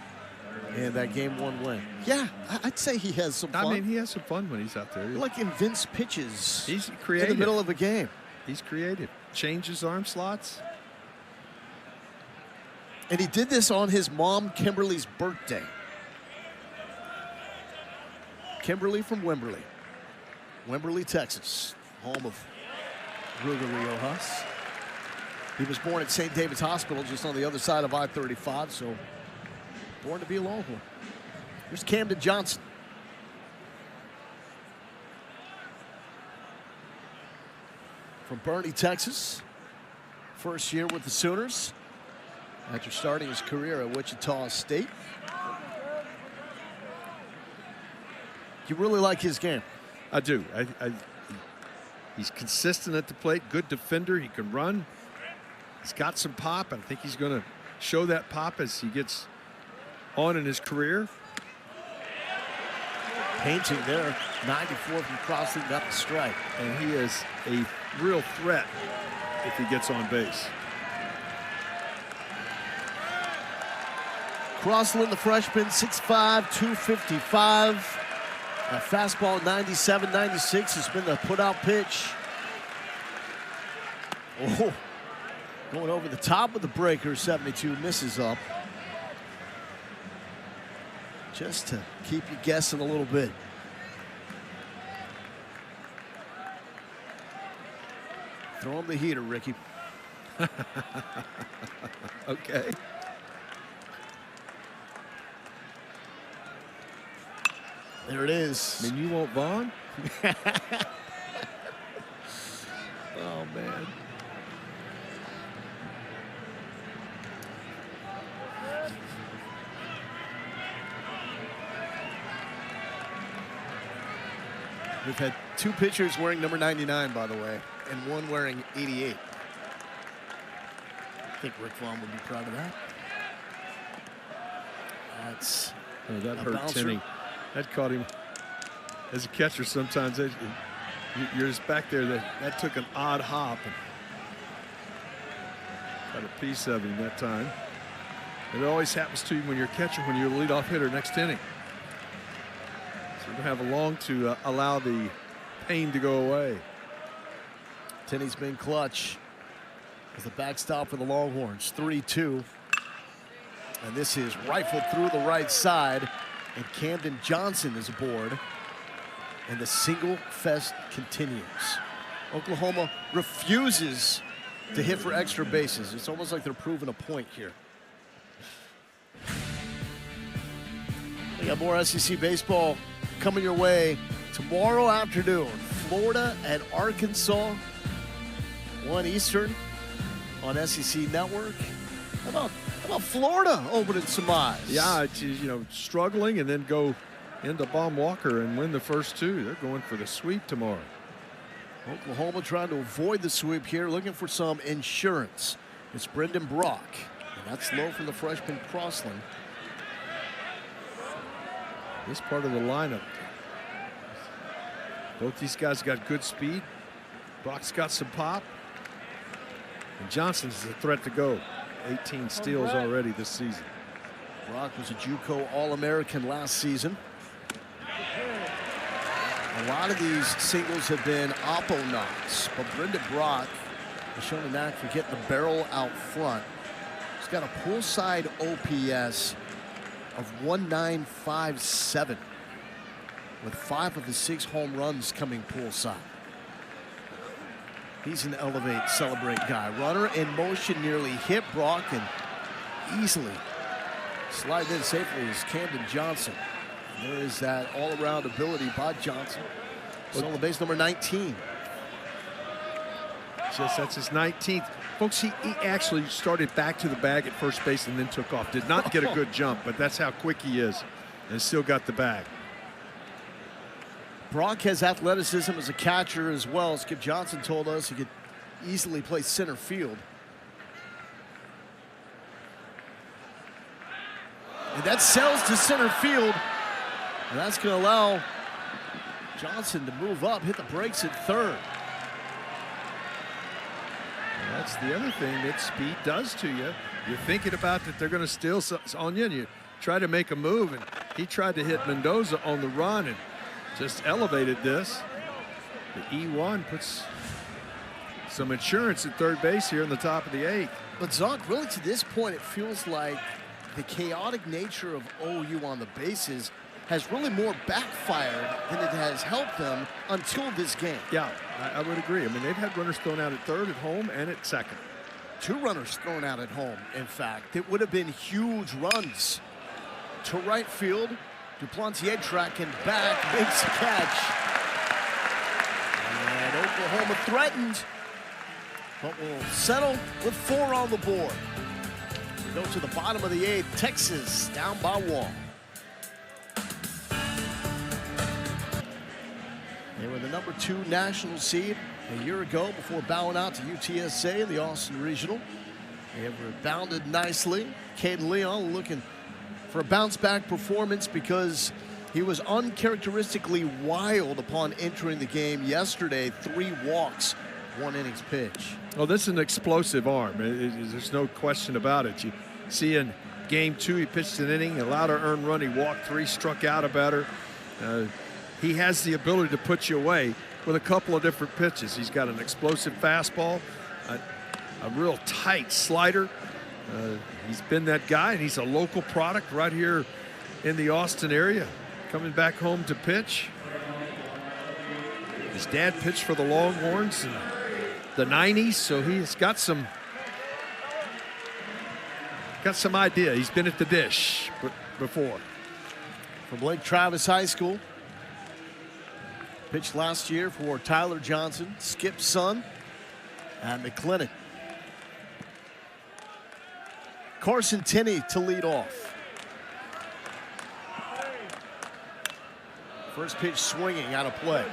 And that game 1 win. Yeah, I'd say he has some fun. I mean, he has some fun when he's out there. Like invents pitches. He's creative. In the middle of a game. He's creative. Changes arm slots. And he did this on his mom, Kimberly's birthday. Kimberly from Wimberley. Wimberley, Texas, home of Ruger Riojas. He was born at St. David's Hospital, just on the other side of I-35, so born to be a Longhorn. Here's Camden Johnson. From Bernie, Texas. First year with the Sooners after starting his career at Wichita State. You really like his game. I do. He's consistent at the plate, good defender. He can run. He's got some pop. I think he's going to show that pop as he gets on in his career. Painting there, 94 from Crossland, got the strike. And he is a real threat if he gets on base. Crossland, the freshman, 6'5", 255. A fastball 97, 96 has been the put-out pitch. Oh, going over the top of the breaker, 72, misses up. Just to keep you guessing a little bit. Throw him the heater, Ricky. Okay. There it is. I mean, you won't Vaughn? Oh, man. We've had 2 pitchers wearing number 99, by the way, and 1 wearing 88. I think Rick Vaughn would be proud of that. That's that a hurt bouncer. Tenney. That caught him as a catcher. Sometimes you're just back there. That took an odd hop. Got a piece of him that time. It always happens to you when you're a catcher, when you're the leadoff hitter next inning. So we're going to have a long to allow the pain to go away. Tenney's been clutch as the backstop for the Longhorns. 3-2. And this is rifled through the right side. And Camden Johnson is aboard. And the single fest continues. Oklahoma refuses to hit for extra bases. It's almost like they're proving a point here. We got more SEC baseball coming your way tomorrow afternoon. Florida and Arkansas, 1 Eastern on SEC Network. How about Florida opening some eyes? Yeah, it's, struggling and then go into Baum Walker and win the first 2. They're going for the sweep tomorrow. Oklahoma trying to avoid the sweep here, looking for some insurance. It's Brendan Brock, and that's low from the freshman Crossland. This part of the lineup, both these guys got good speed. Brock's got some pop, and Johnson's a threat to go. 18 steals already this season. Brock was a JUCO All-American last season. A lot of these singles have been oppo knocks, but Brendan Brock has shown a knack for getting the barrel out front. He's got a poolside OPS of 1957, with 5 of his 6 home runs coming poolside. He's an elevate, celebrate guy. Runner in motion nearly hit Brock and easily slide in safely is Camden Johnson. And there is that all-around ability by Johnson. Stolen base number 19. That's his 19th. Folks, he actually started back to the bag at first base and then took off. Did not get a good jump, but that's how quick he is, and still got the bag. Brock has athleticism as a catcher as well. Skip Johnson told us he could easily play center field. And that sells to center field. And that's going to allow Johnson to move up, hit the brakes at third. Well, that's the other thing that speed does to you. You're thinking about that they're going to steal on you, and you try to make a move. And he tried to hit Mendoza on the run and just elevated this. The E1 puts some insurance at third base here in the top of the 8th. But Zonk, really to this point, it feels like the chaotic nature of OU on the bases has really more backfired than it has helped them until this game. Yeah, I would agree. I mean, they've had runners thrown out at third, at home, and at second. 2 runners thrown out at home, in fact. It would have been huge runs to right field. Duplantier tracking back, makes a catch. And Oklahoma threatened, but will settle with 4 on the board. We go to the bottom of the 8th. Texas down by 1. They were the #2 national seed a year ago before bowing out to UTSA in the Austin Regional. They have rebounded nicely. Caden Leon looking for a bounce-back performance because he was uncharacteristically wild upon entering the game yesterday. 3 walks, 1 innings pitch. Well, this is an explosive arm. There's no question about it. You see in game 2, he pitched an inning, allowed an earned run. He walked 3, struck out a batter. He has the ability to put you away with a couple of different pitches. He's got an explosive fastball, a real tight slider. He's been that guy, and he's a local product right here in the Austin area, coming back home to pitch. His dad pitched for the Longhorns in the 90s, so he's got some idea. He's been at the dish before. From Lake Travis High School. Pitched last year for Tyler Johnson, Skip's son, and McClinton. Carson Tinney to lead off. First pitch swinging out of play.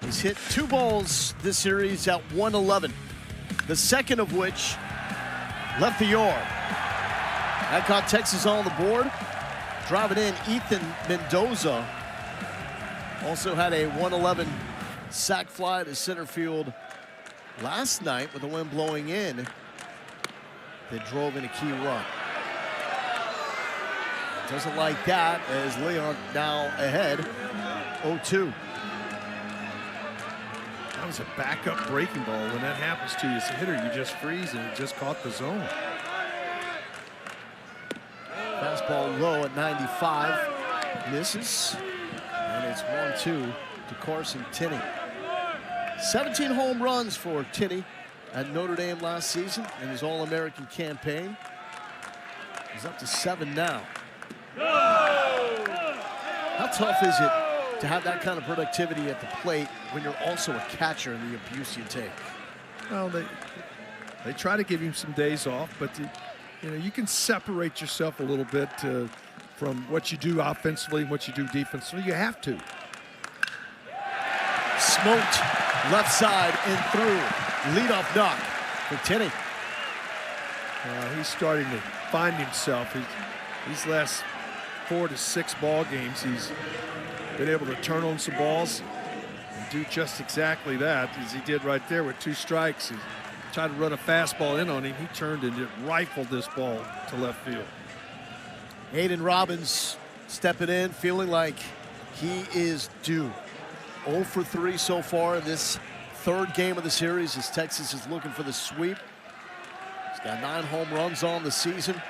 He's hit 2 balls this series at 111. The second of which left the yard. That caught Texas on the board. Driving in, Ethan Mendoza also had a 111 sac fly to center field last night with the wind blowing in that drove in a key run. Doesn't like that as Leon now ahead 0-2. That was a backup breaking ball. When that happens to you as a hitter, you just freeze, and it just caught the zone. Fastball low at 95. Misses. And it's 1-2 to Carson Tinney. 17 home runs for Tinney at Notre Dame last season in his All-American campaign. He's up to 7 now. How tough is it to have that kind of productivity at the plate when you're also a catcher and the abuse you take? Well, they try to give him some days off, but you can separate yourself a little bit from what you do offensively and what you do defensively. You have to. Smoked left side and through. Leadoff knock for Tinney. He's starting to find himself. These last 4 to 6 ball games, he's been able to turn on some balls and do just exactly that, as he did right there with 2 strikes. He tried to run a fastball in on him. He turned and just rifled this ball to left field. Aiden Robbins stepping in, feeling like he is due. 0 for 3 so far in this 3rd game of the series as Texas is looking for the sweep. He's got 9 home runs on the season.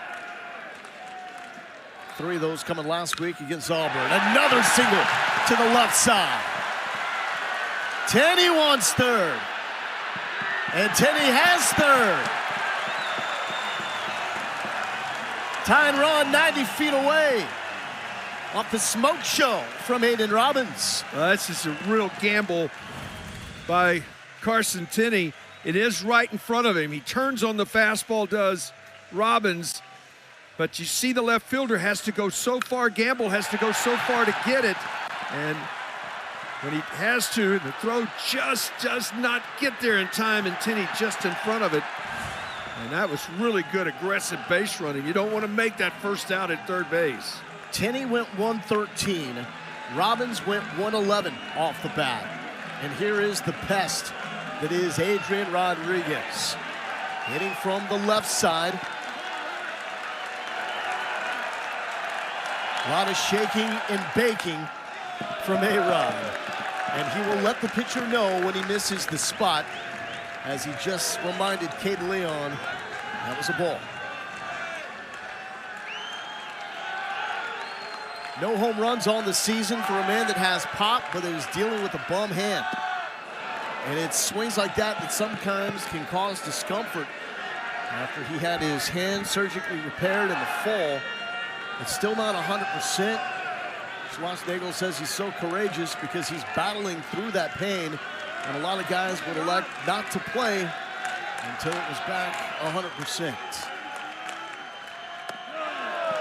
3 of those coming last week against Auburn. Another single to the left side. Tinney wants 3rd. And Tinney has 3rd. Tying run 90 feet away off the smoke show from Aiden Robbins. This is a real gamble by Carson Tinney. It is right in front of him. He turns on the fastball, does Robbins. But you see the left fielder has to go so far, Gamble has to go so far to get it. And when he has to, the throw just does not get there in time, and Tinney just in front of it. And that was really good aggressive base running. You don't want to make that first out at 3rd base. Tinney went 113. Robbins went 111 off the bat. And here is the pest that is Adrian Rodriguez. Hitting from the left side. A lot of shaking and baking from A-Rod. And he will let the pitcher know when he misses the spot, as he just reminded Caden Leon that was a ball. No home runs on the season for a man that has pop, but is dealing with a bum hand. And it's swings like that that sometimes can cause discomfort. After he had his hand surgically repaired in the fall, it's still not 100%. Schwarzenegger says he's so courageous because he's battling through that pain, and a lot of guys would elect not to play until it was back 100%.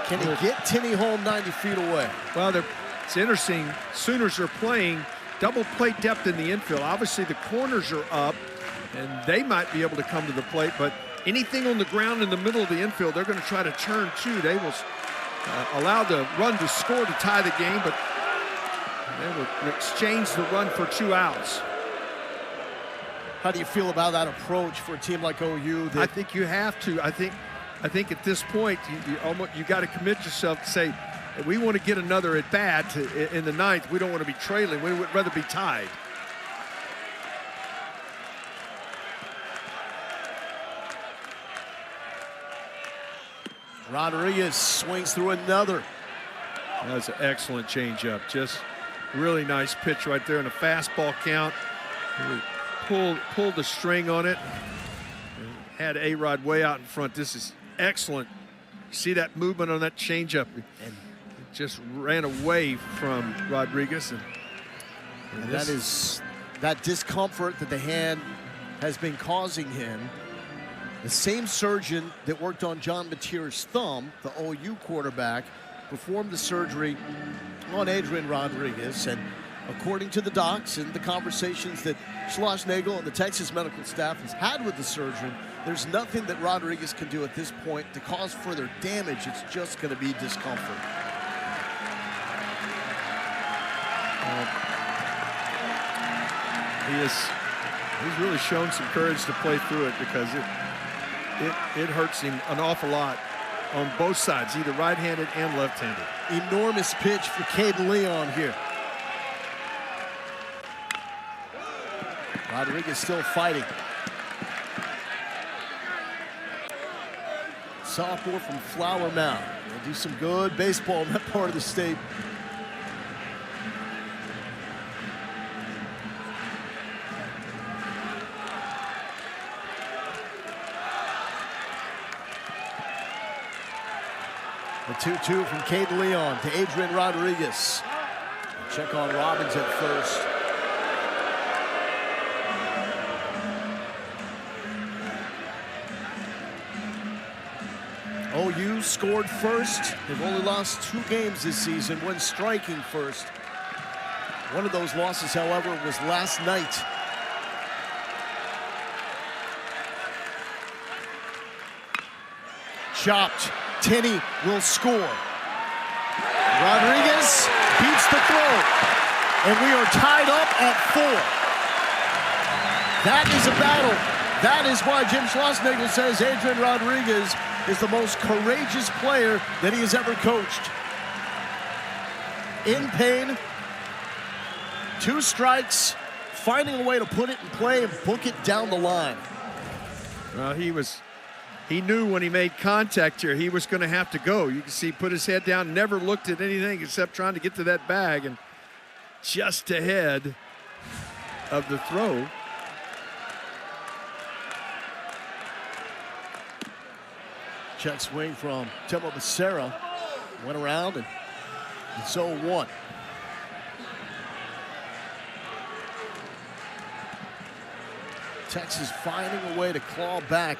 Can he get Tinney home 90 feet away? Well, it's interesting. Sooners are playing double play depth in the infield. Obviously, the corners are up, and they might be able to come to the plate, but anything on the ground in the middle of the infield, they're going to try to turn to. They will allow the run to score to tie the game, but they will exchange the run for 2 outs. How do you feel about that approach for a team like OU? I think you have to. I think at this point, you got to commit yourself to say, we want to get another at bat in the 9th. We don't want to be trailing. We would rather be tied. Rodriguez swings through another. That's an excellent changeup. Just really nice pitch right there in a fastball count. Really pulled the string on it. And had A-Rod way out in front. This is excellent. See that movement on that changeup. And it just ran away from Rodriguez. And that is that discomfort that the hand has been causing him. The same surgeon that worked on John Mateer's thumb, the OU quarterback, performed the surgery on Adrian Rodriguez. And according to the docs and the conversations that Schlossnagle and the Texas medical staff has had with the surgeon, there's nothing that Rodriguez can do at this point to cause further damage. It's just going to be discomfort. He's really shown some courage to play through it, because it hurts him an awful lot on both sides, either right-handed and left-handed. Enormous pitch for Caden Leon here. Rodriguez still fighting. Sophomore from Flower Mound. They do some good baseball in that part of the state. The 2-2 from Caden Leon to Adrian Rodriguez. Check on Robbins at first. OU scored first. They've only lost 2 games this season when striking first. One of those losses, however, was last night. Chopped. Tenney will score. Rodriguez beats the throw. And we are tied up at 4. That is a battle. That is why Jim Schlossnagle says Adrian Rodriguez is the most courageous player that he has ever coached. In pain, 2 strikes, finding a way to put it in play and book it down the line. Well, he knew when he made contact here, he was going to have to go. You can see he put his head down, never looked at anything except trying to get to that bag, and just ahead of the throw. Check swing from Temo Becerra. Went around and it's 0-1. Texas finding a way to claw back.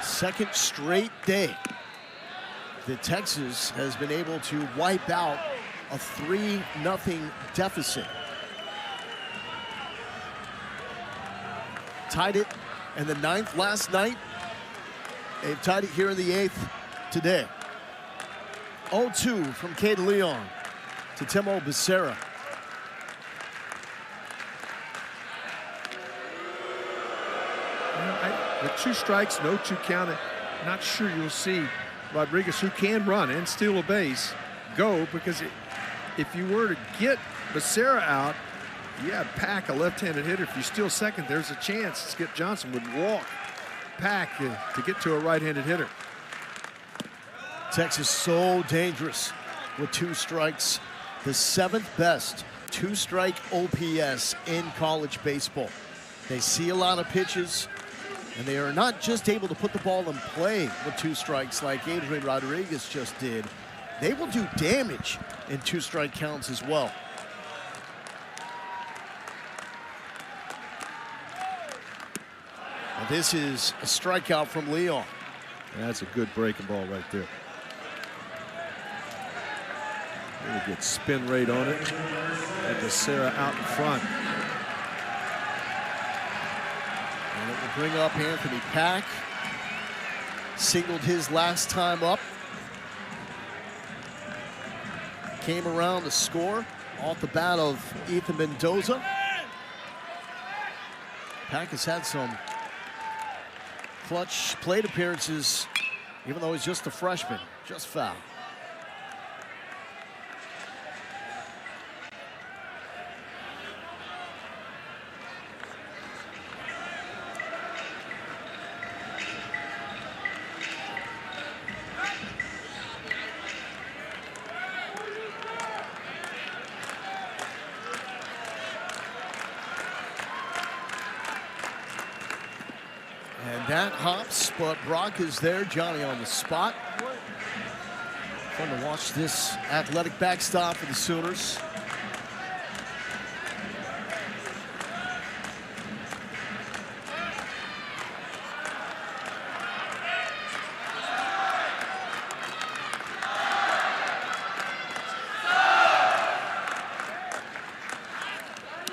Second straight day that Texas has been able to wipe out a 3-0 deficit. Tied it in the 9th last night. They've tied it here in the 8th today. 0-2 from Caden Leon to Temo Becerra. With 2 strikes, no 2 count, not sure you'll see Rodriguez, who can run and steal a base, go, because if you were to get Becerra out, Pack, a left-handed hitter. If you steal second, there's a chance Skip Johnson would walk Pack to get to a right-handed hitter. Texas so dangerous with 2 strikes. The 7th best 2-strike OPS in college baseball. They see a lot of pitches, and they are not just able to put the ball in play with 2 strikes like Adrian Rodriguez just did. They will do damage in 2-strike counts as well. And this is a strikeout from Leon. That's a good breaking ball right there. Really good spin rate on it. And Becerra out in front. And it will bring up Anthony Pack. Singled his last time up. Came around to score off the bat of Ethan Mendoza. Pack has had some clutch plate appearances, even though he's just a freshman, just foul. That hops, but Brock is there. Johnny on the spot. Fun to watch this athletic backstop for the Sooners.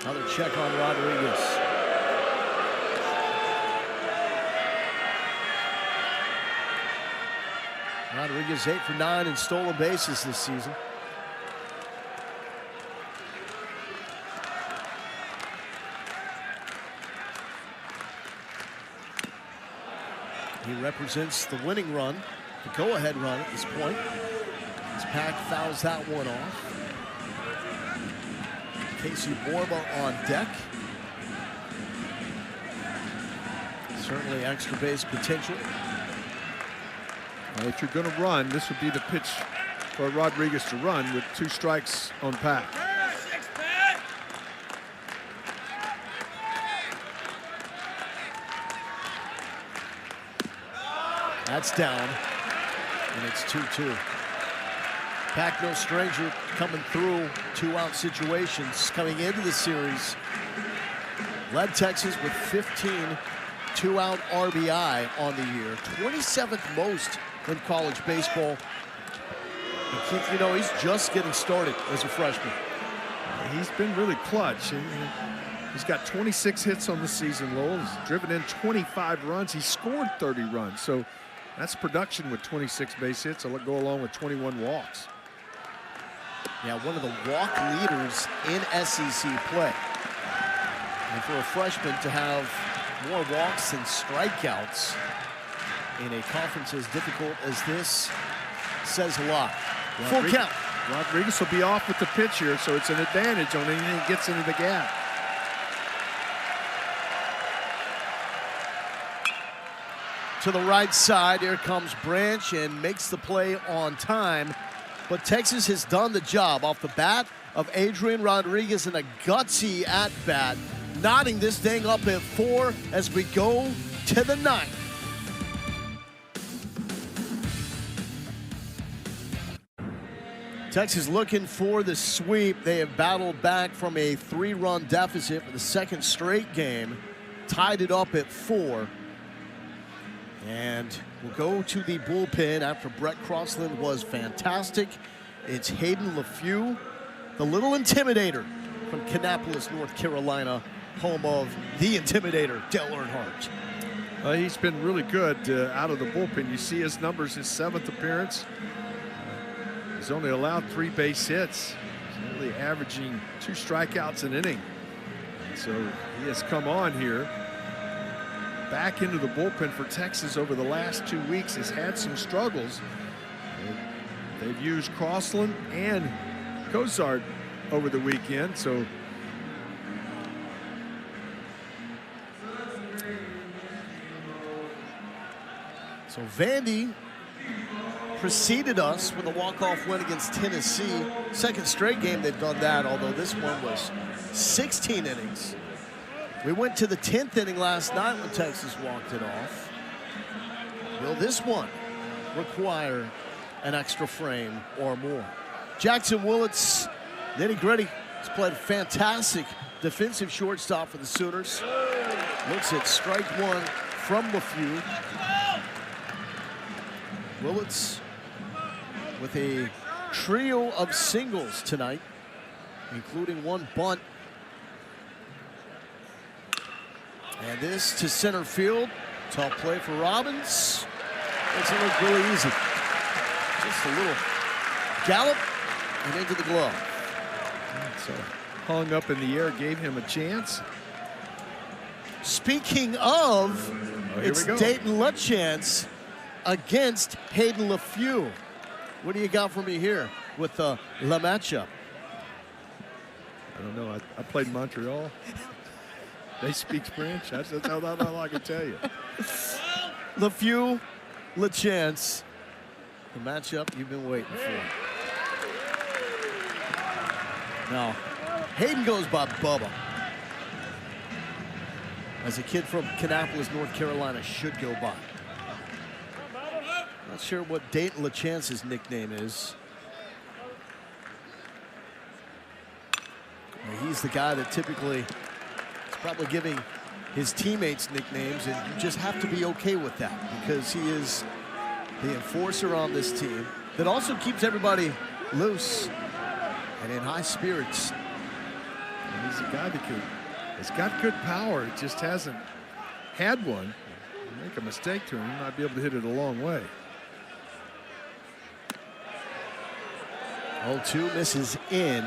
Another check on Rodriguez. Rodriguez 8 for 9 in stolen bases this season. He represents the winning run, the go-ahead run at this point. As Pack fouls that one off. Casey Borba on deck. Certainly extra base potential. If you're going to run, this would be the pitch for Rodriguez to run with 2 strikes on Pack. That's down, and it's 2-2. Pack no stranger coming through 2-out situations coming into the series. Led Texas with 15 2-out RBI on the year, 27th most in college baseball. And Keith, you know, he's just getting started as a freshman. He's been really clutch. He's got 26 hits on the season, Lowell. He's driven in 25 runs. He scored 30 runs. So that's production with 26 base hits. I'll go along with 21 walks. Yeah, one of the walk leaders in SEC play. And for a freshman to have more walks than strikeouts in a conference as difficult as this says a lot. Full count. Rodriguez will be off with the pitch here, so it's an advantage on anything that gets into the gap. To the right side, here comes Branch and makes the play on time. But Texas has done the job off the bat of Adrian Rodriguez in a gutsy at-bat, knotting this thing up at 4 as we go to the 9th. Texas looking for the sweep. They have battled back from a 3-run deficit for the second straight game, tied it up at 4. And we'll go to the bullpen after Brett Crossland was fantastic. It's Hayden LeFew, the little intimidator from Kannapolis, North Carolina, home of the intimidator, Dale Earnhardt. He's been really good out of the bullpen. You see his numbers, his 7th appearance. He's only allowed 3 base hits. He's only averaging 2 strikeouts an inning. And so he has come on here. Back into the bullpen for Texas over the last 2 weeks. Has had some struggles. They've used Crossland and Cozart over the weekend. So Vandy preceded us with a walk-off win against Tennessee. Second straight game they've done that, although this one was 16 innings. We went to the 10th inning last night when Texas walked it off. Will this one require an extra frame or more? Jackson Willits, nitty-gritty, has played a fantastic defensive shortstop for the Sooners. Looks at strike 1 from LeFew. Willits with a trio of singles tonight, including one bunt. And this to center field. Tough play for Robbins. Makes it look really easy. Just a little gallop and into the glove. So hung up in the air, gave him a chance. Speaking of, here it's we go. Dayton LaChance against Hayden LaFew. What do you got for me here with the La matchup? I don't know. I played Montreal. They speak French. That's all I can tell you. LaFew, LaChance, the matchup you've been waiting for. Now, Hayden goes by Bubba. As a kid from Kannapolis, North Carolina, should go by. Not sure what Dayton LaChance's nickname is. Now, he's the guy that typically is probably giving his teammates nicknames, and you just have to be okay with that because he is the enforcer on this team that also keeps everybody loose and in high spirits. And he's a guy that has got good power. It just hasn't had one. You make a mistake to him, he might be able to hit it a long way. 0-2 misses in.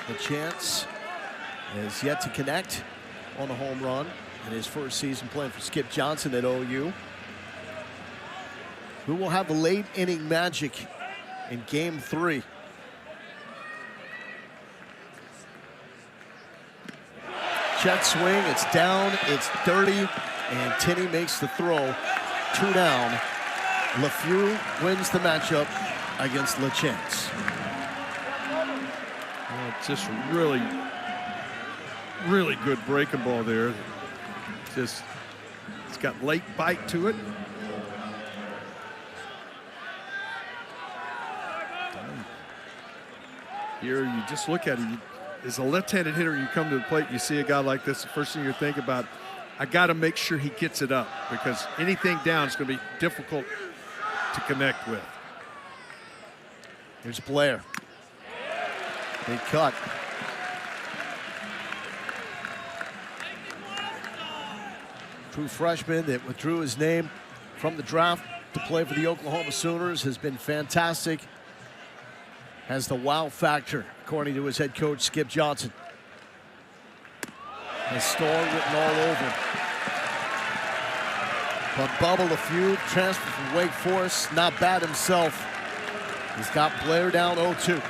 The chance has yet to connect on a home run in his first season playing for Skip Johnson at OU. Who will have the late inning magic in game 3? Check swing, it's down, it's dirty, and Tinney makes the throw. 2 down. LaFew wins the matchup against LaChance. Just really, really good breaking ball there. Just, it's got late bite to it. Here, you just look at it. As a left-handed hitter, you come to the plate, you see a guy like this, the first thing you're thinking about, I got to make sure he gets it up because anything down is going to be difficult to connect with. Here's Blair. Big cut. True freshman that withdrew his name from the draft to play for the Oklahoma Sooners has been fantastic. Has the wow factor, according to his head coach, Skip Johnson. A star written all over him. But Bubba LaFew, transfer from Wake Forest, not bad himself. He's got Blair down 0-2.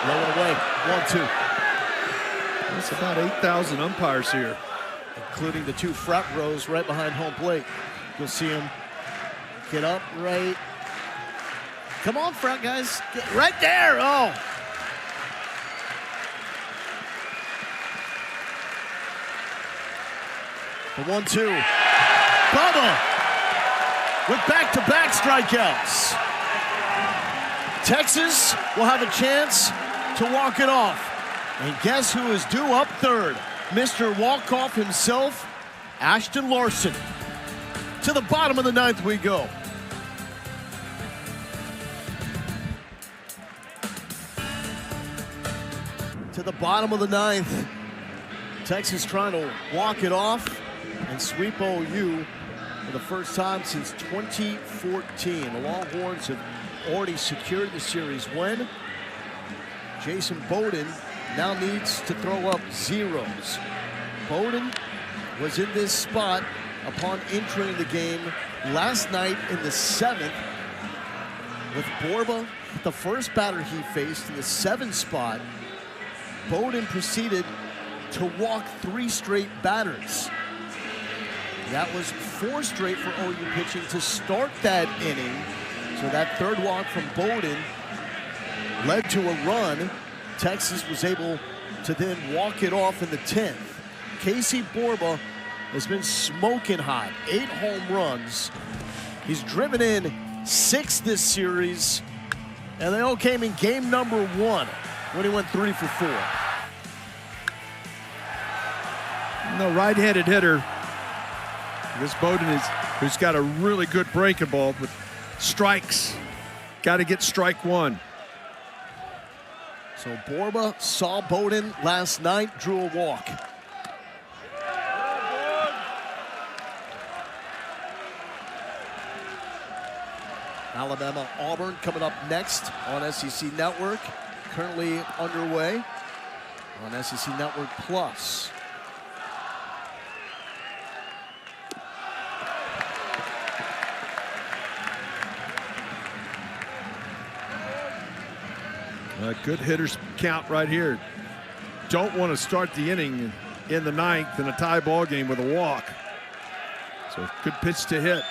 Low and away, 1-2. That's about 8,000 umpires here, including the 2 front rows right behind home plate. You'll see him get up right. Come on, front guys. Get right there. Oh. The 1-2. Bubba with back-to-back strikeouts. Texas will have a chance to walk it off. And guess who is due up third? Mr. Walk-Off himself, Ashton Larson. To the bottom of the 9th we go. To the bottom of the 9th. Texas trying to walk it off and sweep OU for the first time since 2014. The Longhorns have already secured the series win. Jason Bowden now needs to throw up zeros. Bowden was in this spot upon entering the game last night in the 7th with Borba, the first batter he faced in the 7th spot. Bowden proceeded to walk 3 straight batters. That was 4 straight for OU pitching to start that inning. So that third walk from Bowden led to a run. Texas was able to then walk it off in the 10th. Casey Borba has been smoking hot. 8 home runs. He's driven in 6 this series, and they all came in game number 1 when he went 3 for 4. the right-handed hitter. This Bowden who's got a really good breaking ball, but strikes. Got to get strike one. So Borba saw Bowden last night, drew a walk. Alabama Auburn coming up next on SEC Network. Currently underway on SEC Network Plus. A good hitters count right here. Don't want to start the inning in the ninth in a tie ball game with a walk. So good pitch to hit.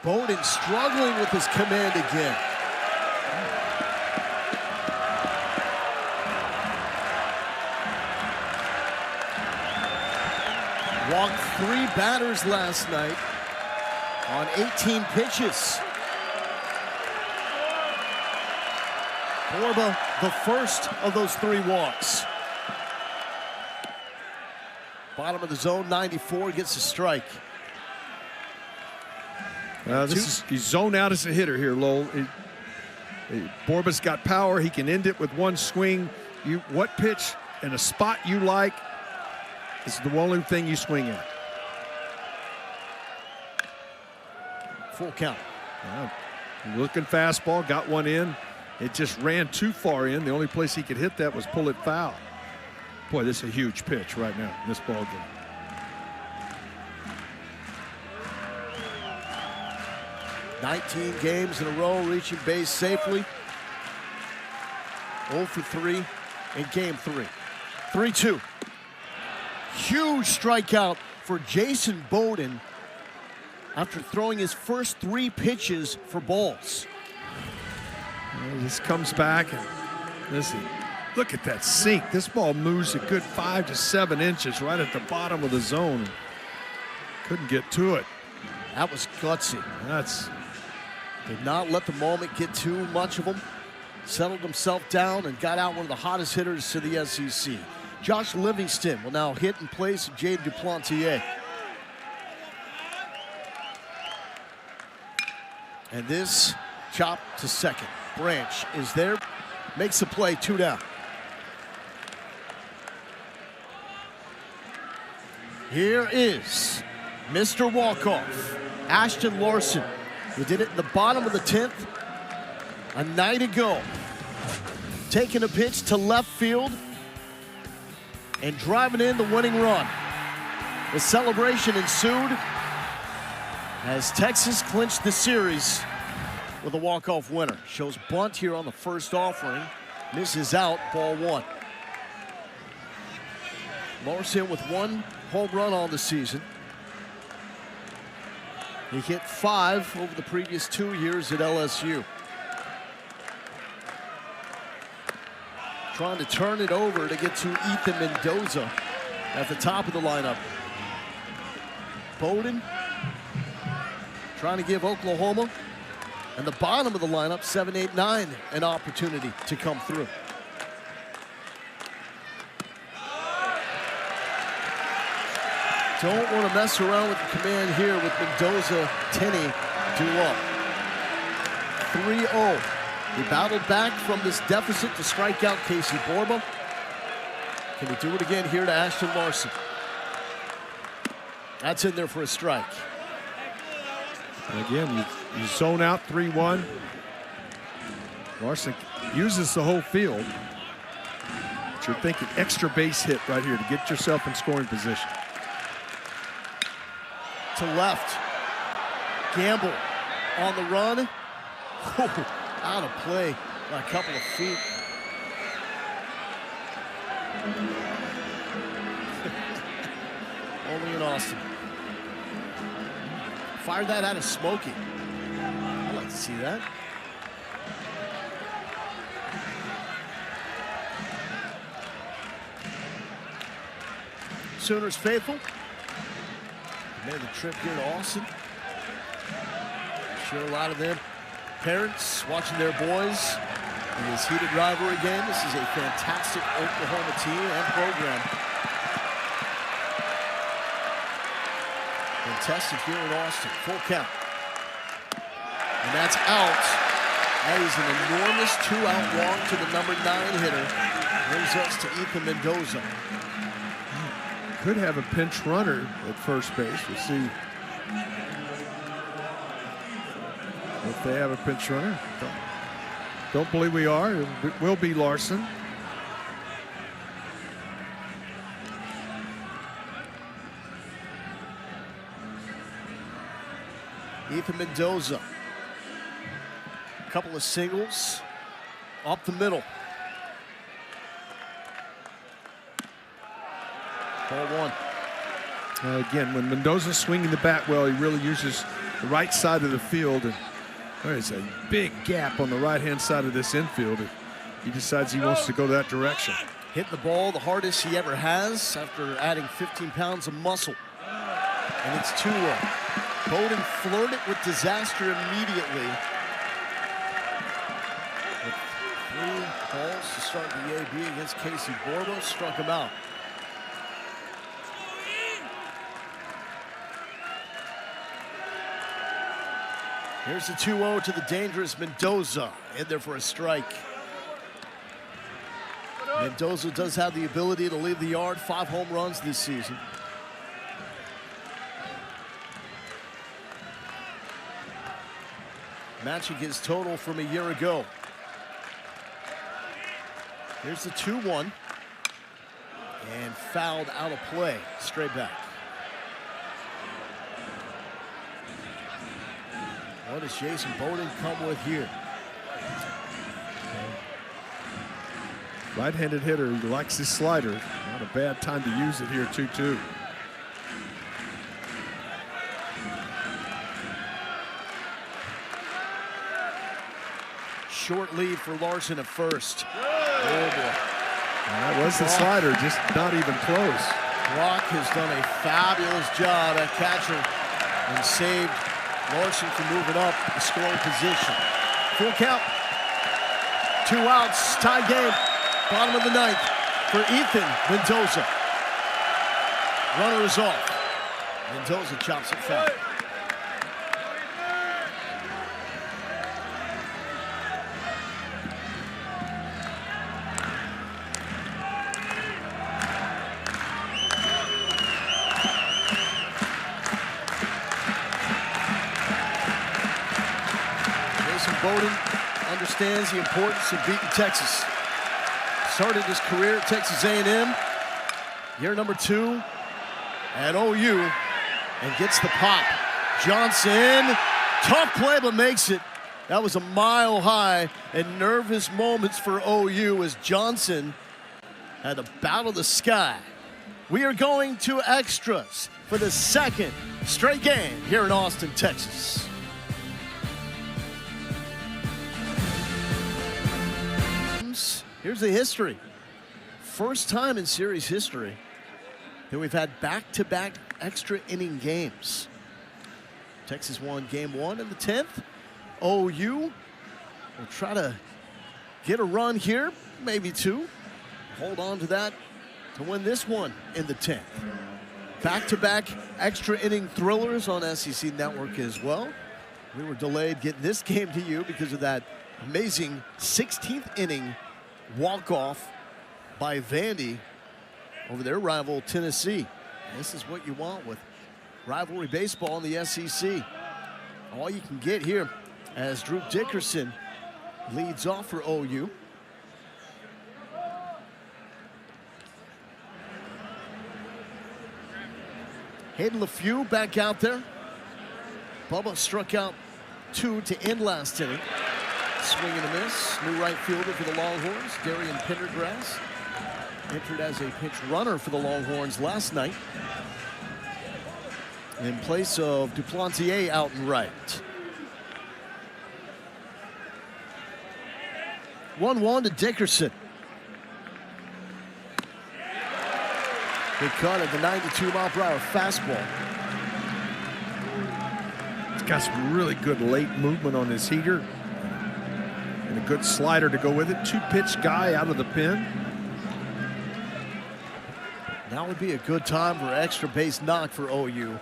Bowden struggling with his command again. Walked 3 batters last night on 18 pitches. Borba, the first of those 3 walks. Bottom of the zone, 94, gets a strike. He's zoned out as a hitter here, Lowell. Borba's got power. He can end it with one swing. What pitch and a spot you like is the only thing you swing at. Full count. Looking fastball, got one in. It just ran too far in. The only place he could hit that was pull it foul. Boy, this is a huge pitch right now in this ball game. "19 games in a row reaching base safely. 0 for 3 in game 3. 3-2. Huge strikeout for Jason Bowden after throwing his first 3 pitches for balls. This comes back and listen, look at that sink. This ball moves a good 5 to 7 inches right at the bottom of the zone. Couldn't get to it. That was gutsy. Did not let the moment get too much of him. Settled himself down and got out one of the hottest hitters to the SEC. Josh Livingston will now hit in place of Jade Duplantier. And this chop to second. Branch is there, makes the play, 2 down. Here is Mr. Walkoff, Ashton Larson, who did it in the bottom of the 10th a night ago. Taking a pitch to left field and driving in the winning run. The celebration ensued as Texas clinched the series with a walk-off winner. Shows bunt here on the first offering. Misses out, ball 1. Larson with 1 home run on the season. He hit 5 over the previous 2 years at LSU. Trying to turn it over to get to Ethan Mendoza at the top of the lineup. Bowden trying to give Oklahoma and the bottom of the lineup, 7, 8, 9, an opportunity to come through. Don't want to mess around with the command here with Mendoza, Tenney due up. 3-0. He battled back from this deficit to strike out Casey Borba. Can he do it again here to Ashton Larson? That's in there for a strike. And again, you zone out 3-1. Larson uses the whole field. But you're thinking extra base hit right here to get yourself in scoring position. To left. Gamble on the run. Out of play by a couple of feet. Only in Austin. Fired that out of Smokey. I'd like to see that. Sooners faithful. Made the trip here to Austin. Sure, a lot of them parents watching their boys in this heated rivalry game. This is a fantastic Oklahoma team and program. tested here in Austin. Full count. And that's out. That is an enormous 2-out walk to the number 9 hitter. Brings us to Ethan Mendoza. Could have a pinch runner at first base. We'll see if they have a pinch runner. Don't believe we are. It will be Larson. Ethan Mendoza. A couple of singles up the middle. Ball 1. Again, when Mendoza's swinging the bat well, he really uses the right side of the field. And there's a big gap on the right-hand side of this infield. He decides he wants to go that direction. Hit the ball the hardest he ever has after adding 15 pounds of muscle. And it's 2-0. Bowden flirted with disaster immediately. With 3 balls to start the AB against Casey Borbo, struck him out. Here's the 2-0 to the dangerous Mendoza, in there for a strike. Mendoza does have the ability to leave the yard, 5 home runs this season. Matching his total from a year ago. Here's the 2-1. And fouled out of play, straight back. What does Jason Bowden come with here? Right-handed hitter, he likes his slider. Not a bad time to use it here, 2-2. Short lead for Larson at first. Oh boy. That was the slider, just not even close. Brock has done a fabulous job at catcher and saved Larson from moving up the scoring position. Full count. 2 outs, tie game. Bottom of the 9th for Ethan Mendoza. Runner is off. Mendoza chops it foul. Bowden understands the importance of beating Texas. Started his career at Texas A&M, year number 2 at OU, and gets the pop. Johnson, tough play but makes it. That was a mile high and nervous moments for OU as Johnson had to battle the sky. We are going to extras for the 2nd straight game here in Austin, Texas. Here's the history. First time in series history that we've had back-to-back extra inning games. Texas won game 1 in the 10th. OU will try to get a run here, maybe 2. Hold on to that to win this one in the 10th. Back-to-back extra inning thrillers on SEC Network as well. We were delayed getting this game to you because of that amazing 16th inning walk-off by Vandy over their rival Tennessee. This is what you want with rivalry baseball in the SEC. All you can get here as Drew Dickerson leads off for OU. Hayden LeFew back out there. Bubba struck out 2 to end last inning. Swing and a miss. New right fielder for the Longhorns, Darian Pendergrass. Entered as a pinch runner for the Longhorns last night in place of Duplantier out in right. 1-1 to Dickerson. Good cut at the 92-mile-per-hour fastball. He's got some really good late movement on his heater. And a good slider to go with it. 2-pitch guy out of the pen. Now would be a good time for extra base knock for OU.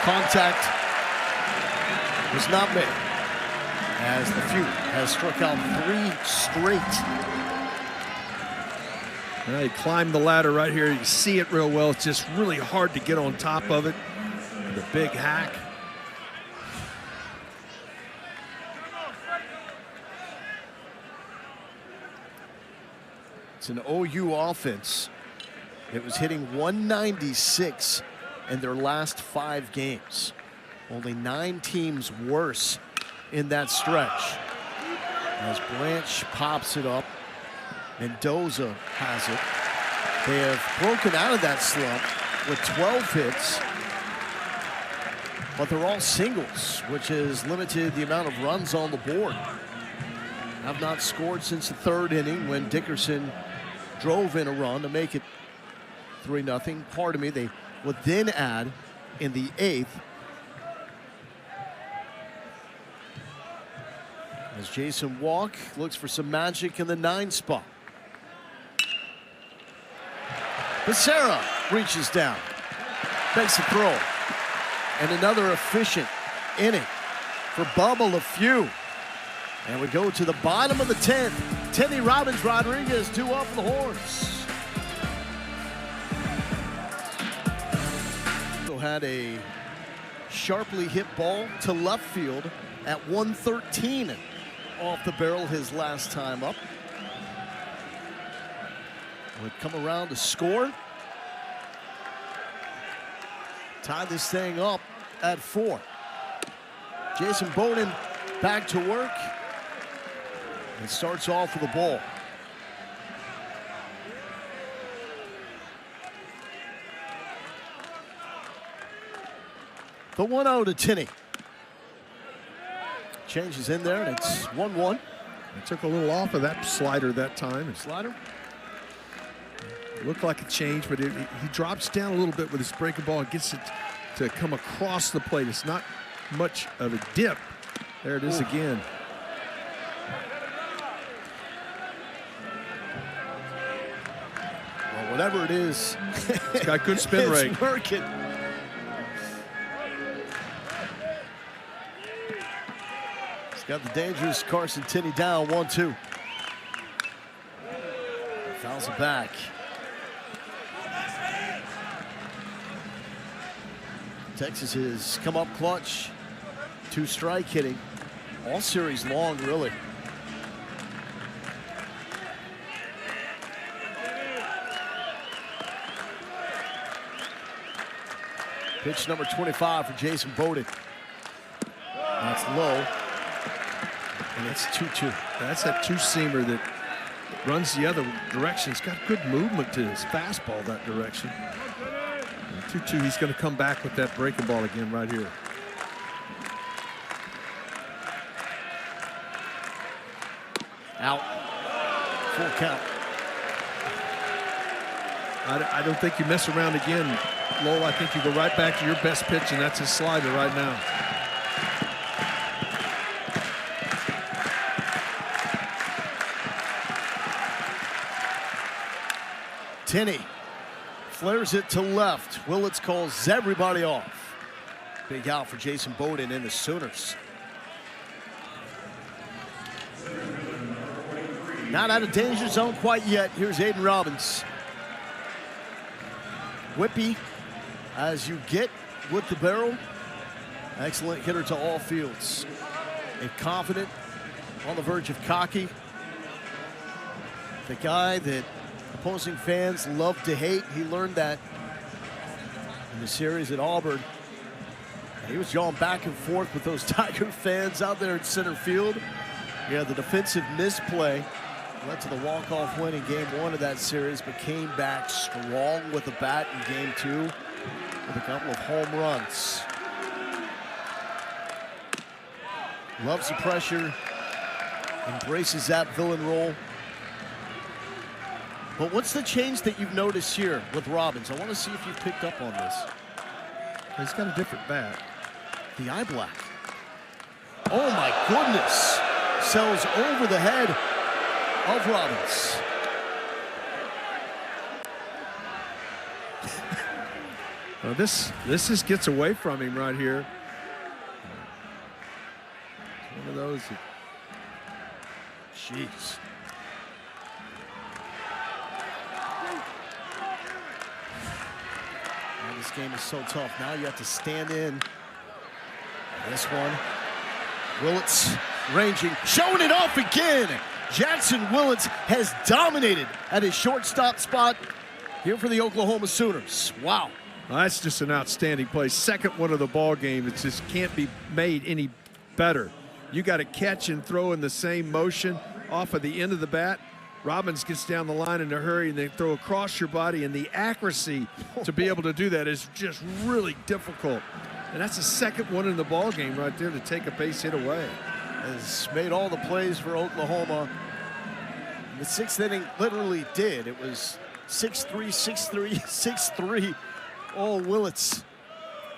Contact was not made, as the feud has struck out 3 straight. Now he climbed the ladder right here. You see it real well. It's just really hard to get on top of it. The big hack. It's an OU offense. It was hitting 196 in their last 5 games. Only 9 teams worse in that stretch. As Branch pops it up, Mendoza has it. They have broken out of that slump with 12 hits, but they're all singles, which has limited the amount of runs on the board. Have not scored since the 3rd inning when Dickerson drove in a run to make it 3-0. Pardon me, they would then add in the 8th. As Jason Walk looks for some magic in the 9 spot. Becerra reaches down, makes a throw, and another efficient inning for Bubba LaFew. And we go to the bottom of the 10th. Teddy Robbins Rodriguez 2 off the Horns. Had a sharply hit ball to left field at 113 off the barrel his last time up. Would come around to score. Tie this thing up at 4. Jason Bowden back to work. And starts off with the ball. The 1-0 to Tinney. Changes in there, and it's 1-1. It took a little off of that slider that time. Slider. It looked like a change, but he drops down a little bit with his breaking ball and gets it to come across the plate. It's not much of a dip. There it is again. Well, whatever it is, it's got good spin rate. It's working. Got the dangerous Carson Tinney down, 1-2. Fouls it back. Texas has come up clutch. 2-strike hitting. All series long, really. Pitch number 25 for Jason Bowden. That's low. And it's 2-2. That's that 2-seamer that runs the other direction. He's got good movement to his fastball that direction. 2-2, he's going to come back with that breaking ball again right here. Out. Full count. I don't think you mess around again, Lowell. I think you go right back to your best pitch, and that's his slider right now. Tinney flares it to left. Willits calls everybody off. Big out for Jason Bowden and the Sooners. Not out of danger zone quite yet. Here's Aiden Robbins. Whippy, as you get with the barrel. Excellent hitter to all fields. And confident, on the verge of cocky. The guy that opposing fans love to hate. He learned that in the series at Auburn. And he was going back and forth with those Tiger fans out there at center field. Yeah, the defensive misplay led to the walk-off win in game 1 of that series, but came back strong with the bat in game 2 with a couple of home runs. Loves the pressure, embraces that villain role. But what's the change that you've noticed here with Robbins? I want to see if you've picked up on this. He's got a different bat. The eye black. Oh my goodness. Sells over the head of Robbins. This just gets away from him right here. It's one of those. Jeez. Man, this game is so tough. Now you have to stand in. This one. Willits ranging, showing it off again. Jackson Willits has dominated at his shortstop spot here for the Oklahoma Sooners. Wow. Well, that's just an outstanding play. Second one of the ball game. It just can't be made any better. You got to catch and throw in the same motion off of the end of the bat. Robbins gets down the line in a hurry and they throw across your body, and the accuracy to be able to do that is just really difficult. And that's the second one in the ball game right there to take a base hit away. Has made all the plays for Oklahoma. The sixth inning literally did. It was 6-3, 6-3, 6-3. All Willits.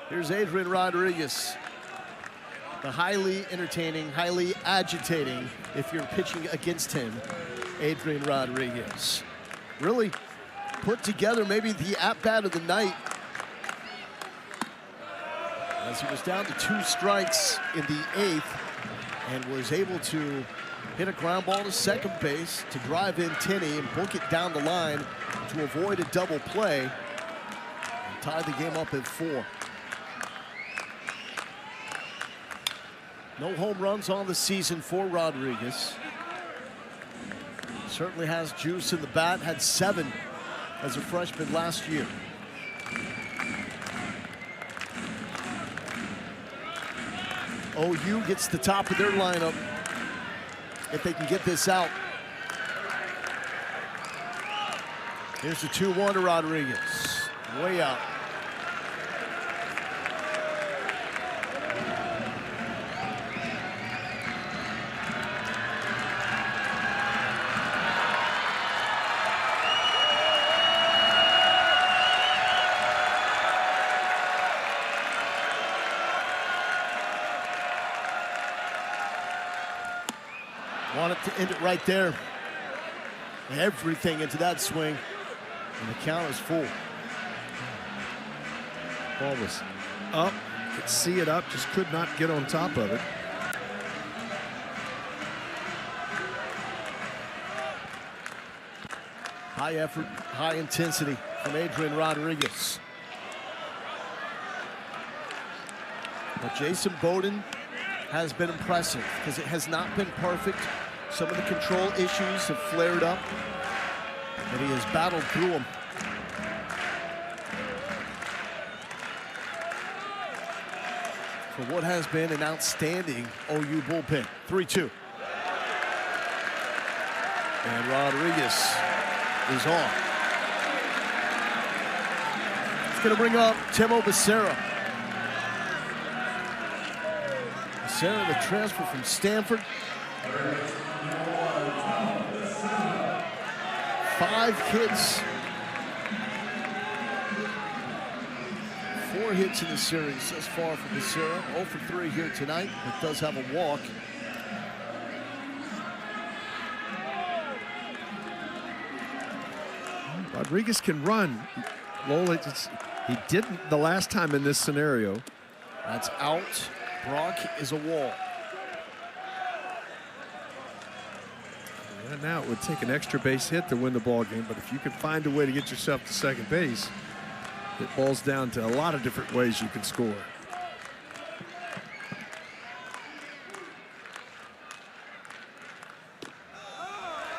Here's Adrian Rodriguez. The highly entertaining, highly agitating, if you're pitching against him, Adrian Rodriguez. Really put together maybe the at-bat of the night, as he was down to 2 strikes in the 8th and was able to hit a ground ball to second base to drive in Tinney and book it down the line to avoid a double play and tie the game up at 4. No home runs on the season for Rodriguez. Certainly has juice in the bat, had 7 as a freshman last year. OU gets the top of their lineup if they can get this out. Here's the 2-1 to Rodriguez. Way out. Wanted to end it right there. Everything into that swing. And the count is full. Ball was up. Could see it up. Just could not get on top of it. High effort, high intensity from Adrian Rodriguez. But Jason Bowden has been impressive because it has not been perfect. Some of the control issues have flared up, but he has battled through them. For what has been an outstanding OU bullpen. 3-2. And Rodriguez is on. It's going to bring up Timo Becerra. Becerra, the transfer from Stanford. 5 hits. 4 hits in the series thus far for Becerra. 0 for 3 here tonight, but does have a walk. Rodriguez can run. Lowell, he didn't the last time in this scenario. That's out. Brock is a wall. Right now, it would take an extra base hit to win the ball game, but if you can find a way to get yourself to second base, it boils down to a lot of different ways you can score.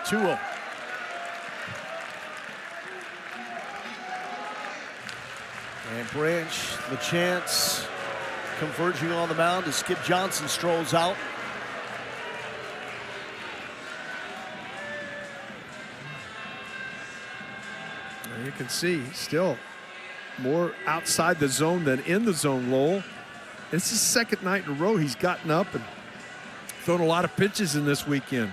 Two-0. And Branch, LeChance converging on the mound as Skip Johnson strolls out. And you can see still more outside the zone than in the zone, Lowell. It's his second night in a row he's gotten up and thrown a lot of pitches in this weekend.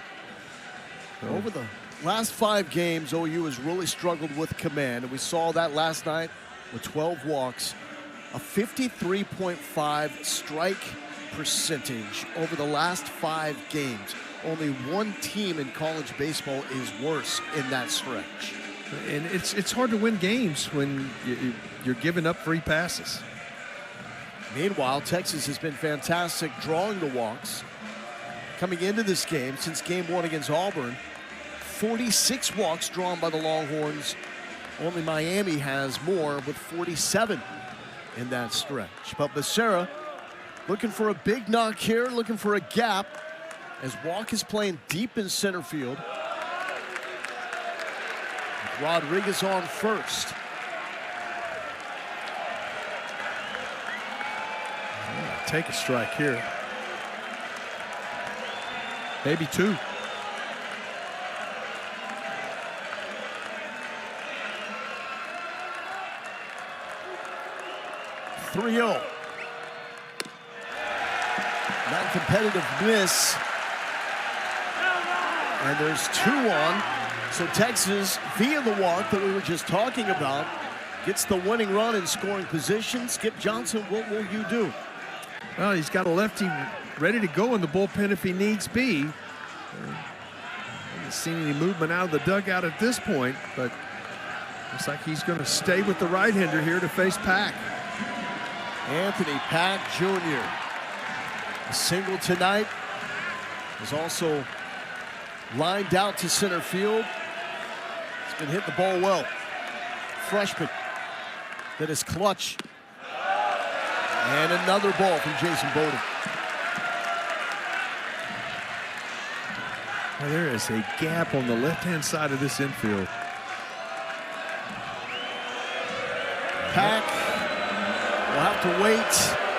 Over the last 5 games, OU has really struggled with command, and we saw that last night with 12 walks. A 53.5 strike percentage over the last 5 games. Only one team in college baseball is worse in that stretch. And it's hard to win games when you're giving up free passes. Meanwhile, Texas has been fantastic drawing the walks. Coming into this game, since game 1 against Auburn, 46 walks drawn by the Longhorns. Only Miami has more with 47 in that stretch. But Becerra looking for a big knock here, looking for a gap as Walk is playing deep in center field. With Rodriguez on first. Take a strike here. Maybe 2. 3-0. Non-competitive miss. And there's 2 on. So Texas, via the walk that we were just talking about, gets the winning run in scoring position. Skip Johnson, what will you do? Well, he's got a lefty ready to go in the bullpen if he needs be. Haven't seen any movement out of the dugout at this point, but looks like he's going to stay with the right-hander here to face Pack. Anthony Pack Jr. A single tonight. Is also lined out to center field. He's been hitting the ball well. Freshman that is clutch. And another ball from Jason Bowden. Well, there is a gap on the left-hand side of this infield. Pack will have to wait.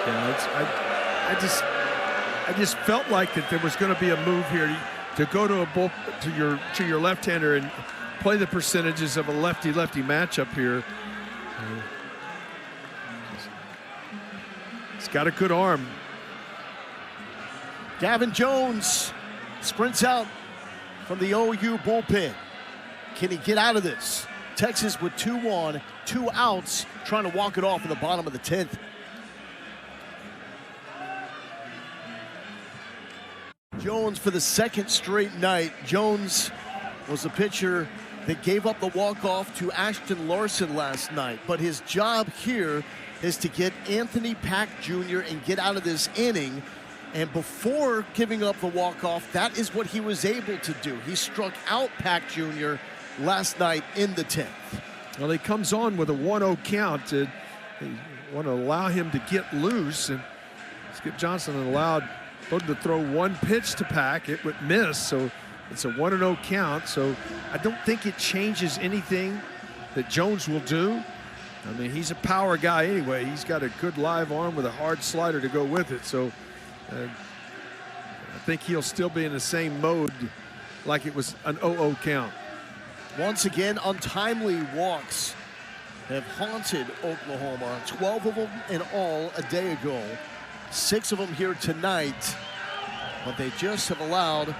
Yeah, I just felt like that there was going to be a move here to go to your left-hander and play the percentages of a lefty-lefty matchup here. He's got a good arm. Gavin Jones sprints out from the OU bullpen. Can he get out of this? Texas with 2 on, 2 outs, trying to walk it off in the bottom of the 10th. Jones for the 2nd straight night. Jones was the pitcher that gave up the walk-off to Ashton Larson last night. But his job here is to get Anthony Pack Jr. and get out of this inning. And before giving up the walk-off, that is what he was able to do. He struck out Pack Jr. last night in the 10th. Well, he comes on with a 1-0 count. They want to allow him to get loose. And Skip Johnson allowed Bowden to throw 1 pitch to Pack. It would miss, so it's a 1-0 count. So I don't think it changes anything that Jones will do. I mean, he's a power guy anyway. He's got a good live arm with a hard slider to go with it. So I think he'll still be in the same mode like it was an 0-0 count. Once again, untimely walks have haunted Oklahoma. 12 of them in all a day ago. 6 of them here tonight. But they just have allowed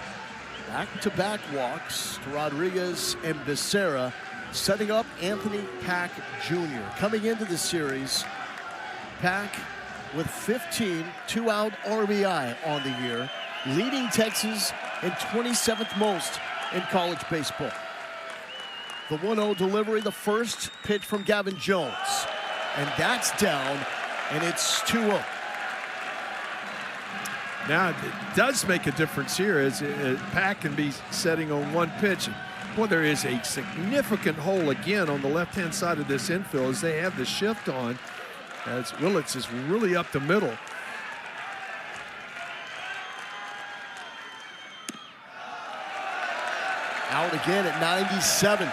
back-to-back walks to Rodriguez and Becerra, setting up Anthony Pack Jr. Coming into the series, Pack with 15 2-out RBI on the year, leading Texas in 27th most in college baseball. The 1-0 delivery, the first pitch from Gavin Jones. And that's down, and it's 2-0. Now, it does make a difference here as Pack can be setting on 1 pitch. Well, there is a significant hole again on the left-hand side of this infield as they have the shift on. As Willits is really up the middle. Out again at 97.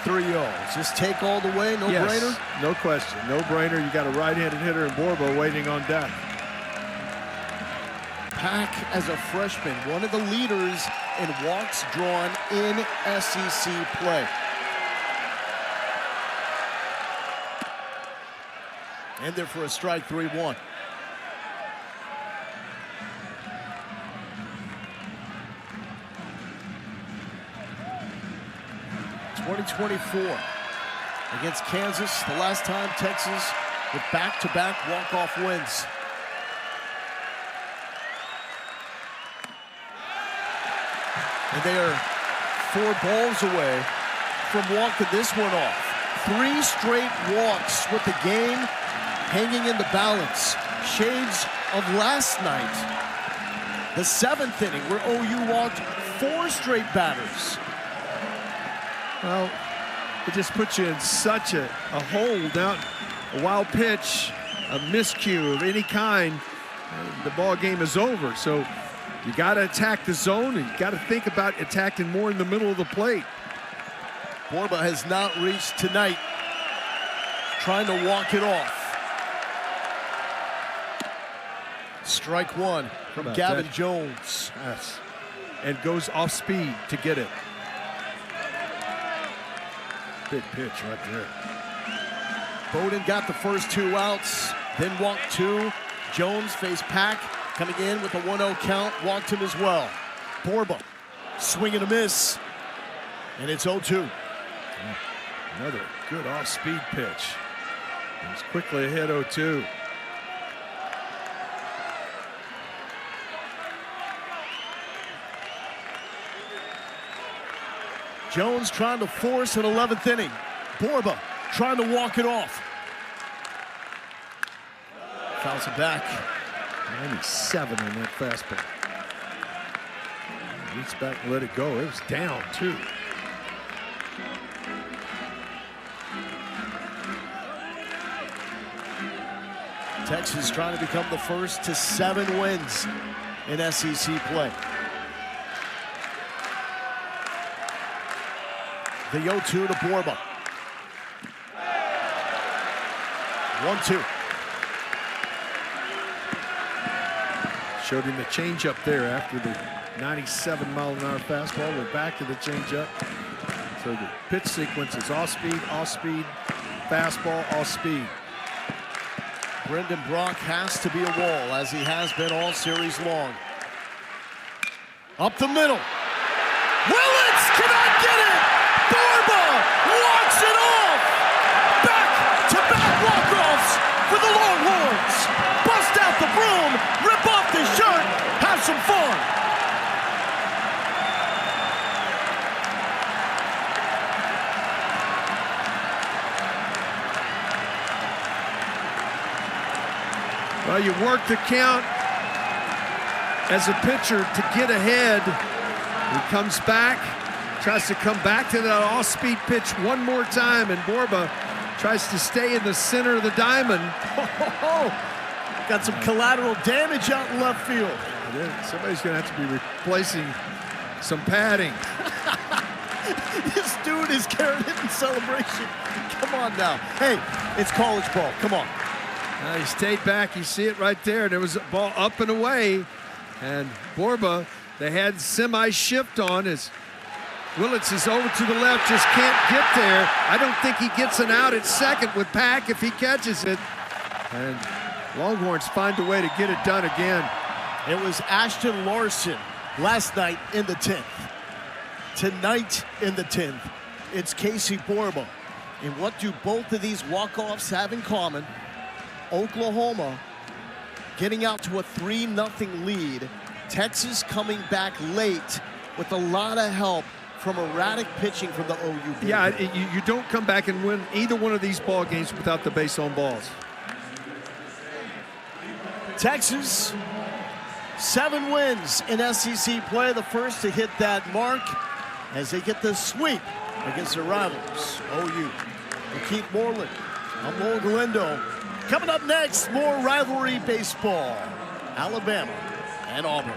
3-0. Is this take all the way? No brainer? No question. No brainer. You got a right-handed hitter in Borbo waiting on deck. Pack as a freshman, one of the leaders in walks drawn in SEC play. And there for a strike, 3-1. '24 against Kansas, the last time Texas with back-to-back walk-off wins. And they are 4 balls away from walking this one off. 3 straight walks with the game hanging in the balance. Shades of last night. The 7th inning where OU walked 4 straight batters. Well, it just puts you in such a hole down. A wild pitch, a miscue of any kind, and the ball game is over. So you got to attack the zone, and you got to think about attacking more in the middle of the plate. Borba has not reached tonight. Trying to walk it off. Strike 1 from Gavin that? Jones. Yes. And goes off speed to get it. Big pitch right there. Bowden got the first 2 outs, then walked 2. Jones faced Pack, coming in with a 1-0 count, walked him as well. Borba, swing and a miss, and it's 0-2. Another good off-speed pitch. He's quickly ahead 0-2. Jones trying to force an 11th inning. Borba trying to walk it off. Fouls it back. 97 on that fastball. Reached back and let it go. It was down, too. Texas trying to become the first to 7 wins in SEC play. The 0-2 to Borba. 1-2. Showed him the changeup there after the 97-mile-an-hour fastball. We're back to the changeup. So the pitch sequence is off speed, fastball, off speed. Brendan Brock has to be a wall, as he has been all series long. Up the middle. Willits cannot get it! Borba walks it off! Back-to-back walk-offs for the Longhorns. Bust out the broom, rip off the shirt, have some fun. Well, you work the count as a pitcher to get ahead. He comes back, tries to come back to that off-speed pitch one more time, and Borba tries to stay in the center of the diamond. Got some collateral damage out in left field. Somebody's going to have to be replacing some padding. This dude is carrying it in celebration. Come on now. Hey, it's college ball. Come on. He stayed back. You see it right there. There was a ball up and away. And Borba, they had semi-shift on as Willits is over to the left, just can't get there. I don't think he gets an out at second with Pack if he catches it. And Longhorns find a way to get it done again. It was Ashton Larson last night in the 10th. Tonight in the 10th, it's Casey Borba. And what do both of these walk-offs have in common? Oklahoma getting out to a 3-0 lead. Texas coming back late with a lot of help from erratic pitching from the OU. Yeah, you don't come back and win either one of these ball games without the base on balls. Texas, 7 wins in SEC play, the first to hit that mark as they get the sweep against their rivals, OU. For Keith Moreland, I'm Lowell Galindo. Coming up next, more rivalry baseball, Alabama and Auburn.